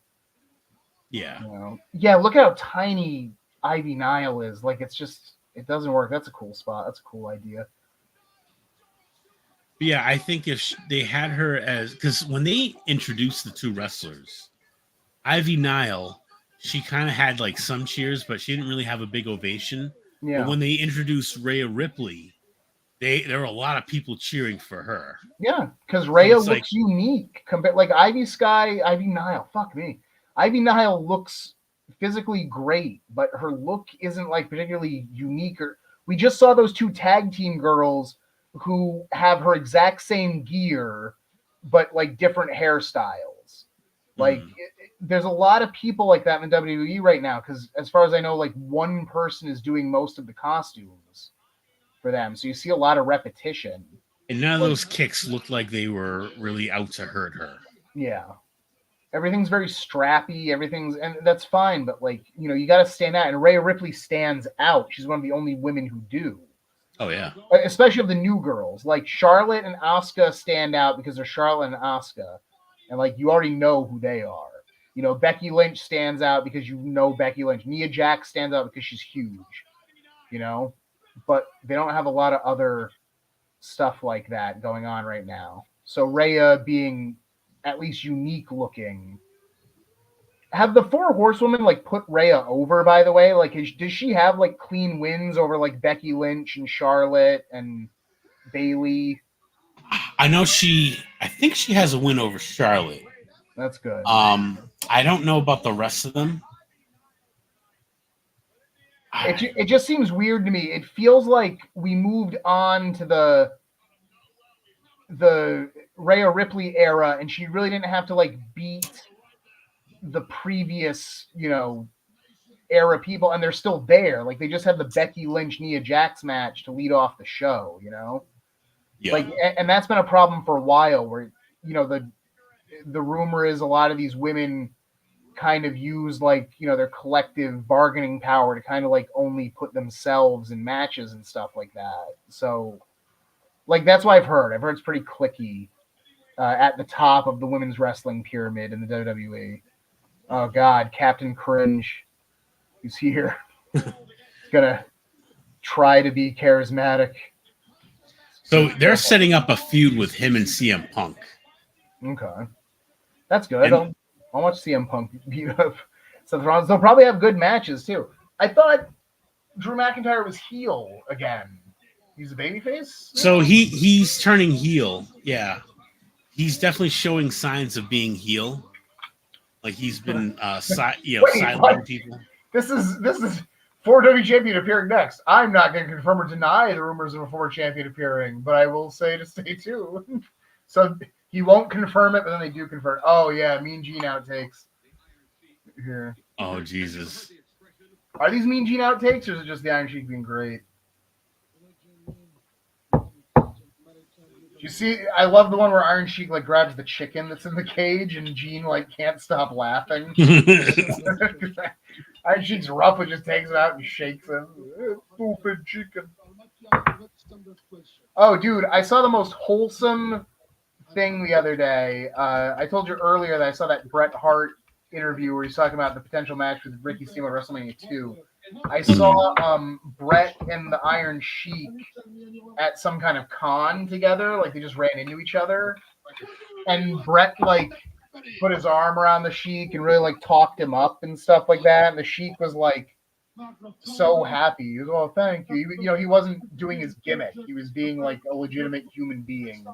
[SPEAKER 1] Yeah.
[SPEAKER 2] You know? Yeah, look at how tiny Ivy Nile is. Like, it's just, it doesn't work. That's a cool spot. That's a cool idea.
[SPEAKER 1] But yeah, I think if they had her as, because when they introduced the two wrestlers, Ivy Nile, she kind of had like some cheers, but she didn't really have a big ovation.
[SPEAKER 2] Yeah.
[SPEAKER 1] But when they introduced Rhea Ripley, there were a lot of people cheering for her.
[SPEAKER 2] Yeah, because Rhea looks unique. Like Ivy Nile, fuck me. Ivy Nile looks physically great, but her look isn't like particularly unique. We just saw those two tag team girls who have her exact same gear, but like different hairstyles. Like, there's a lot of people like that in WWE right now, because as far as I know, like, one person is doing most of the costumes for them. So you see a lot of repetition.
[SPEAKER 1] And none of those kicks looked like they were really out to hurt her.
[SPEAKER 2] Yeah. Everything's very strappy. And that's fine, but, like, you know, you got to stand out. And Rhea Ripley stands out. She's one of the only women who do.
[SPEAKER 1] Oh, yeah.
[SPEAKER 2] Especially of the new girls. Like, Charlotte and Asuka stand out because they're Charlotte and Asuka. And, like, you already know who they are. You know, Becky Lynch stands out because you know Becky Lynch. Nia Jax stands out because she's huge. You know? But they don't have a lot of other stuff like that going on right now. So Rhea being at least unique looking. Have the Four Horsewomen, like, put Rhea over, by the way? Like, does she have, like, clean wins over, like, Becky Lynch and Charlotte and Bayley?
[SPEAKER 1] I know I think she has a win over Charlotte.
[SPEAKER 2] That's good.
[SPEAKER 1] I don't know about the rest of them.
[SPEAKER 2] It just seems weird to me. It feels like we moved on to the Rhea Ripley era, and she really didn't have to, like, beat the previous, you know, era people, and they're still there. Like, they just had the Becky Lynch Nia Jax match to lead off the show, you know?
[SPEAKER 1] Yeah.
[SPEAKER 2] Like, and that's been a problem for a while, where, you know, the rumor is a lot of these women kind of use, like, you know, their collective bargaining power to kind of, like, only put themselves in matches and stuff like that. So, like, that's what I've heard. I've heard it's pretty cliquey at the top of the women's wrestling pyramid in the WWE. Oh God, Captain Cringe, he's here. He's gonna try to be charismatic.
[SPEAKER 1] So they're setting up a feud with him and CM Punk.
[SPEAKER 2] Okay, that's good.
[SPEAKER 1] And-
[SPEAKER 2] I'll watch CM Punk beat up Seth Rollins. They'll probably have good matches too. I thought Drew McIntyre was heel again. He's a babyface.
[SPEAKER 1] So he's turning heel. Yeah, he's definitely showing signs of being heel. Like he's been
[SPEAKER 2] Wait,
[SPEAKER 1] sidelining
[SPEAKER 2] what?
[SPEAKER 1] people.
[SPEAKER 2] This is former WWE champion appearing next. I'm not going to confirm or deny the rumors of a former champion appearing, but I will say to stay tuned. So he won't confirm it, but then they do confirm. Oh yeah, Mean Gene outtakes. Here.
[SPEAKER 1] Oh Jesus!
[SPEAKER 2] Are these Mean Gene outtakes, or is it just the Iron Sheik being great? You see, I love the one where Iron Sheik like grabs the chicken that's in the cage, and Gene like can't stop laughing. Iron Sheik's rough, and just takes it out and shakes him. Stupid chicken. Oh, dude, I saw the most wholesome thing the other day. I told you earlier that I saw that Bret Hart interview where he's talking about the potential match with Ricky Steamboat at WrestleMania 2. I saw Bret and the Iron Sheik at some kind of con together. Like they just ran into each other, and Bret like put his arm around the Sheik and really like talked him up and stuff like that. And the Sheik was like so happy. He was, "Oh, thank you." He wasn't doing his gimmick. He was being like a legitimate human being,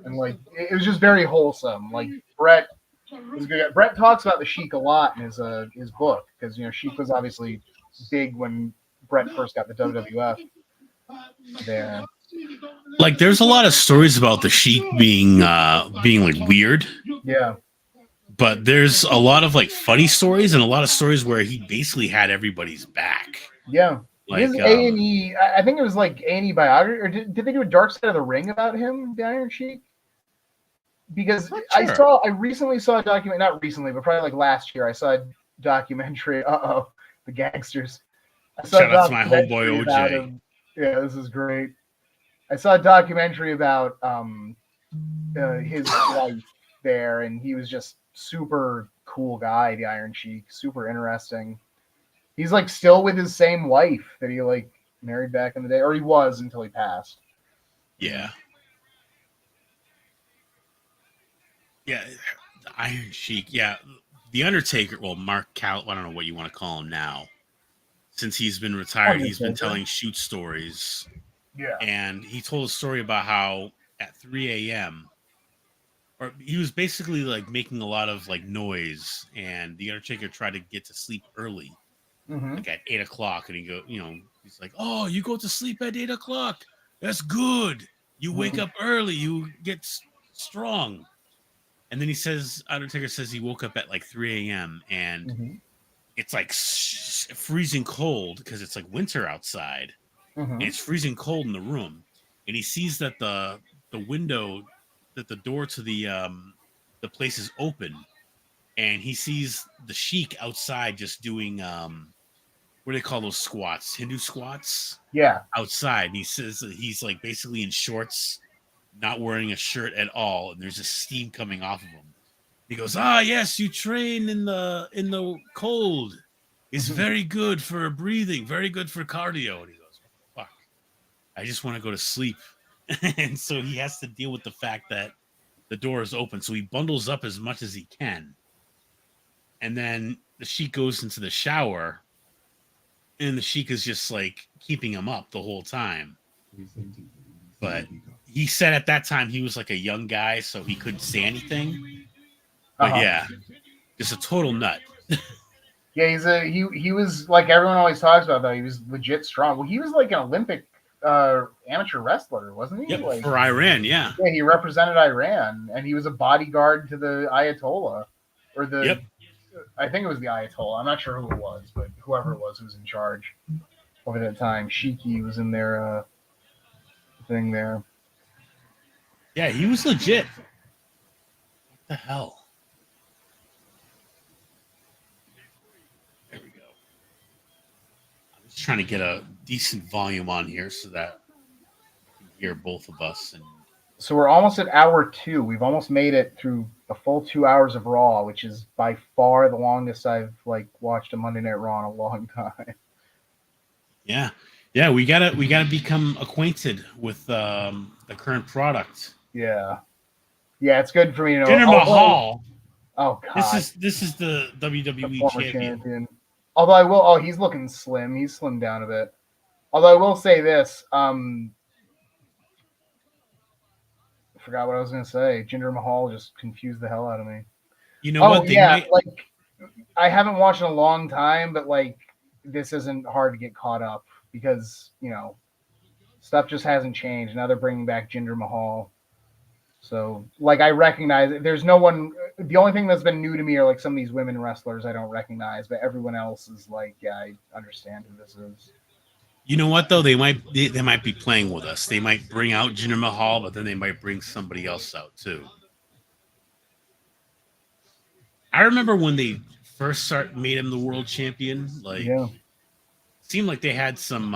[SPEAKER 2] and like it was just very wholesome. Like Bret was good. Bret talks about the Sheik a lot in his book because Sheik was obviously big when Bret first got the WWF there.
[SPEAKER 1] Like there's a lot of stories about the Sheik being like weird.
[SPEAKER 2] Yeah.
[SPEAKER 1] But there's a lot of like funny stories and a lot of stories where he basically had everybody's back.
[SPEAKER 2] Yeah.
[SPEAKER 1] Like
[SPEAKER 2] His A&E, I think it was like A&E biography, or did they do a Dark Side of the Ring about him, the Iron Sheik? Because
[SPEAKER 1] sure.
[SPEAKER 2] I recently saw a document, not recently, but probably like last year, I saw a documentary. The gangsters. I saw
[SPEAKER 1] Shout out to my homeboy OJ.
[SPEAKER 2] Yeah, this is great. I saw a documentary about his life there, and he was just super cool guy, the Iron Sheik, super interesting. He's like still with his same wife that he like married back in the day, or he was until he passed.
[SPEAKER 1] Yeah. Yeah, the Iron Sheik. Yeah, the Undertaker. Well, Mark Cal. I don't know what you want to call him now. Since he's been retired, he's been telling shoot stories.
[SPEAKER 2] Yeah.
[SPEAKER 1] And he told a story about how at 3 a.m. or he was basically like making a lot of like noise, and the Undertaker tried to get to sleep early, like at 8 o'clock, and he's like, "Oh, you go to sleep at 8 o'clock? That's good. You wake up early. You get strong." And then Undertaker says he woke up at like 3 a.m. and it's like freezing cold because it's like winter outside. And it's freezing cold in the room. And he sees that the window, that the door to the place is open. And he sees the Sheik outside just doing, what do they call those squats? Hindu squats?
[SPEAKER 2] Yeah.
[SPEAKER 1] Outside. And he says that he's like basically in shorts, not wearing a shirt at all, and there's a steam coming off of him. He goes, yes, you train in the cold. It's very good for breathing, very good for cardio. And he goes, fuck, I just want to go to sleep. And so he has to deal with the fact that the door is open. So he bundles up as much as he can. And then the Sheik goes into the shower, and the Sheik is just like keeping him up the whole time. But he said at that time he was like a young guy, so he couldn't say anything. But yeah, just a total nut.
[SPEAKER 2] Yeah, he was like everyone always talks about though. He was legit strong. Well, he was like an Olympic amateur wrestler, wasn't he?
[SPEAKER 1] Yep,
[SPEAKER 2] like,
[SPEAKER 1] for Iran, yeah.
[SPEAKER 2] Yeah, he represented Iran, and he was a bodyguard to the Ayatollah, or the.
[SPEAKER 1] Yep.
[SPEAKER 2] I think it was the Ayatollah. I'm not sure who it was, but whoever it was who was in charge over that time. Shiki was in their thing there.
[SPEAKER 1] Yeah, he was legit. What the hell? There we go. I'm just trying to get a decent volume on here so that I can hear both of us. And
[SPEAKER 2] so we're almost at hour 2. We've almost made it through a full 2 hours of Raw, which is by far the longest I've like watched a Monday Night Raw in a long time.
[SPEAKER 1] yeah, Yeah, we gotta become acquainted with the current product.
[SPEAKER 2] Yeah. Yeah, it's good for me to know.
[SPEAKER 1] Jinder
[SPEAKER 2] Although,
[SPEAKER 1] Mahal.
[SPEAKER 2] oh God,
[SPEAKER 1] This is the
[SPEAKER 2] the
[SPEAKER 1] WWE
[SPEAKER 2] former
[SPEAKER 1] champion.
[SPEAKER 2] champion. Although I will, oh, he's looking slim. He's slimmed down a bit. Although I will say this, I forgot what I was gonna say. Jinder Mahal just confused the hell out of me.
[SPEAKER 1] You know
[SPEAKER 2] Oh
[SPEAKER 1] what? They
[SPEAKER 2] yeah,
[SPEAKER 1] might.
[SPEAKER 2] like I haven't watched in a long time, but like this isn't hard to get caught up because stuff just hasn't changed. Now they're bringing back Jinder Mahal. So, like, I recognize it. There's no one. The only thing that's been new to me are like some of these women wrestlers I don't recognize, but everyone else is like, yeah, I understand who this is.
[SPEAKER 1] You know what though? They might be playing with us. They might bring out Jinder Mahal, but then they might bring somebody else out too. I remember when they first made him the world champion. Like,
[SPEAKER 2] Yeah,
[SPEAKER 1] seemed like they had some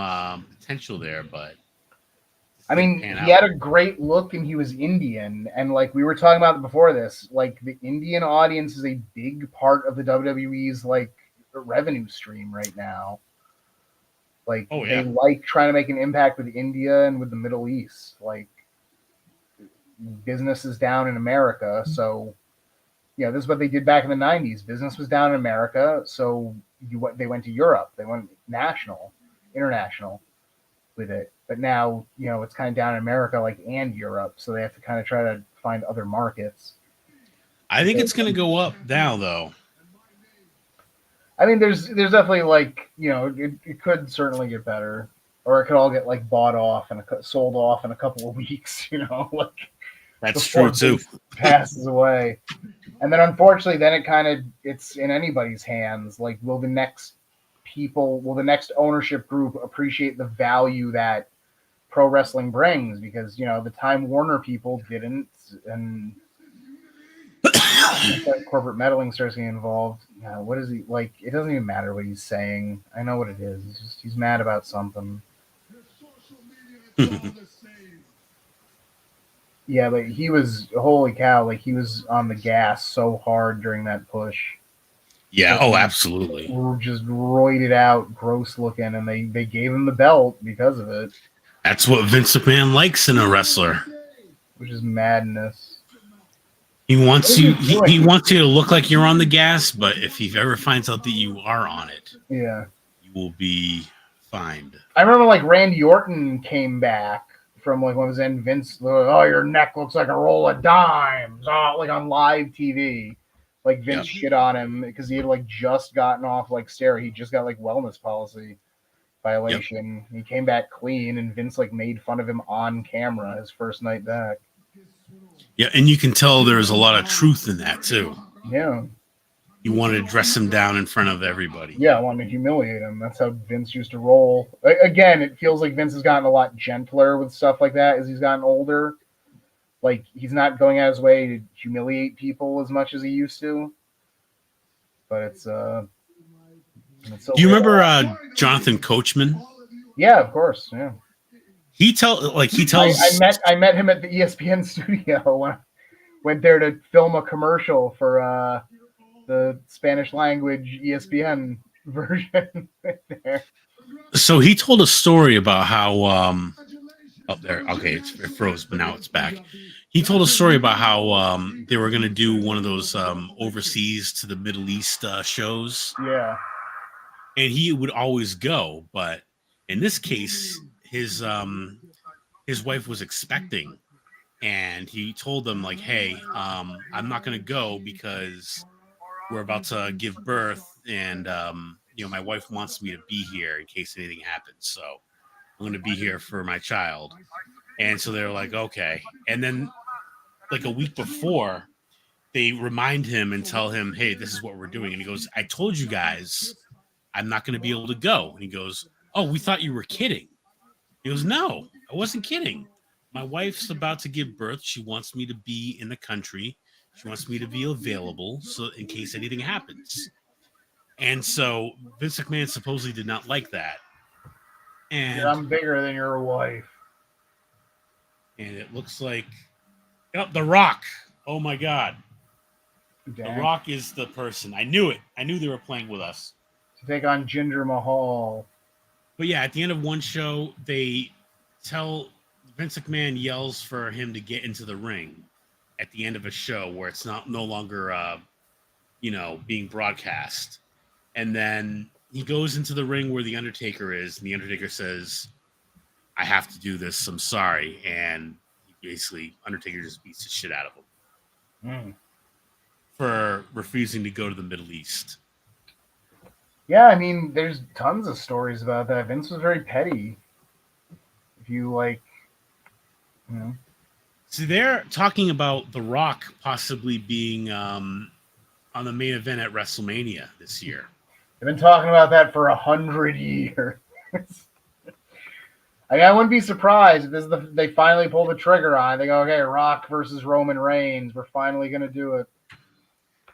[SPEAKER 1] potential there, but
[SPEAKER 2] I
[SPEAKER 1] didn't
[SPEAKER 2] mean,
[SPEAKER 1] pan
[SPEAKER 2] he
[SPEAKER 1] out.
[SPEAKER 2] had a great look and he was Indian, and like we were talking about before this, like the Indian audience is a big part of the WWE's like revenue stream right now. Like
[SPEAKER 1] Oh
[SPEAKER 2] they
[SPEAKER 1] yeah,
[SPEAKER 2] like trying to make an impact with India and with the Middle East. Like business is down in America, so this is what they did back in the '90s. Business was down in America, so they went to Europe. They went international with it. But now it's kind of down in America, like and Europe, so they have to kind of try to find other markets.
[SPEAKER 1] I think it's gonna go up now though.
[SPEAKER 2] I mean, there's definitely like it could certainly get better, or it could all get like bought off and sold off in a couple of weeks. Like
[SPEAKER 1] That's
[SPEAKER 2] before
[SPEAKER 1] true too.
[SPEAKER 2] Vince passes away. And then unfortunately, then it's in anybody's hands. Like, will the next ownership group appreciate the value that pro wrestling brings? Because the Time Warner people didn't, and that corporate meddling starts getting involved. What is he like? It doesn't even matter what he's saying. I know what it is. It's just he's mad about something. Yeah, but he was holy cow! Like he was on the gas so hard during that push.
[SPEAKER 1] Yeah. Oh, absolutely.
[SPEAKER 2] Just roided out, gross looking, and they gave him the belt because of it.
[SPEAKER 1] That's what Vince McMahon likes in a wrestler.
[SPEAKER 2] Which is madness.
[SPEAKER 1] He wants you.
[SPEAKER 2] He
[SPEAKER 1] He wants you to look like you're on the gas, but if he ever finds out that you are on it,
[SPEAKER 2] yeah,
[SPEAKER 1] you will be fined.
[SPEAKER 2] I remember like Randy Orton came back from like when it was in Vince. Oh, your neck looks like a roll of dimes. Oh, like on live TV. Like Vince shit on him because he had like just gotten off like steroid. He just got like wellness policy violation. Yep. He came back clean, and Vince like made fun of him on camera his first night back.
[SPEAKER 1] Yeah, and you can tell there's a lot of truth in that too.
[SPEAKER 2] Yeah.
[SPEAKER 1] You wanted to dress him down in front of everybody.
[SPEAKER 2] Yeah, I wanted to humiliate him. That's how Vince used to roll. Again, it feels like Vince has gotten a lot gentler with stuff like that as he's gotten older. Like, he's not going out of his way to humiliate people as much as he used to. But it's so
[SPEAKER 1] do you remember Jonathan Coachman?
[SPEAKER 2] Yeah, of course. Yeah.
[SPEAKER 1] He tells.
[SPEAKER 2] I met him at the ESPN studio when I went there to film a commercial for the Spanish language ESPN version there.
[SPEAKER 1] So he told a story about how up there. Okay, it froze, but now it's back. He told a story about how they were going to do one of those overseas to the Middle East shows.
[SPEAKER 2] Yeah.
[SPEAKER 1] And he would always go, but in this case, his wife was expecting, and he told them like, "Hey, I'm not going to go because we're about to give birth, and my wife wants me to be here in case anything happens. So I'm going to be here for my child." And so they're like, "Okay." And then, like a week before, they remind him and tell him, "Hey, this is what we're doing." And he goes, "I told you guys I'm not going to be able to go." And he goes, "Oh, we thought you were kidding." He goes, "No, I wasn't kidding. My wife's about to give birth. She wants me to be in the country. She wants me to be available so in case anything happens." And so Vince McMahon supposedly did not like that. And
[SPEAKER 2] yeah, I'm bigger than your wife.
[SPEAKER 1] And it looks like The Rock. Oh my God. Dang. The Rock is the person. I knew it. I knew they were playing with us.
[SPEAKER 2] To take on Jinder Mahal.
[SPEAKER 1] But yeah, at the end of one show, they tell Vince McMahon yells for him to get into the ring at the end of a show where it's no longer being broadcast. And then he goes into the ring where the Undertaker is, and the Undertaker says, "I have to do this. I'm sorry." And Undertaker just beats the shit out of him for refusing to go to the Middle East.
[SPEAKER 2] Yeah, I mean, there's tons of stories about that. Vince was very petty. If you
[SPEAKER 1] So they're talking about The Rock possibly being on the main event at WrestleMania this year.
[SPEAKER 2] They've been talking about that for 100 years. I mean, I wouldn't be surprised if they finally pull the trigger on it. They go, okay, Rock versus Roman Reigns. We're finally going to do it.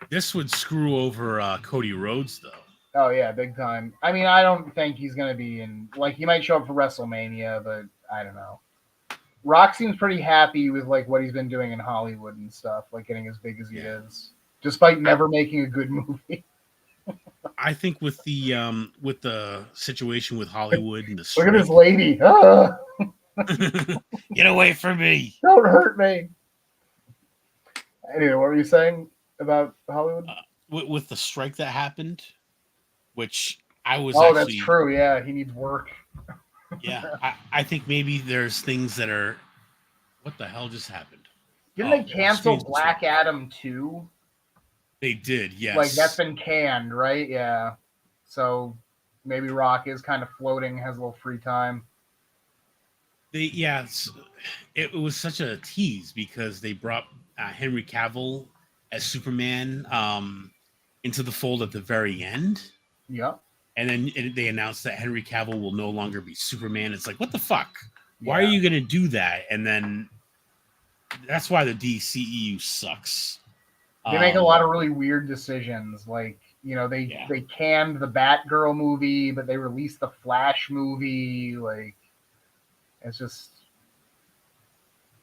[SPEAKER 1] This would screw over Cody Rhodes, though.
[SPEAKER 2] Oh, yeah, big time. I mean, I don't think he's going to be in... Like, he might show up for WrestleMania, but I don't know. Rock seems pretty happy with, like, what he's been doing in Hollywood and stuff, like getting as big as he is, despite never making a good movie.
[SPEAKER 1] I think with the situation with Hollywood and the
[SPEAKER 2] Look at this lady. Ah!
[SPEAKER 1] Get away from me.
[SPEAKER 2] Don't hurt me. Anyway, what were you saying about Hollywood?
[SPEAKER 1] With the strike that happened, which I was
[SPEAKER 2] that's true. Yeah, he needs work.
[SPEAKER 1] Yeah, I think maybe there's things that are... What the hell just happened?
[SPEAKER 2] Didn't they cancel Black Adam 2?
[SPEAKER 1] They did, yes.
[SPEAKER 2] Like, that's been canned, right? Yeah. So maybe Rock is kind of floating, has a little free time.
[SPEAKER 1] It was such a tease because they brought Henry Cavill as Superman into the fold at the very end.
[SPEAKER 2] Yeah.
[SPEAKER 1] And then they announced that Henry Cavill will no longer be Superman. It's like, what the fuck? Why are you going to do that? And then that's why the DCEU sucks.
[SPEAKER 2] They make a lot of really weird decisions. Like, they canned the Batgirl movie, but they released the Flash movie. Like, it's just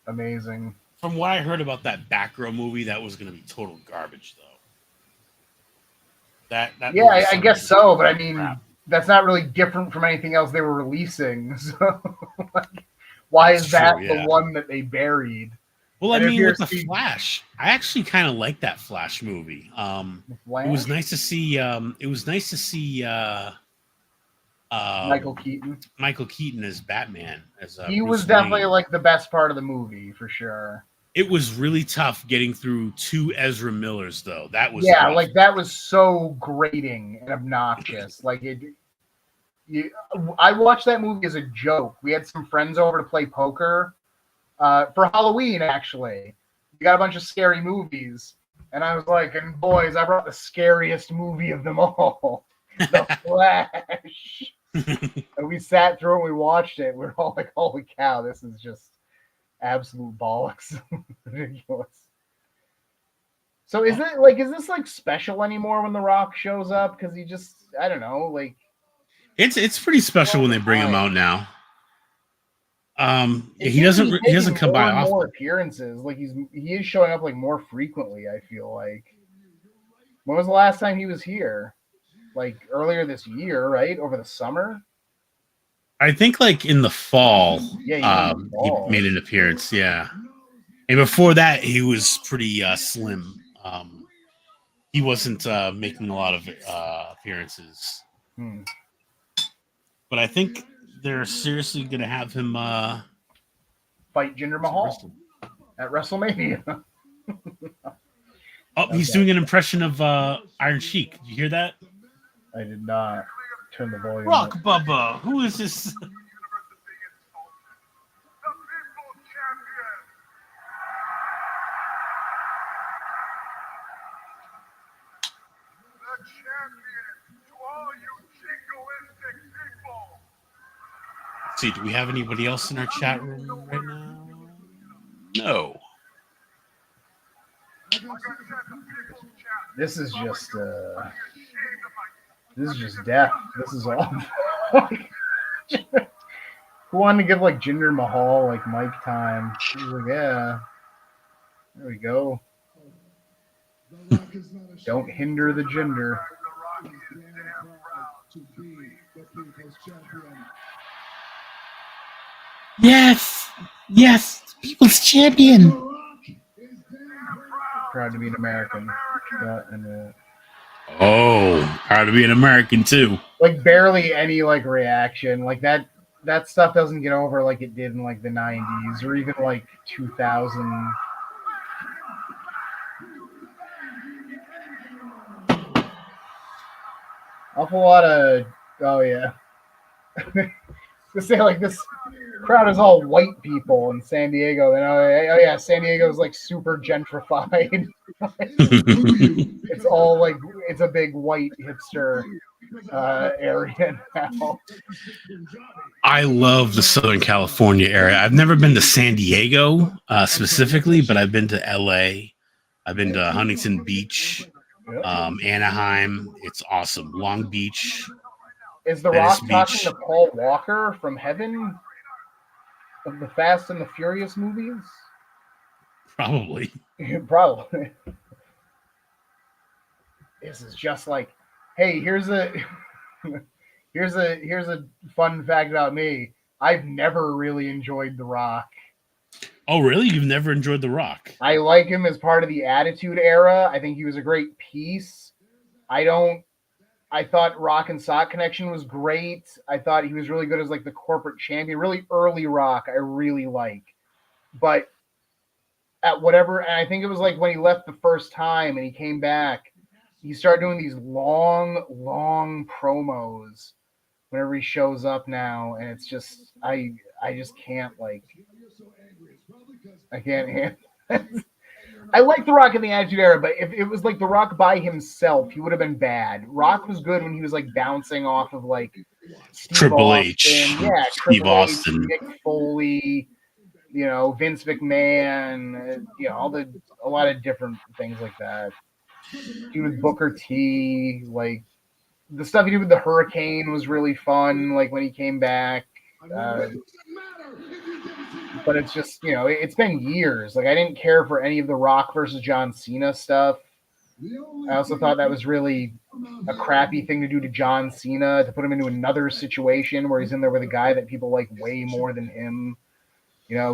[SPEAKER 2] amazing.
[SPEAKER 1] From what I heard about that Batgirl movie, that was going to be total garbage, though.
[SPEAKER 2] I guess so, but I mean, that's not really different from anything else they were releasing. So, why is that the one that they buried?
[SPEAKER 1] Well, I mean, with the Flash, I actually kind of like that Flash movie. It was nice to see.
[SPEAKER 2] Michael Keaton.
[SPEAKER 1] Michael Keaton as Batman.
[SPEAKER 2] He was definitely like the best part of the movie for sure.
[SPEAKER 1] It was really tough getting through 2 Ezra Millers, though. That was
[SPEAKER 2] rough.
[SPEAKER 1] Rough.
[SPEAKER 2] Like that was so grating and obnoxious. Like I watched that movie as a joke. We had some friends over to play poker for Halloween. Actually, we got a bunch of scary movies, and I was like, "And boys, I brought the scariest movie of them all, The Flash." And we sat through and we watched it. We're all like, "Holy cow, this is just absolute bollocks." Ridiculous. So is this like special anymore when The Rock shows up? Because he just, I don't know, like
[SPEAKER 1] it's pretty special when they bring him out now. He doesn't come by often.
[SPEAKER 2] More appearances, like he is showing up like more frequently. I feel like. When was the last time he was here? Like earlier this year, right? Over the summer.
[SPEAKER 1] I think like in the fall,
[SPEAKER 2] he
[SPEAKER 1] made an appearance. Yeah, and before that, he was pretty slim. He wasn't making a lot of appearances. But I think they're seriously going to have him
[SPEAKER 2] fight Jinder Mahal at WrestleMania.
[SPEAKER 1] He's doing an impression of Iron Sheik. Did you hear that?
[SPEAKER 2] I did not. Turn the volume
[SPEAKER 1] Rock
[SPEAKER 2] up.
[SPEAKER 1] Bubba. Who is this? Let's see, do we have anybody else in our chat room right now? No.
[SPEAKER 2] This is just death. This is all. Who wanted to give like Jinder Mahal like mic time? He was like, yeah. There we go. Don't hinder the Jinder.
[SPEAKER 1] Yes, yes, people's champion.
[SPEAKER 2] Proud to be an American.
[SPEAKER 1] Oh, proud to be an American too.
[SPEAKER 2] Like barely any like reaction. Like that stuff doesn't get over like it did in like the 90s or even like 2000. Awful lot of to say like this crowd is all white people in San Diego. And oh yeah, San Diego's like super gentrified. It's all like it's a big white hipster area now.
[SPEAKER 1] I love the Southern California area. I've never been to San Diego specifically, but I've been to LA. I've been to Huntington Beach, Anaheim. It's awesome. Long Beach.
[SPEAKER 2] Is The
[SPEAKER 1] Venice
[SPEAKER 2] Rock talking
[SPEAKER 1] Beach.
[SPEAKER 2] to Paul Walker from Heaven of the Fast and the Furious movies?
[SPEAKER 1] Probably.
[SPEAKER 2] Probably. This is just like, hey, here's a fun fact about me. I've never really enjoyed The Rock.
[SPEAKER 1] Oh, really? You've never enjoyed The Rock?
[SPEAKER 2] I like him as part of the Attitude Era. I think he was a great piece. I thought Rock and Sock Connection was great. I thought he was really good as like the corporate champion. Really early Rock, I really like. But at whatever, and I think it was like when he left the first time and he came back, he started doing these long promos whenever he shows up now, and it's just I just can't like I can't handle. I like The Rock in the Attitude Era, but if it was like The Rock by himself, he would have been bad. Rock was good when he was like bouncing off of like Steve
[SPEAKER 1] Triple
[SPEAKER 2] Austin,
[SPEAKER 1] H,
[SPEAKER 2] yeah,
[SPEAKER 1] Steve
[SPEAKER 2] Triple H,
[SPEAKER 1] Austin.
[SPEAKER 2] Mick Foley, Vince McMahon, a lot of different things like that. He was Booker T, like the stuff he did with the Hurricane was really fun. Like when he came back. But it's just, it's been years. Like I didn't care for any of the Rock versus John Cena stuff. I also thought that was really a crappy thing to do to John Cena, to put him into another situation where he's in there with a guy that people like way more than him.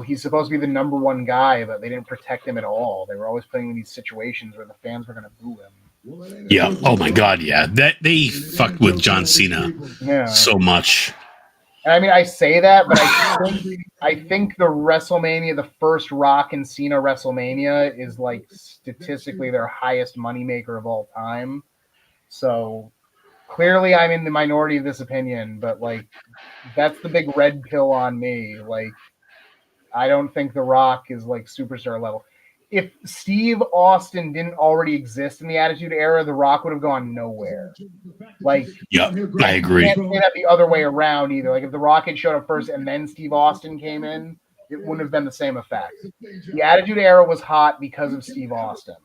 [SPEAKER 2] He's supposed to be the number one guy, but they didn't protect him at all. They were always putting him in these situations where the fans were going to boo him.
[SPEAKER 1] Yeah. Oh my God. Yeah. That they fucked with John Cena so much.
[SPEAKER 2] And I mean, I say that, but I think the WrestleMania, the first Rock and Cena WrestleMania, is like statistically their highest moneymaker of all time. So clearly, I'm in the minority of this opinion, but like that's the big red pill on me. Like, I don't think The Rock is like superstar level. If Steve Austin didn't already exist in the Attitude Era, The Rock would have gone nowhere. Like,
[SPEAKER 1] yeah, I agree.
[SPEAKER 2] You can't say that the other way around either. Like, if The Rock had showed up first and then Steve Austin came in, it wouldn't have been the same effect. The Attitude Era was hot because of Steve Austin,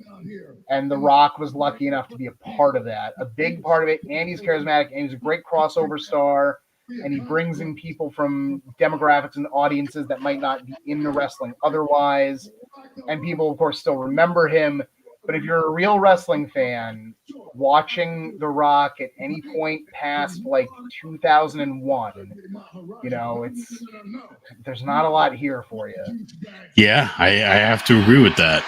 [SPEAKER 2] and The Rock was lucky enough to be a part of that, a big part of it. And he's charismatic, and he's a great crossover star. And he brings in people from demographics and audiences that might not be into wrestling otherwise. And people, of course, still remember him. But if you're a real wrestling fan, watching The Rock at any point past like 2001, there's not a lot here for you.
[SPEAKER 1] Yeah, I have to agree with that.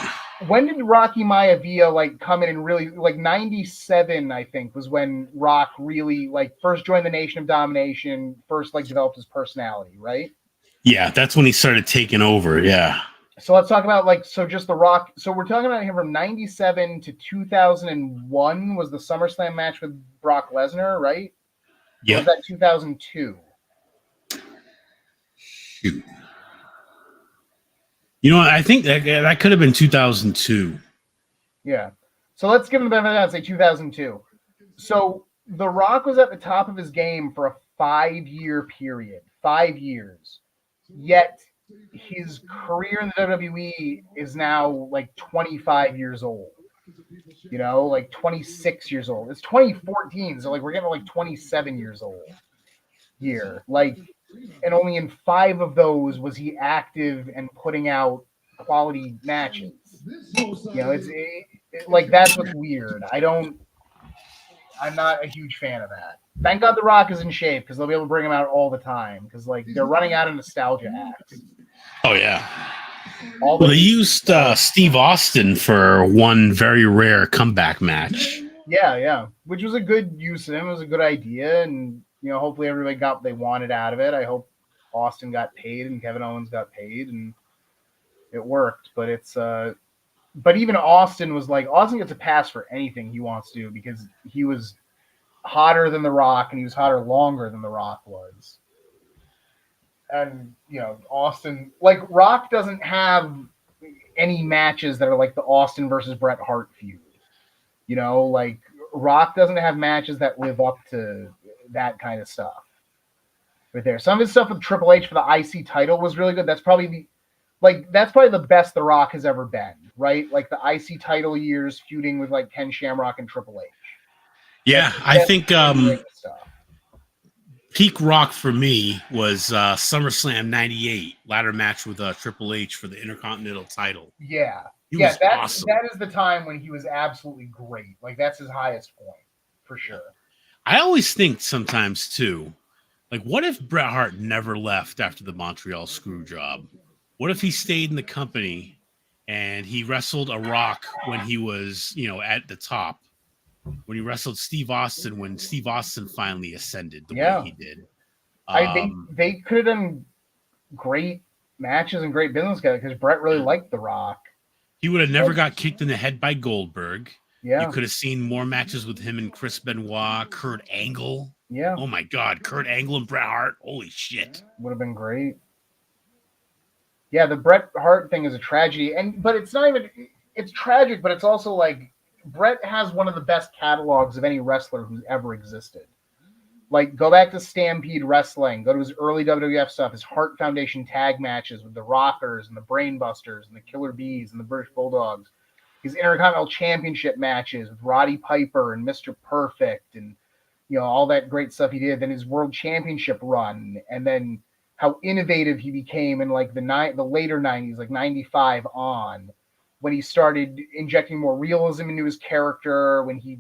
[SPEAKER 2] When did Rocky Maivia like come in and really like 97? I think was when Rock really like first joined the Nation of Domination, first like developed his personality, right?
[SPEAKER 1] Yeah, that's when he started taking over. Yeah.
[SPEAKER 2] So let's talk about just The Rock. So we're talking about him from 97 to 2001 was the SummerSlam match with Brock Lesnar, right?
[SPEAKER 1] Yeah.
[SPEAKER 2] Was that 2002?
[SPEAKER 1] Shoot. I think that could have been 2002.
[SPEAKER 2] Yeah. So let's give him the benefit of the doubt and say 2002. So The Rock was at the top of his game for a 5-year period. 5 years. Yet his career in the WWE is now like 25 years old. Like 26 years old. It's 2014, so like we're getting like 27 years old here. Like, and only in 5 of those was he active and putting out quality matches. It's like that's what's weird. I'm not a huge fan of that. Thank God The Rock is in shape because they'll be able to bring him out all the time because like they're running out of nostalgia acts.
[SPEAKER 1] Oh yeah.
[SPEAKER 2] All
[SPEAKER 1] Well,
[SPEAKER 2] the
[SPEAKER 1] they used Steve Austin for one very rare comeback match.
[SPEAKER 2] yeah, which was a good use of him. It was a good idea, and hopefully everybody got what they wanted out of it. I hope Austin got paid and Kevin Owens got paid, and it worked. But but even Austin was like Austin gets a pass for anything he wants to do because he was hotter than The Rock and he was hotter longer than The Rock was. And Austin, like Rock doesn't have any matches that are like the Austin versus Bret Hart feud. Like Rock doesn't have matches that live up to that kind of stuff. Right there. Some of his stuff with Triple H for the IC title was really good. That's probably the best The Rock has ever been, right? Like the IC title years feuding with like Ken Shamrock and Triple H.
[SPEAKER 1] Yeah, I think
[SPEAKER 2] stuff.
[SPEAKER 1] peak Rock for me was SummerSlam '98 ladder match with Triple H for the Intercontinental title.
[SPEAKER 2] Yeah,
[SPEAKER 1] he was awesome.
[SPEAKER 2] That is the time when he was absolutely great. Like that's his highest point for sure.
[SPEAKER 1] I always think sometimes too, like what if Bret Hart never left after the Montreal screw job? What if he stayed in the company and he wrestled a Rock when he was, at the top? When he wrestled Steve Austin, when Steve Austin finally ascended the way he did.
[SPEAKER 2] They could have done great matches and great business together because Bret really liked The Rock.
[SPEAKER 1] He would have never got kicked in the head by Goldberg.
[SPEAKER 2] Yeah.
[SPEAKER 1] You could have seen more matches with him and Chris Benoit, Kurt Angle.
[SPEAKER 2] Yeah.
[SPEAKER 1] Oh my God, Kurt Angle and Bret Hart. Holy shit.
[SPEAKER 2] Would have been great. Yeah, the Bret Hart thing is a tragedy. But it's not even, it's tragic, but it's also like, Bret has one of the best catalogs of any wrestler who's ever existed. Like, go back to Stampede Wrestling, go to his early WWF stuff, his Hart Foundation tag matches with the Rockers and the Brainbusters and the Killer Bees and the British Bulldogs, his Intercontinental Championship matches with Roddy Piper and Mr. Perfect and, all that great stuff he did. Then his World Championship run, and then how innovative he became in, like, the later 90s, like 95 on, when he started injecting more realism into his character, when he's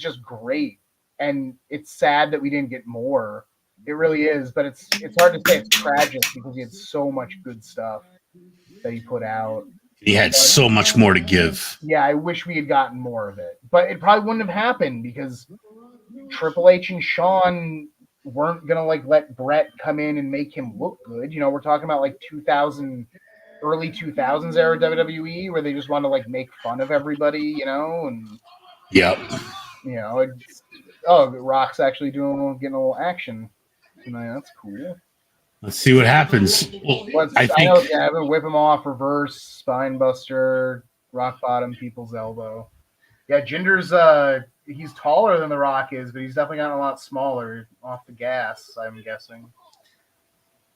[SPEAKER 2] just great. And it's sad that we didn't get more. It really is, but it's hard to say it's tragic because he had so much good stuff that he put out.
[SPEAKER 1] He had so much more to give.
[SPEAKER 2] Yeah, I wish we had gotten more of it. But it probably wouldn't have happened because Triple H and Shawn weren't going to like let Bret come in and make him look good. We're talking about like early 2000s era WWE where they just want to like make fun of everybody, and
[SPEAKER 1] yep.
[SPEAKER 2] The Rock's actually getting a little action tonight. That's cool.
[SPEAKER 1] Let's see what happens. Well, I think
[SPEAKER 2] whip him off, reverse, spine buster, rock bottom, people's elbow. Yeah, Jinder's he's taller than The Rock is, but he's definitely gotten a lot smaller off the gas, I'm guessing.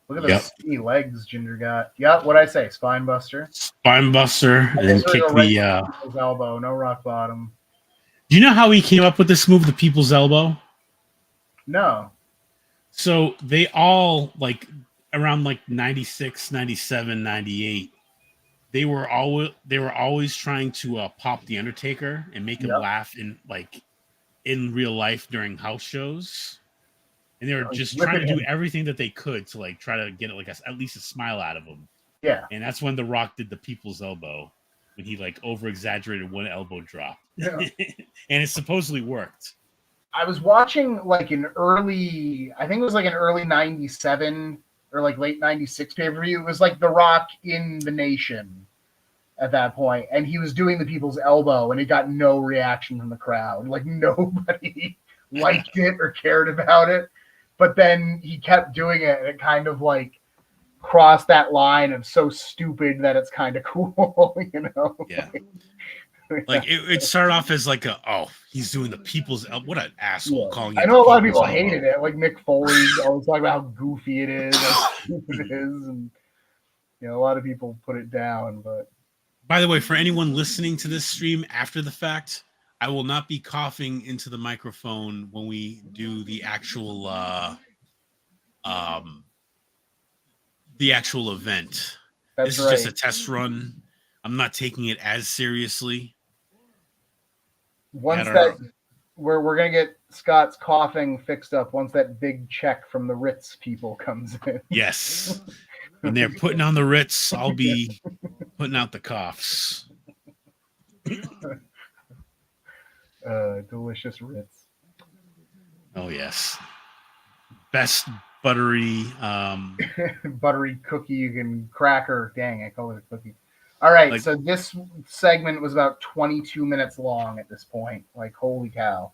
[SPEAKER 2] Look at those skinny legs Jinder got. Yeah, what'd I say? Spine buster.
[SPEAKER 1] Spine buster, and then kick the
[SPEAKER 2] elbow. No rock bottom.
[SPEAKER 1] Do you know how he came up with this move, the people's elbow?
[SPEAKER 2] No.
[SPEAKER 1] So they all, like, around like 96, 97, 98, they were always trying to pop the Undertaker and make him laugh in real life during house shows. And they were just trying to do everything that they could to like try to get like at least a smile out of him.
[SPEAKER 2] Yeah.
[SPEAKER 1] And that's when The Rock did the people's elbow, when he like over exaggerated one elbow drop.
[SPEAKER 2] Yeah.
[SPEAKER 1] And it supposedly worked.
[SPEAKER 2] I was watching like an early 97 or like late 96 pay-per-view. It was like The Rock in the Nation at that point, and he was doing the people's elbow, and it got no reaction from the crowd. Like nobody liked it or cared about it. But then he kept doing it, and it kind of like crossed that line of so stupid that it's kind of cool,
[SPEAKER 1] Yeah. Like it started off as like he's doing the people's elbow. What an asshole calling it.
[SPEAKER 2] I know a lot of people hated it. Like Mick Foley always talking about how goofy it is, how stupid it is, and a lot of people put it down. But
[SPEAKER 1] by the way, for anyone listening to this stream after the fact, I will not be coughing into the microphone when we do the actual event. This is just a test run. I'm not taking it as seriously.
[SPEAKER 2] Once we're gonna get Scott's coughing fixed up once that big check from the Ritz people comes in.
[SPEAKER 1] Yes. When they're putting on the Ritz, I'll be putting out the coughs.
[SPEAKER 2] Delicious Ritz.
[SPEAKER 1] Oh yes. Best buttery
[SPEAKER 2] Buttery cookie you can cracker. Dang, I call it a cookie. All right,
[SPEAKER 1] Like-
[SPEAKER 2] so this segment was about 22 minutes long at this point. Like, holy cow.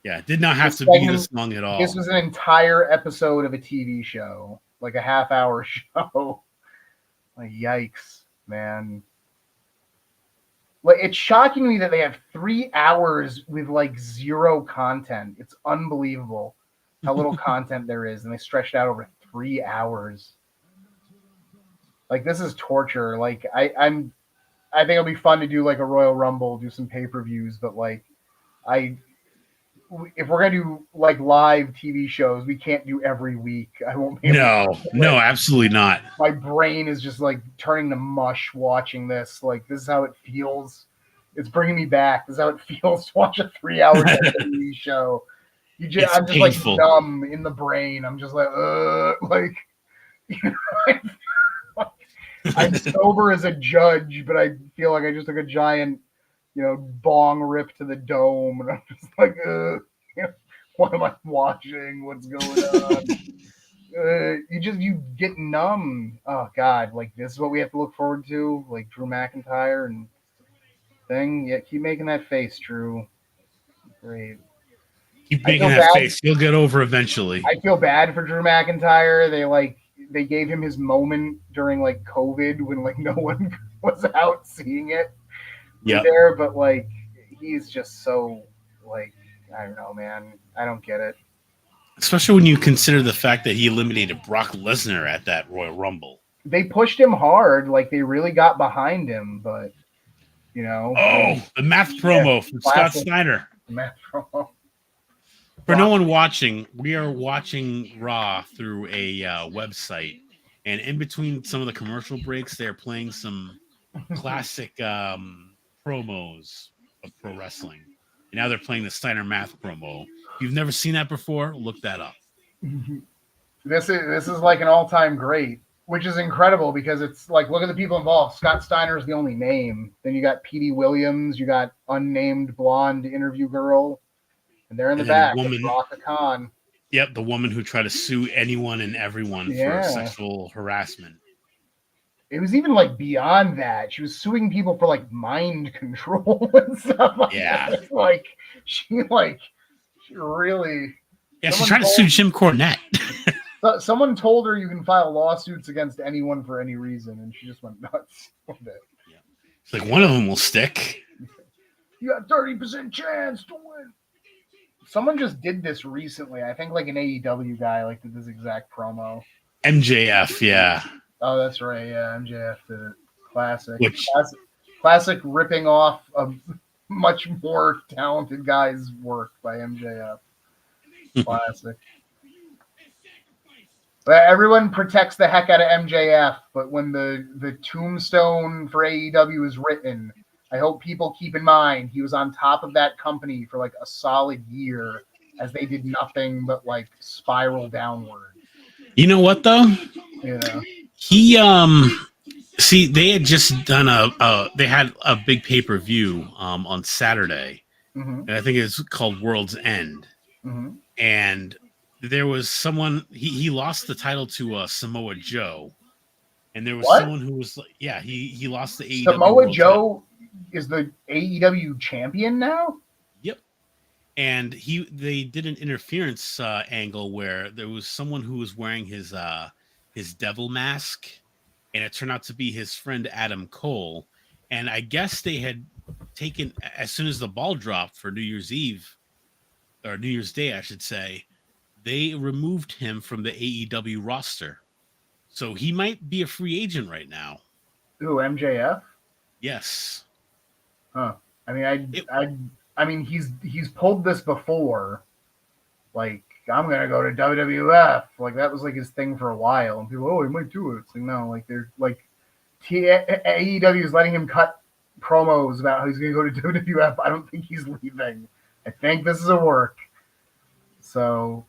[SPEAKER 1] yeah, it did not have
[SPEAKER 2] This
[SPEAKER 1] to be
[SPEAKER 2] segment-
[SPEAKER 1] this long at all.
[SPEAKER 2] This was an entire episode of a TV show, like a half-hour show. Like, yikes, man. Like, it's shocking to me that they have 3 hours with like 0 content. It's unbelievable how little content there is, and they stretched out over 3 hours. Like, this is torture. Like, I think it'll be fun to do like a Royal Rumble, do some pay-per-views, but like, if we're gonna do like live TV shows, we can't do every week. I won't be able to.
[SPEAKER 1] No, absolutely not.
[SPEAKER 2] My brain is just like turning to mush watching this. Like, this is how it feels. It's bringing me back. this is how it feels to watch a 3-hour TV show. I'm just
[SPEAKER 1] painful.
[SPEAKER 2] like numb in the brain. I'm just like, like, you know, I'm sober as a judge, but I feel like I just took a giant, bong rip to the dome, and I'm just like, what am I watching? What's going on? You get numb. Oh God, like, this is what we have to look forward to, like Drew McIntyre and thing. Yeah, keep making that face, Drew. Great.
[SPEAKER 1] Keep making that face. You'll get over eventually.
[SPEAKER 2] I feel bad for Drew McIntyre. They gave him his moment during like COVID when like no one was out seeing it.
[SPEAKER 1] Yeah.
[SPEAKER 2] There, but like, he's just so like, I don't know, man. I don't get it.
[SPEAKER 1] Especially when you consider the fact that he eliminated Brock Lesnar at that Royal Rumble.
[SPEAKER 2] They pushed him hard, like they really got behind him, but
[SPEAKER 1] the math promo from Scott Steiner.
[SPEAKER 2] The math promo.
[SPEAKER 1] For no one watching, we are watching Raw through a website, and in between some of the commercial breaks, they're playing some classic promos of pro wrestling. And now they're playing the Steiner math promo. If you've never seen that before, look that up.
[SPEAKER 2] This is like an all-time great, which is incredible because it's like, look at the people involved. Scott Steiner is the only name. Then you got Petey Williams, you got unnamed blonde interview girl, and they're in the back. Raka Khan.
[SPEAKER 1] Yep, the woman who tried to sue anyone and everyone for sexual harassment.
[SPEAKER 2] It was even like beyond that. She was suing people for like mind control and stuff like that. Like, she really.
[SPEAKER 1] Yeah, she's trying to sue Jim Cornette.
[SPEAKER 2] Someone told her you can file lawsuits against anyone for any reason, and she just went nuts with it.
[SPEAKER 1] Yeah. It's like, one of them will stick.
[SPEAKER 2] You got 30% chance to win. Someone just did this recently. I think like an AEW guy like did this exact promo.
[SPEAKER 1] MJF, yeah.
[SPEAKER 2] Oh, that's right. Yeah, MJF did it. Classic. Classic ripping off a much more talented guy's work by MJF. Classic. But everyone protects the heck out of MJF, but when the tombstone for AEW is written, I hope people keep in mind he was on top of that company for like a solid year as they did nothing but like spiral downward.
[SPEAKER 1] You know what though?
[SPEAKER 2] Yeah.
[SPEAKER 1] He see, they had just done they had a big pay-per-view on Saturday.
[SPEAKER 2] Mm-hmm.
[SPEAKER 1] And I think it's called World's End.
[SPEAKER 2] Mm-hmm.
[SPEAKER 1] And there was someone he lost the title to Samoa Joe. And there was someone who was like, yeah, he lost the AEW.
[SPEAKER 2] Samoa Joe is the AEW champion now?
[SPEAKER 1] Yep. And they did an interference angle where there was someone who was wearing his devil mask, and it turned out to be his friend Adam Cole. And I guess they had taken, as soon as the ball dropped for New Year's Eve, or New Year's Day, I should say, they removed him from the AEW roster. So he might be a free agent right now.
[SPEAKER 2] Ooh, MJF?
[SPEAKER 1] Yes.
[SPEAKER 2] Huh. I mean, he's pulled this before. Like, I'm gonna go to WWF. Like, that was like his thing for a while, and people, he might do it. It's like, no, like they're like AEW is letting him cut promos about how he's gonna go to WWF. I don't think he's leaving. I think this is a work. So,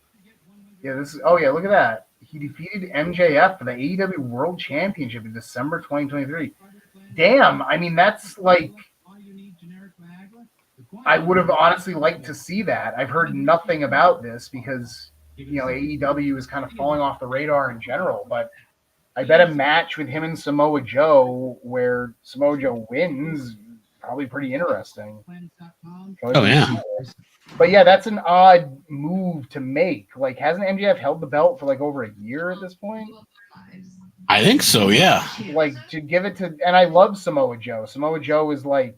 [SPEAKER 2] yeah, this is. Oh yeah, look at that. He defeated MJF for the AEW World Championship in December 2023. Damn, I mean that's like. I would have honestly liked to see that. I've heard nothing about this because AEW is kind of falling off the radar in general. But I bet a match with him and Samoa Joe, where Samoa Joe wins, probably pretty interesting.
[SPEAKER 1] Oh yeah.
[SPEAKER 2] But yeah, that's an odd move to make. Like, hasn't MJF held the belt for like over a year at this point?
[SPEAKER 1] I think so. Yeah.
[SPEAKER 2] Like to give it to, and I love Samoa Joe. Samoa Joe is like,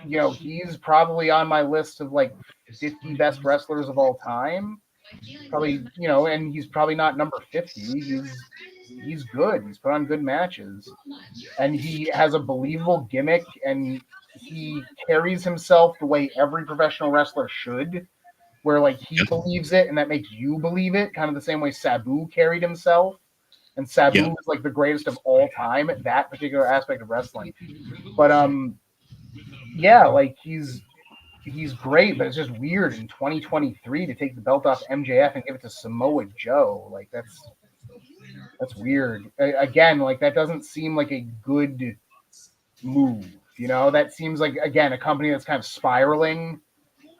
[SPEAKER 2] he's probably on my list of like 50 best wrestlers of all time. Probably, and he's probably not number 50. He's good. He's put on good matches, and he has a believable gimmick, and he carries himself the way every professional wrestler should, where like he believes it, and that makes you believe it. Kind of the same way Sabu carried himself, and Sabu is like the greatest of all time at that particular aspect of wrestling. But yeah, like he's great, but it's just weird in 2023 to take the belt off MJF and give it to Samoa Joe. Like that's weird. Again, like that doesn't seem like a good move. That seems like, again, a company that's kind of spiraling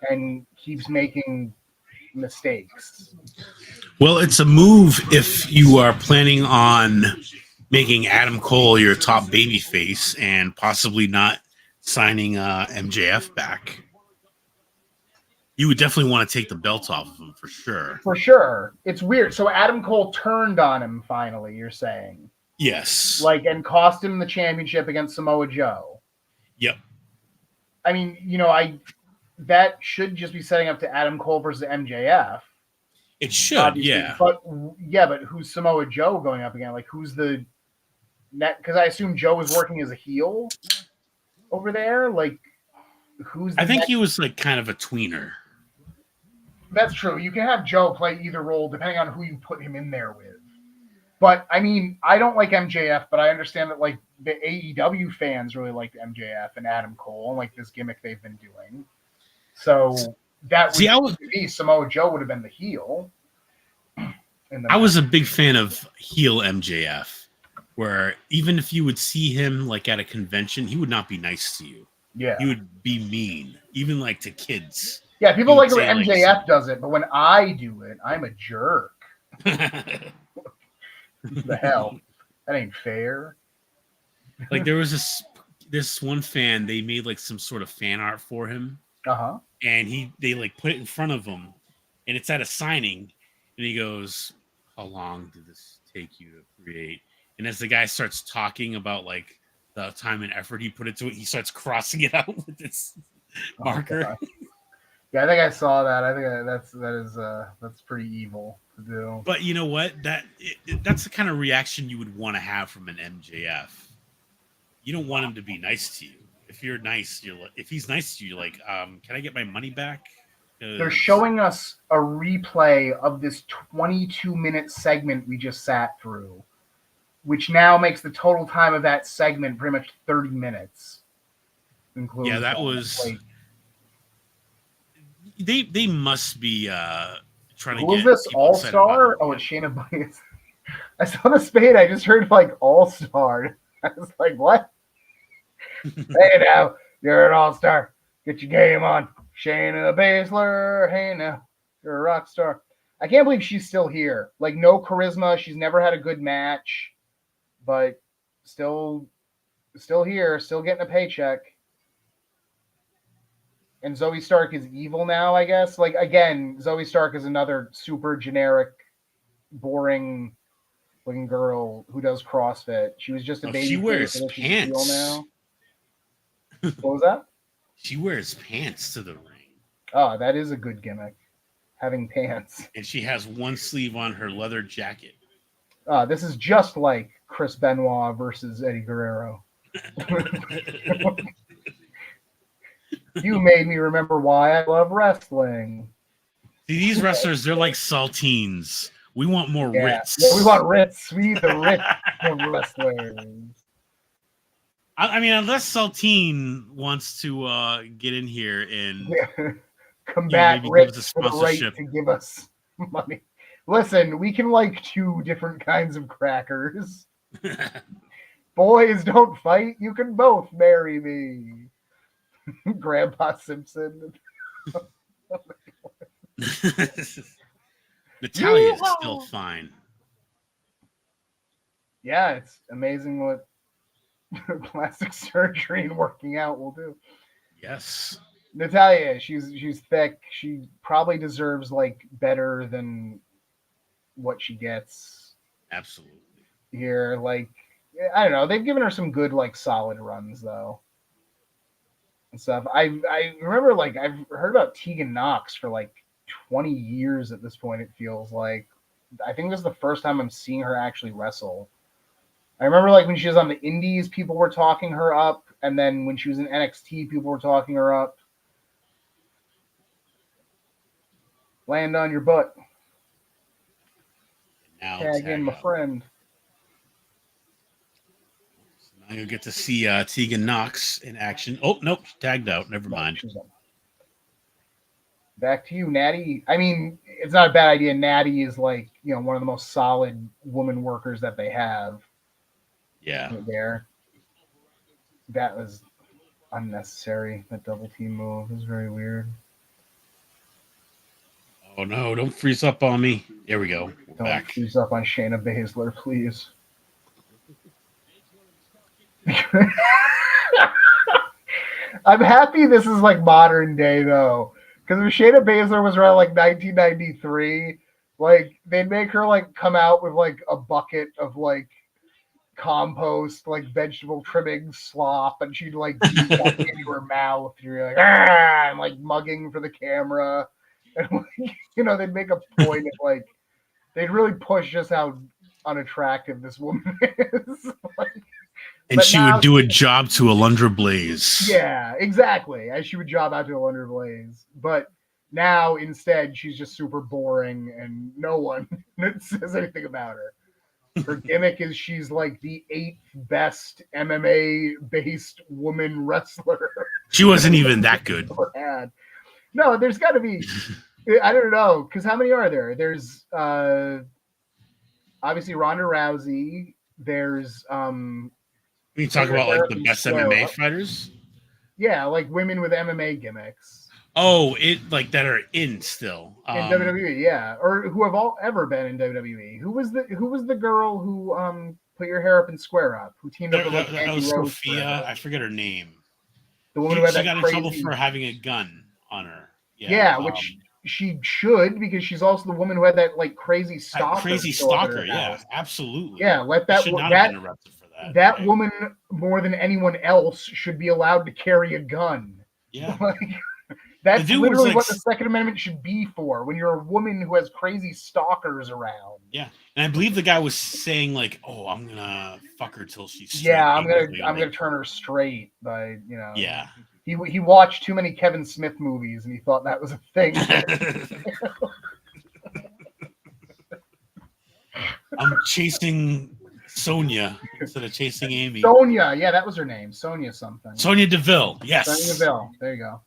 [SPEAKER 2] and keeps making mistakes.
[SPEAKER 1] Well, it's a move if you are planning on making Adam Cole your top babyface and possibly not signing MJF back. You would definitely want to take the belt off of him for sure.
[SPEAKER 2] For sure. It's weird. So Adam Cole turned on him finally, you're saying?
[SPEAKER 1] Yes.
[SPEAKER 2] Like, and cost him the championship against Samoa Joe.
[SPEAKER 1] Yep.
[SPEAKER 2] I mean, that should just be setting up to Adam Cole versus MJF.
[SPEAKER 1] It should, yeah.
[SPEAKER 2] But who's Samoa Joe going up again? Like, who's the net? Because I assume Joe was working as a heel over there. Like, who's?
[SPEAKER 1] I think he was like kind of a tweener.
[SPEAKER 2] That's true. You can have Joe play either role depending on who you put him in there with. But I mean, I don't like MJF, but I understand that like the AEW fans really liked MJF and Adam Cole and like this gimmick they've been doing. So that would be Samoa Joe would have been the heel.
[SPEAKER 1] I was a big fan of heel MJF, where even if you would see him like at a convention, he would not be nice to you.
[SPEAKER 2] Yeah,
[SPEAKER 1] he would be mean, even like to kids.
[SPEAKER 2] Yeah, people like when MJF does it, but when I do it, I'm a jerk. The hell, that ain't fair.
[SPEAKER 1] Like there was this one fan, they made like some sort of fan art for him. And they like put it in front of him, and it's at a signing, and he goes, "How long did this take you to create?" And as the guy starts talking about like the time and effort he put into it, he starts crossing it out with this marker.
[SPEAKER 2] Yeah, I think I saw that. I think that's pretty evil to do.
[SPEAKER 1] But you know what? That's the kind of reaction you would want to have from an MJF. You don't want him to be nice to you. If you're nice, if he's nice to you, you're like, can I get my money back?
[SPEAKER 2] They're showing us a replay of this 22-minute segment we just sat through, which now makes the total time of that segment pretty much 30 minutes.
[SPEAKER 1] Yeah, that was. Like, they must be trying to get.
[SPEAKER 2] Who's this All-Star? Oh, it's Shayna Baszler. I saw the spade. I just heard like All-Star. I was like, what? Hey now, you're an all-star. Get your game on. Shayna Baszler. Hey now, you're a rock star. I can't believe she's still here. Like, no charisma. She's never had a good match, but still here, still getting a paycheck. And Zoe Stark is evil now, I guess. Like, again, Zoe Stark is another super generic, boring looking girl who does CrossFit. She was just a baby.
[SPEAKER 1] She wears pants
[SPEAKER 2] now. What was that?
[SPEAKER 1] She wears pants to the ring.
[SPEAKER 2] Oh, that is a good gimmick. Having pants.
[SPEAKER 1] And she has one sleeve on her leather jacket.
[SPEAKER 2] This is just like Chris Benoit versus Eddie Guerrero. You made me remember why I love wrestling.
[SPEAKER 1] See, these wrestlers, they're like saltines. We want more Ritz.
[SPEAKER 2] Yeah, we want Ritz. We need the Ritz of wrestlers.
[SPEAKER 1] I mean, unless Saltine wants to get in here and
[SPEAKER 2] combat
[SPEAKER 1] maybe give
[SPEAKER 2] Rich
[SPEAKER 1] us a
[SPEAKER 2] for the right
[SPEAKER 1] sponsorship.
[SPEAKER 2] to give us money. Listen, we can like 2 different kinds of crackers. Boys don't fight. You can both marry me. Grandpa Simpson.
[SPEAKER 1] Natalia is
[SPEAKER 2] Yeehaw!
[SPEAKER 1] still fine.
[SPEAKER 2] Yeah, it's amazing what plastic surgery and working out will do.
[SPEAKER 1] Yes.
[SPEAKER 2] Natalia, she's thick. She probably deserves like better than what she gets
[SPEAKER 1] Absolutely.
[SPEAKER 2] here. Like, I don't know. They've given her some good, like, solid runs though and stuff. I remember like I've heard about Tegan Knox for like 20 years at this point. It feels like I think this is the first time I'm seeing her actually wrestle. I remember like when she was on the Indies, people were talking her up, and then when she was in NXT, people were talking her up. Land on your butt.
[SPEAKER 1] Now
[SPEAKER 2] Tag in my
[SPEAKER 1] out.
[SPEAKER 2] friend.
[SPEAKER 1] So now you'll get to see Tegan Knox in action. Oh, nope. Tagged out. Never mind.
[SPEAKER 2] Back to you, Natty. I mean, it's not a bad idea. Natty is like, one of the most solid woman workers that they have.
[SPEAKER 1] Yeah.
[SPEAKER 2] Right there. That was unnecessary. That double team move was very weird.
[SPEAKER 1] Oh no, don't freeze up on me. There we go. We're
[SPEAKER 2] Don't
[SPEAKER 1] back.
[SPEAKER 2] freeze up on Shayna Baszler, please. I'm happy this is like modern day though. Because if Shayna Baszler was around like 1993, like they'd make her like come out with like a bucket of like compost, like vegetable trimming slop, and she'd like beat that into her mouth. And you're like, ah, and like mugging for the camera. And like, they'd make a point of like they'd really push just how unattractive this woman is. Like,
[SPEAKER 1] and she would do a job to Alundra Blaze.
[SPEAKER 2] Yeah, exactly. As she would job out to Alundra Blaze. But now instead she's just super boring and no one says anything about her. Her gimmick is she's like the 8th best MMA based woman wrestler.
[SPEAKER 1] She wasn't even that good.
[SPEAKER 2] No, there's got to be. I don't know, because how many are there? There's obviously Ronda Rousey. There's
[SPEAKER 1] you talk about like the best MMA fighters.
[SPEAKER 2] Yeah, like women with MMA gimmicks.
[SPEAKER 1] Oh, it like that are in still
[SPEAKER 2] in WWE, yeah, or who have all ever been in WWE. Who was the girl who put your hair up and square up? Who teamed up with like
[SPEAKER 1] that was Sophia. I forget her name.
[SPEAKER 2] The woman who had that
[SPEAKER 1] got
[SPEAKER 2] crazy...
[SPEAKER 1] in trouble for having a gun on her.
[SPEAKER 2] Yeah, which she should, because she's also the woman who had that like crazy stalker.
[SPEAKER 1] Crazy stalker, yeah, absolutely.
[SPEAKER 2] Yeah, let that
[SPEAKER 1] should not have been arrested for that.
[SPEAKER 2] That right? Woman, more than anyone else, should be allowed to carry a gun.
[SPEAKER 1] Yeah.
[SPEAKER 2] That's literally like, what the Second Amendment should be for, when you're a woman who has crazy stalkers around.
[SPEAKER 1] Yeah, and I believe the guy was saying like, "Oh, I'm gonna fuck her till she's straight."
[SPEAKER 2] Yeah, I'm gonna turn her straight by
[SPEAKER 1] Yeah.
[SPEAKER 2] He watched too many Kevin Smith movies and he thought that was a thing.
[SPEAKER 1] I'm chasing Sonya instead of chasing Amy.
[SPEAKER 2] Sonya, yeah, that was her name. Sonya something.
[SPEAKER 1] Sonya Deville, yes.
[SPEAKER 2] Sonya Deville. There you go.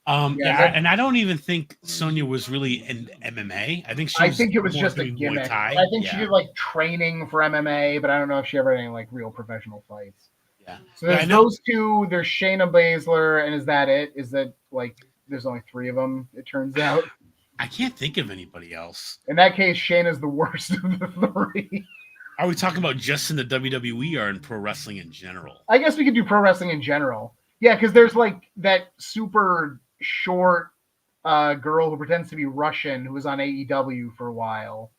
[SPEAKER 1] And I don't even think Sonya was really in MMA. I think
[SPEAKER 2] it was just a gimmick. I think she did like training for MMA, but I don't know if she ever had any like real professional fights.
[SPEAKER 1] Yeah.
[SPEAKER 2] So there's those two. There's Shayna Baszler, and is that it? Is that like there's only 3 of them? It turns out.
[SPEAKER 1] I can't think of anybody else.
[SPEAKER 2] In that case, Shayna's the worst of the 3.
[SPEAKER 1] Are we talking about just in the WWE or in pro wrestling in general?
[SPEAKER 2] I guess we could do pro wrestling in general. Yeah, because there's like that super short girl who pretends to be Russian who was on AEW for a while.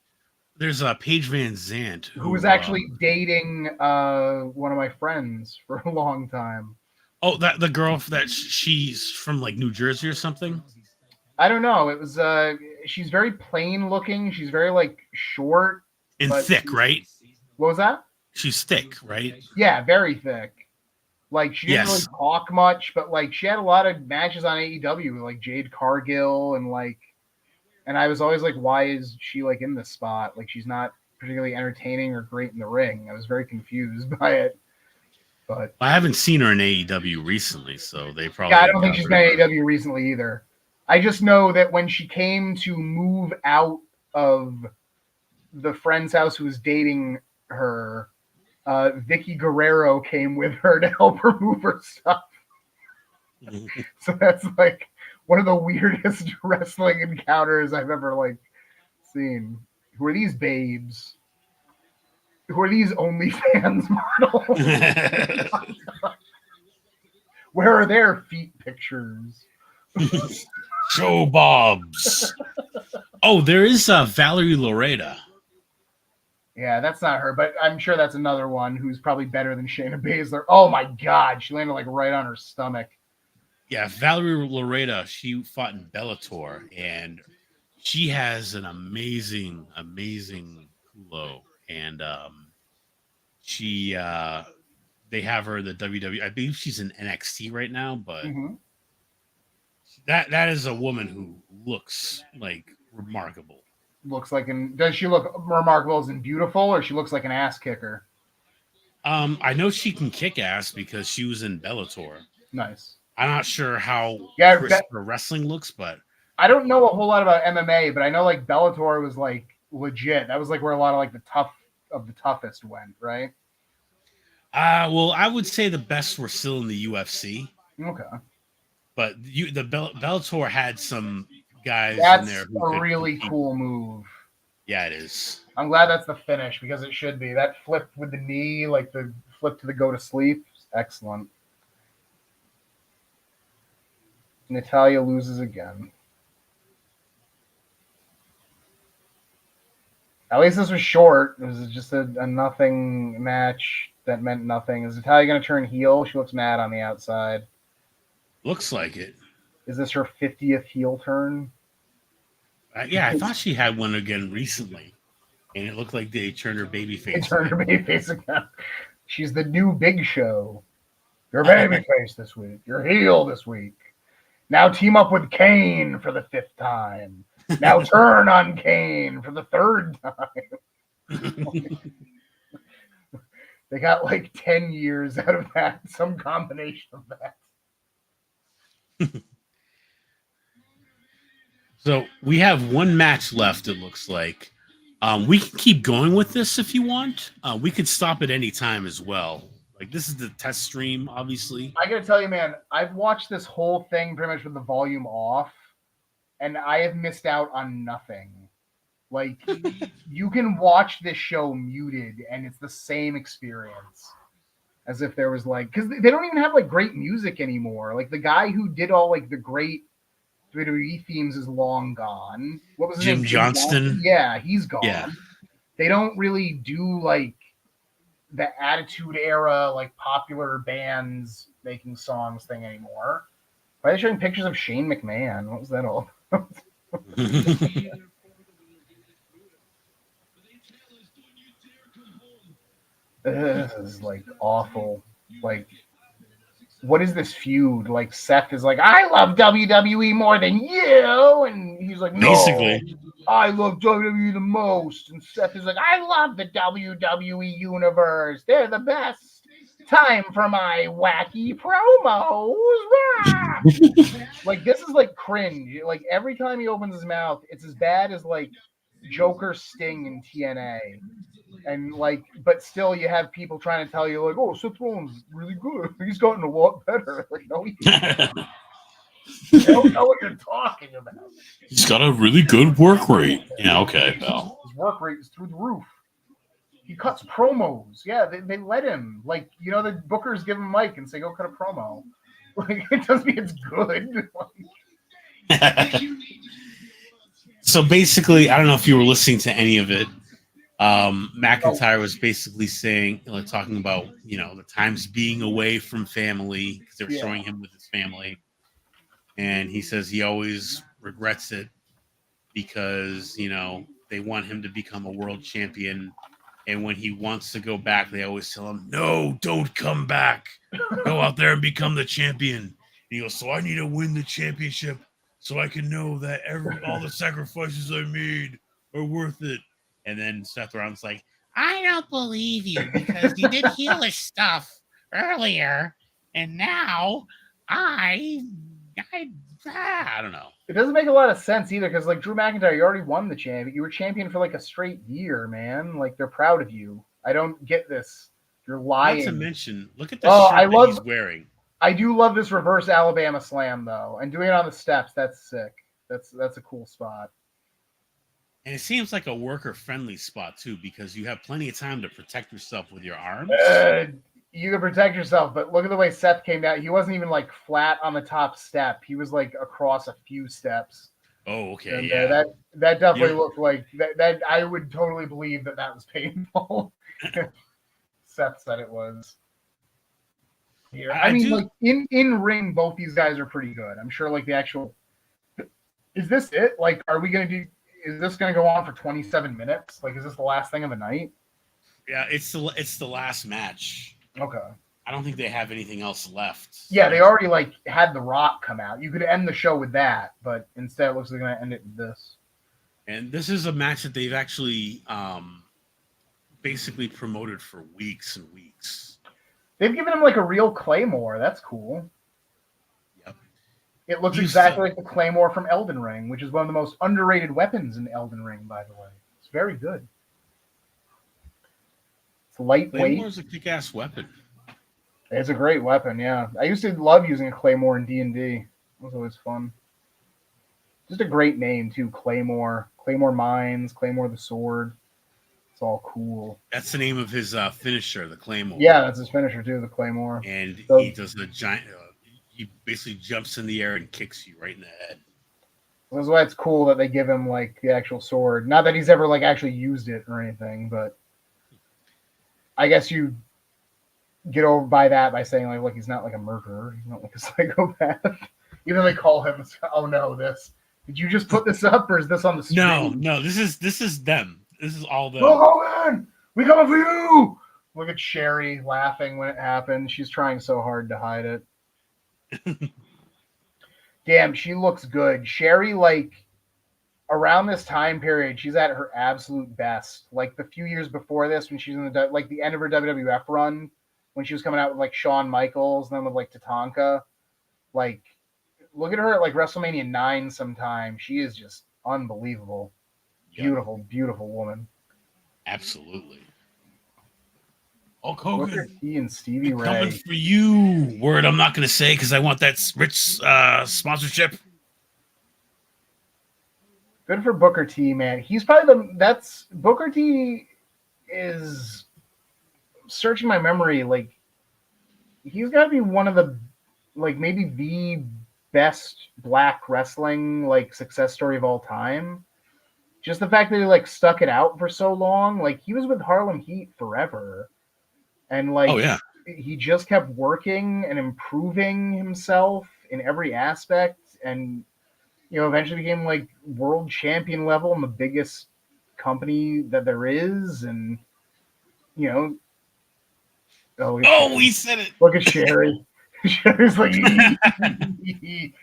[SPEAKER 1] There's Paige Van Zandt
[SPEAKER 2] who was actually dating one of my friends for a long time.
[SPEAKER 1] Oh, that the girl that she's from like New Jersey or something.
[SPEAKER 2] I don't know. It was she's very plain looking. She's very like short
[SPEAKER 1] and thick, right?
[SPEAKER 2] What was that?
[SPEAKER 1] She's thick, right?
[SPEAKER 2] Yeah, very thick. Like she didn't really talk much, but like she had a lot of matches on AEW with like Jade Cargill and like. And I was always like, why is she like in this spot? Like she's not particularly entertaining or great in the ring. I was very confused by it. But
[SPEAKER 1] I haven't seen her in AEW recently, so they probably.
[SPEAKER 2] Yeah, I don't think she's been in AEW recently either. I just know that when she came to move out of the friend's house who was dating her, Vicky Guerrero came with her to help her move her stuff. So that's like one of the weirdest wrestling encounters I've ever like seen. Who are these babes? Who are these OnlyFans models? Where are their feet pictures?
[SPEAKER 1] Show Bobs. Oh, there is Valerie Loretta.
[SPEAKER 2] Yeah, that's not her, but I'm sure that's another one who's probably better than Shayna Baszler. Oh my God, she landed like right on her stomach.
[SPEAKER 1] Yeah, Valerie Loretta. She fought in Bellator, and she has an amazing culo. And she they have her in the WWE. I believe she's in NXT right now, but that is a woman who looks like remarkable.
[SPEAKER 2] Looks like does she look remarkable as in beautiful, or she looks like an ass kicker?
[SPEAKER 1] I know she can kick ass because she was in Bellator.
[SPEAKER 2] Nice.
[SPEAKER 1] I'm not sure how
[SPEAKER 2] her
[SPEAKER 1] wrestling looks, but
[SPEAKER 2] I don't know a whole lot about MMA, but I know like Bellator was like legit. That was like where a lot of like the toughest went, right?
[SPEAKER 1] Well, I would say the best were still in the UFC.
[SPEAKER 2] Okay.
[SPEAKER 1] But Bellator had some guys in there who
[SPEAKER 2] a really cool move.
[SPEAKER 1] Yeah, it is.
[SPEAKER 2] I'm glad that's the finish because it should be. That flip with the knee, like the flip to the go to sleep, excellent. Natalya loses again. At least this was short. It was just a nothing match that meant nothing. Is Natalya going to turn heel? She looks mad on the outside.
[SPEAKER 1] Looks like it.
[SPEAKER 2] Is this her 50th heel turn?
[SPEAKER 1] Yeah, I thought she had one again recently, and it looked like they turned her baby face.
[SPEAKER 2] They turned her baby face again. She's the new Big Show. You're baby face this week. You're heel this week. Now team up with Kane for the 5th time. Now turn on Kane for the 3rd time. They got like 10 years out of that, some combination of that.
[SPEAKER 1] So we have one match left, it looks like. We can keep going with this if you want. We could stop at any time as well. Like, this is the test stream, obviously.
[SPEAKER 2] I gotta tell you, man, I've watched this whole thing pretty much with the volume off, and I have missed out on nothing. Like, you can watch this show muted, and it's the same experience as if there was like, because they don't even have like great music anymore. Like, the guy who did all like the great WWE themes is long gone. What was his name?
[SPEAKER 1] Jim Johnston?
[SPEAKER 2] Yeah, he's gone.
[SPEAKER 1] Yeah.
[SPEAKER 2] They don't really do like the Attitude Era, like popular bands making songs thing anymore. Why are they showing pictures of Shane McMahon? What was that all about? This is like awful. Like, what is this feud? Like, Seth is like, I love WWE more than you, and he's like, no,
[SPEAKER 1] basically,
[SPEAKER 2] I love WWE the most. And Seth is like, I love the WWE universe. They're the best. Time for my wacky promos. Like, this is like cringe. Like, every time he opens his mouth, it's as bad as like Joker Sting in TNA. And like, but still, you have people trying to tell you like, "Oh, Seth Rollins is really good. He's gotten a lot better." Like, no, he hasn't. You don't know what you're talking about.
[SPEAKER 1] He's got a really good work rate. Yeah, okay, pal.
[SPEAKER 2] His work rate is through the roof. He cuts promos. Yeah, they let him. Like, you know, the bookers give him a mic and say, "Go cut a promo." Like, it doesn't mean it's good.
[SPEAKER 1] So basically, I don't know if you were listening to any of it. McIntyre was basically saying, talking about, the times being away from family because they're showing him with his family. And he says he always regrets it because, they want him to become a world champion. And when he wants to go back, they always tell him, no, don't come back. Go out there and become the champion. And he goes, so I need to win the championship so I can know that all the sacrifices I made are worth it. And then Seth Rollins like, I don't believe you because you did heelish stuff earlier, and now I I don't know.
[SPEAKER 2] It doesn't make a lot of sense either, because like Drew McIntyre, you already won the champion. You were champion for like a straight year, man. Like they're proud of you. I don't get this. You're lying.
[SPEAKER 1] Not to mention, look at the shirt that he's wearing.
[SPEAKER 2] I do love this reverse Alabama slam though, and doing it on the steps. That's sick. That's a cool spot.
[SPEAKER 1] And it seems like a worker-friendly spot too, because you have plenty of time to protect yourself with your arms.
[SPEAKER 2] You can protect yourself, but look at the way Seth came down. He wasn't even like flat on the top step. He was like across a few steps.
[SPEAKER 1] Oh, okay,
[SPEAKER 2] and,
[SPEAKER 1] yeah.
[SPEAKER 2] That definitely looked like that. I would totally believe that was painful. Seth said it was. Yeah, I mean, like in ring, both these guys are pretty good. I'm sure. Like the actual, is this it? Like, are we gonna do? Is this gonna go on for 27 minutes? Like, is this the last thing of the night?
[SPEAKER 1] Yeah, it's the last match.
[SPEAKER 2] Okay.
[SPEAKER 1] I don't think they have anything else left.
[SPEAKER 2] Yeah, they already like had The Rock come out. You could end the show with that, but instead it looks like they're gonna end it with this.
[SPEAKER 1] And this is a match that they've actually basically promoted for weeks and weeks.
[SPEAKER 2] They've given him like a real Claymore. That's cool.
[SPEAKER 1] Yep.
[SPEAKER 2] It looks exactly like the Claymore from Elden Ring, which is one of the most underrated weapons in Elden Ring, by the way. It's very good. It's lightweight.
[SPEAKER 1] Claymore's a kick-ass weapon.
[SPEAKER 2] It's a great weapon, yeah. I used to love using a Claymore in D&D. It was always fun. Just a great name, too. Claymore. Claymore Mines, Claymore the Sword. It's all cool.
[SPEAKER 1] That's the name of his finisher, the Claymore.
[SPEAKER 2] Yeah, that's his finisher, too, the Claymore.
[SPEAKER 1] And he does a giant... he basically jumps in the air and kicks you right in the head.
[SPEAKER 2] That's why it's cool that they give him, like, the actual sword. Not that he's ever, like, actually used it or anything, but... I guess you get over by that by saying, like, look, he's not like a murderer. He's not like a psychopath. Even though they call him, oh no, this. Did you just put this up, or is this on the screen?
[SPEAKER 1] No, this is them. This is all them.
[SPEAKER 2] Hulk Hogan, we coming for you! Look at Sherry laughing when it happened. She's trying so hard to hide it. Damn, she looks good. Sherry, like, around this time period, she's at her absolute best. Like the few years before this, when she's in the end of her WWF run, when she was coming out with like Shawn Michaels, and then with like Tatanka. Like, look at her at like WrestleMania 9 sometime. She is just unbelievable. Beautiful, beautiful woman.
[SPEAKER 1] Absolutely. Hulk Hogan.
[SPEAKER 2] Booker T and Stevie Ray.
[SPEAKER 1] Coming for you. Word I'm not going to say because I want that rich sponsorship.
[SPEAKER 2] Good for Booker T, man. He's probably Booker T is, searching my memory, like, he's got to be one of the, like, maybe the best black wrestling, like, success story of all time. Just the fact that he, like, stuck it out for so long. Like, he was with Harlem Heat forever. And, like,
[SPEAKER 1] oh, yeah.
[SPEAKER 2] He just kept working and improving himself in every aspect. And, you know, eventually became, like, world champion level in the biggest company that there is. And, you know.
[SPEAKER 1] Oh, we said it.
[SPEAKER 2] Look at Sherry. Sherry's like,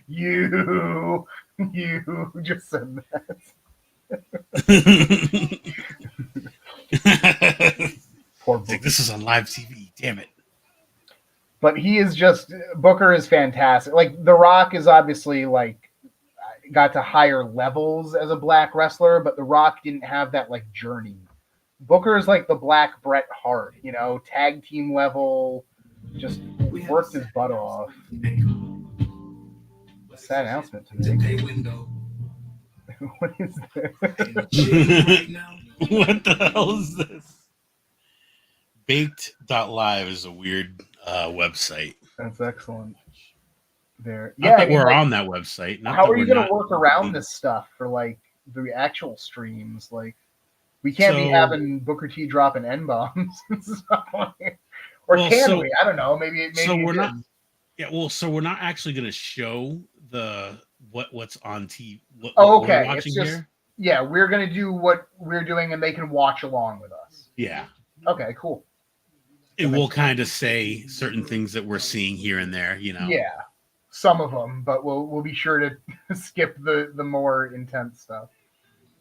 [SPEAKER 2] you just said that. Poor Booker.
[SPEAKER 1] Like, this is on live TV. Damn it.
[SPEAKER 2] But Booker is fantastic. Like, The Rock is obviously, like, got to higher levels as a black wrestler, but The Rock didn't have that, like, journey. Booker is like the black Bret Hart, you know, tag team level, just worked his butt off. Sad announcement today. What is this?
[SPEAKER 1] What the hell is this? Baked.live is a weird website.
[SPEAKER 2] That's excellent. There.
[SPEAKER 1] Not that we're on that website.
[SPEAKER 2] How are you going to work around this stuff for, like, the actual streams? Like, we can't be having Booker T dropping N-bombs and stuff on here. Or can we? I don't know. Maybe
[SPEAKER 1] so we're not. Yeah, well, so we're not actually going to show what's on TV. What we're watching here.
[SPEAKER 2] Yeah, we're going to do what we're doing, and they can watch along with us.
[SPEAKER 1] Yeah.
[SPEAKER 2] Okay, cool.
[SPEAKER 1] It will kind of say certain things that we're seeing here and there, you know.
[SPEAKER 2] Yeah, some of them, but we'll be sure to skip the more intense stuff.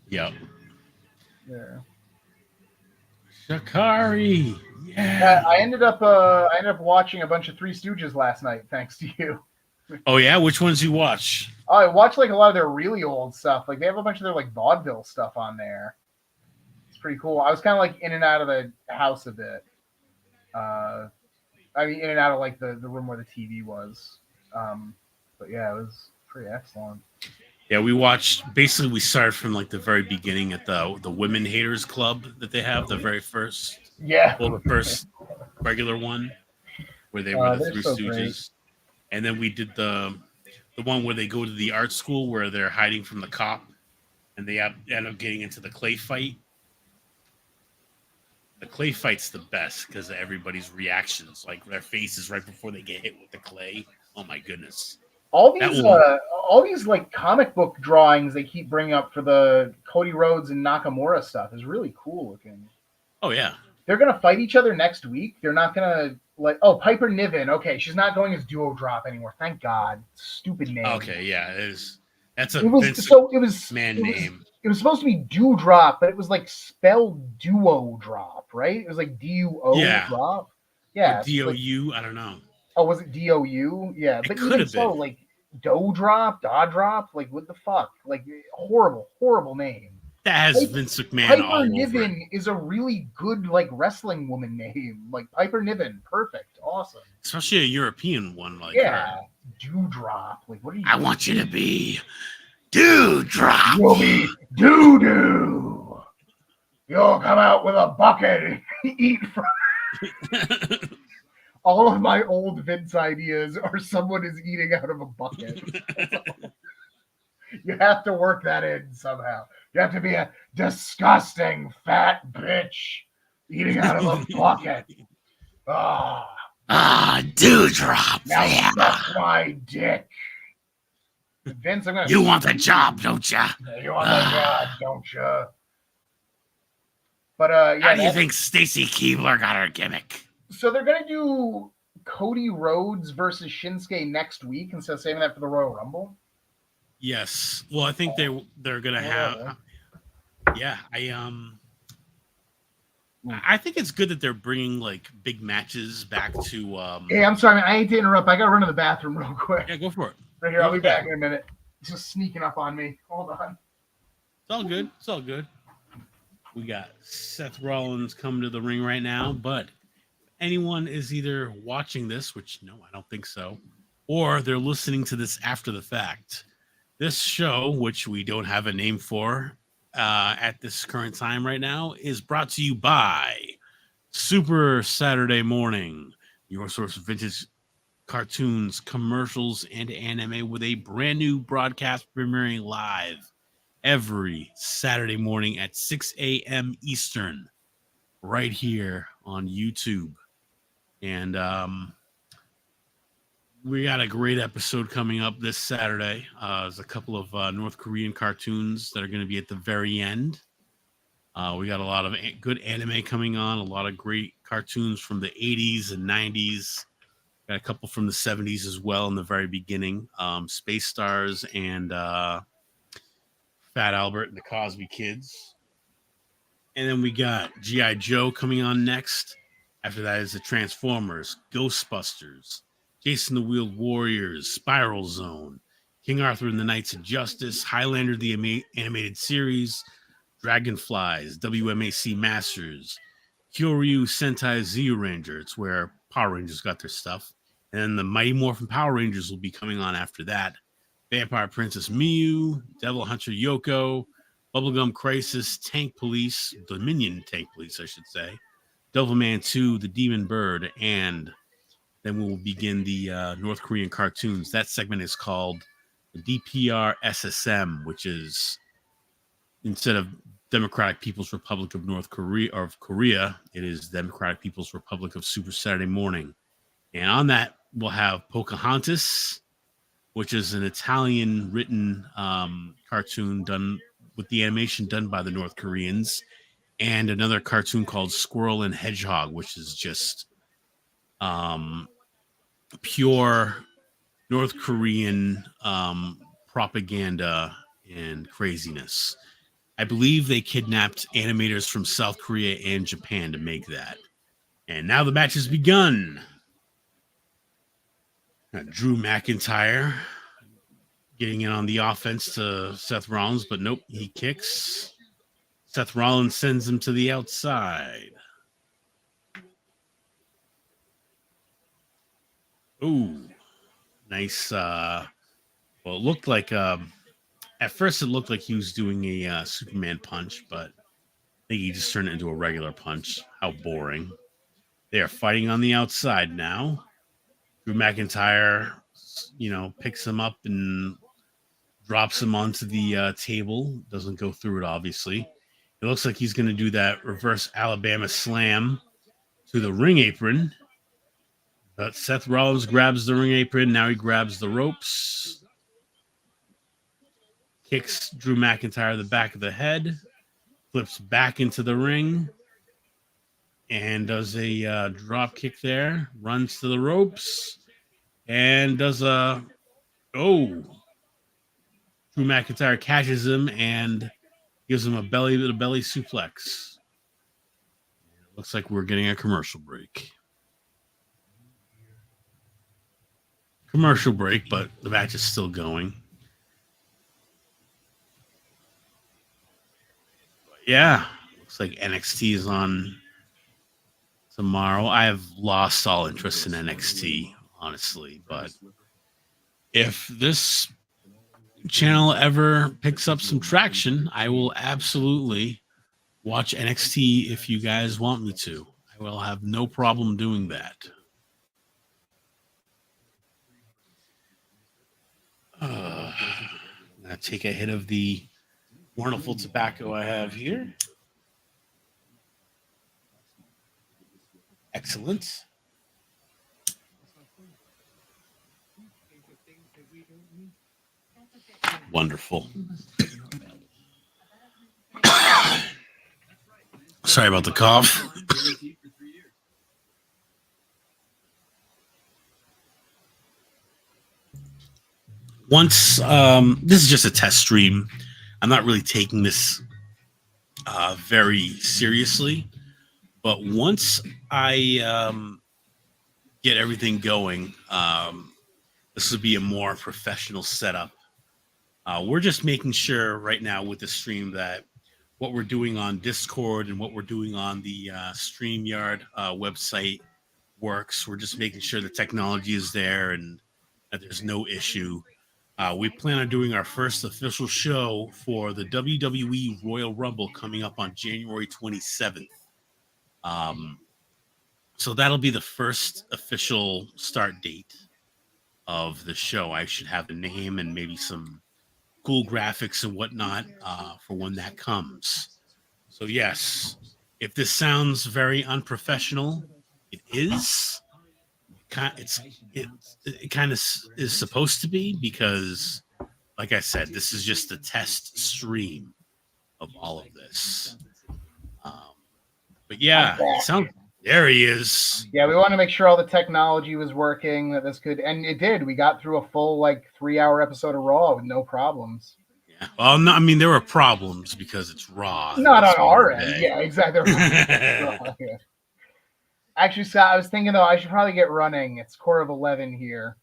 [SPEAKER 1] Yep.
[SPEAKER 2] Yeah.
[SPEAKER 1] Shakari. Yeah.
[SPEAKER 2] I ended up watching a bunch of Three Stooges last night, thanks to you.
[SPEAKER 1] Oh yeah, which ones you watch?
[SPEAKER 2] Oh, I watch like a lot of their really old stuff. Like they have a bunch of their like vaudeville stuff on there. It's pretty cool. I was kind of like in and out of the house a bit. I mean, in and out of like the room where the TV was. But yeah, it was pretty excellent.
[SPEAKER 1] Yeah, we watched. Basically, we started from like the very beginning at the Women Haters Club that they have, the very first,
[SPEAKER 2] Yeah,
[SPEAKER 1] well, the first regular one where they were the
[SPEAKER 2] they're
[SPEAKER 1] Three
[SPEAKER 2] so
[SPEAKER 1] Stooges,
[SPEAKER 2] great.
[SPEAKER 1] and then we did the one where they go to the art school where they're hiding from the cop, and they end up getting into the clay fight. The clay fight's the best because of everybody's reactions, like their faces right before they get hit with the clay. Oh my goodness!
[SPEAKER 2] All
[SPEAKER 1] That
[SPEAKER 2] these,
[SPEAKER 1] one-
[SPEAKER 2] all these like comic book drawings they keep bringing up for the Cody Rhodes and Nakamura stuff is really cool looking.
[SPEAKER 1] Oh yeah,
[SPEAKER 2] They're gonna fight each other next week. They're not gonna like. Oh, Piper Niven. Okay, she's not going as Duo Drop anymore. Thank God. Stupid name.
[SPEAKER 1] okay, yeah. That's a
[SPEAKER 2] It was
[SPEAKER 1] Vince
[SPEAKER 2] so. It was
[SPEAKER 1] man
[SPEAKER 2] it was,
[SPEAKER 1] name.
[SPEAKER 2] It was supposed to be Dewdrop, but it was like spelled Duo Drop, right? It was like DUO
[SPEAKER 1] Yeah.
[SPEAKER 2] Drop. Yeah.
[SPEAKER 1] Or DOU. I don't know.
[SPEAKER 2] Oh, was it DOU? Yeah,
[SPEAKER 1] It
[SPEAKER 2] but
[SPEAKER 1] could
[SPEAKER 2] even
[SPEAKER 1] have
[SPEAKER 2] so,
[SPEAKER 1] been.
[SPEAKER 2] like Doe Drop, Da Drop, like what the fuck? Like horrible, horrible name.
[SPEAKER 1] That has
[SPEAKER 2] Piper-
[SPEAKER 1] Vince McMahon
[SPEAKER 2] Piper
[SPEAKER 1] all over it.
[SPEAKER 2] Niven is a really good like wrestling woman name. Like Piper Niven, perfect, awesome.
[SPEAKER 1] Especially a European one like
[SPEAKER 2] Yeah,
[SPEAKER 1] her.
[SPEAKER 2] Dewdrop. Like what are you?
[SPEAKER 1] I want you to be Dewdrop.
[SPEAKER 2] You'll be doo doo. You'll come out with a bucket and eat from. All of my old Vince ideas are someone is eating out of a bucket. You have to work that in somehow. You have to be a disgusting fat bitch eating out of a bucket. Ah,
[SPEAKER 1] Dewdrop.
[SPEAKER 2] now
[SPEAKER 1] Yeah.
[SPEAKER 2] suck my dick. Vince, I'm gonna.
[SPEAKER 1] You want the job, don't you?
[SPEAKER 2] You want that job, don't you? But
[SPEAKER 1] How
[SPEAKER 2] yeah.
[SPEAKER 1] do you think Stacy Keebler got her gimmick?
[SPEAKER 2] So they're gonna do Cody Rhodes versus Shinsuke next week instead of saving that for the Royal Rumble.
[SPEAKER 1] Yes. Well, I think they're gonna have. Yeah, I think it's good that they're bringing like big matches back to.
[SPEAKER 2] Hey, I'm sorry, man. I hate to interrupt. I gotta run to the bathroom real quick.
[SPEAKER 1] Yeah, go for it.
[SPEAKER 2] Right here, I'll be back in a minute. It's just sneaking up on me. Hold on.
[SPEAKER 1] It's all good. It's all good. We got Seth Rollins coming to the ring right now, but anyone is either watching this, which no, I don't think so, or they're listening to this after the fact. This show, which we don't have a name for at this current time right now, is brought to you by Super Saturday Morning, your source of vintage cartoons, commercials, and anime with a brand new broadcast premiering live every Saturday morning at 6 a.m. Eastern, right here on YouTube. And we got a great episode coming up this Saturday. There's a couple of North Korean cartoons that are going to be at the very end. We got a lot of good anime coming on, a lot of great cartoons from the 80s and 90s. Got a couple from the 70s as well in the very beginning. Space Stars and Fat Albert and the Cosby Kids. And then we got G.I. Joe coming on next. After that is the Transformers, Ghostbusters, Jason the Wheeled Warriors, Spiral Zone, King Arthur and the Knights of Justice, Highlander the animated series, Dragonflies, WMAC Masters, Kyoryu Sentai Z Ranger. It's where Power Rangers got their stuff. And then the Mighty Morphin Power Rangers will be coming on after that. Vampire Princess Miyu, Devil Hunter Yoko, Bubblegum Crisis, Tank Police, Dominion Tank Police, I should say, Devilman 2, The Demon Bird, and then we'll begin the North Korean cartoons. That segment is called the DPR SSM, which is instead of Democratic People's Republic of North Korea, or of Korea, it is Democratic People's Republic of Super Saturday Morning. And on that, we'll have Pocahontas, which is an Italian-written cartoon done with the animation done by the North Koreans, and another cartoon called Squirrel and Hedgehog, which is just pure North Korean propaganda and craziness. I believe they kidnapped animators from South Korea and Japan to make that. And now the match has begun. Drew McIntyre getting in on the offense to Seth Rollins, but nope, he kicks. Seth Rollins sends him to the outside. Ooh, nice. Well, it looked like at first it looked like he was doing a Superman punch, but I think he just turned it into a regular punch. How boring. They are fighting on the outside now. Drew McIntyre, picks him up and drops him onto the table. Doesn't go through it, obviously. It looks like he's going to do that reverse Alabama slam to the ring apron. But Seth Rollins grabs the ring apron. Now he grabs the ropes. Kicks Drew McIntyre the back of the head. Flips back into the ring. And does a drop kick there. Runs to the ropes. And does a... Oh! Drew McIntyre catches him and gives him a belly-to-belly suplex. Looks like we're getting a commercial break. Commercial break, but the match is still going. But yeah, looks like NXT is on tomorrow. I have lost all interest in NXT, honestly, but if this channel ever picks up some traction, I will absolutely watch NXT if you guys want me to. I will have no problem doing that. Now take a hit of the wonderful tobacco I have here. Excellent. Wonderful. Sorry about the cough. Once this is just a test stream. I'm not really taking this very seriously, but once I get everything going, this will be a more professional setup. We're just making sure right now with the stream that what we're doing on Discord and what we're doing on the StreamYard website works. We're just making sure the technology is there and that there's no issue. We plan on doing our first official show for the WWE Royal Rumble coming up on January 27th. So that'll be the first official start date of the show. I should have the name and maybe some cool graphics and whatnot for when that comes. So yes, if this sounds very unprofessional, it is. It kind of is supposed to be because, like I said, this is just a test stream of all of this. But yeah, there he is.
[SPEAKER 2] Yeah, we want to make sure all the technology was working, that this could, and it did. We got through a full 3-hour episode of Raw with no problems.
[SPEAKER 1] Yeah. Well, no, I mean there were problems because it's Raw.
[SPEAKER 2] Not on our end. Yeah, exactly. Yeah. Actually, Scott, I was thinking though I should probably get running. It's 11:15 here.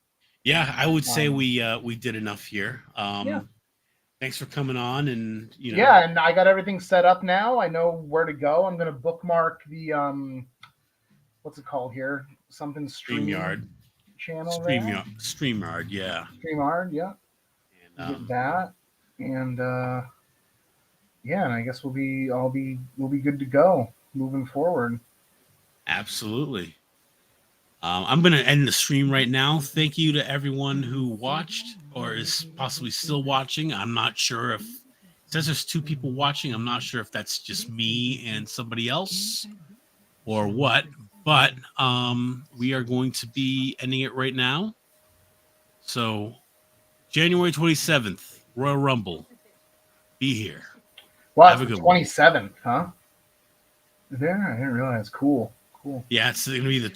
[SPEAKER 1] Yeah, I would say we did enough here.
[SPEAKER 2] Yeah.
[SPEAKER 1] Thanks for coming on, and
[SPEAKER 2] Yeah, and I got everything set up now. I know where to go. I'm gonna bookmark the what's it called here? Something
[SPEAKER 1] StreamYard
[SPEAKER 2] channel.
[SPEAKER 1] StreamYard, yeah.
[SPEAKER 2] StreamYard, yeah.
[SPEAKER 1] And,
[SPEAKER 2] get that, and yeah, and I guess we'll be good to go moving forward.
[SPEAKER 1] Absolutely. I'm going to end the stream right now. Thank you to everyone who watched or is possibly still watching. I'm not sure if it says there's 2 people watching. I'm not sure if that's just me and somebody else or what, but we are going to be ending it right now. So January 27th, Royal Rumble. Be here.
[SPEAKER 2] Wow, have a good 27th, huh? There? I didn't realize. Cool.
[SPEAKER 1] Yeah, it's going to be the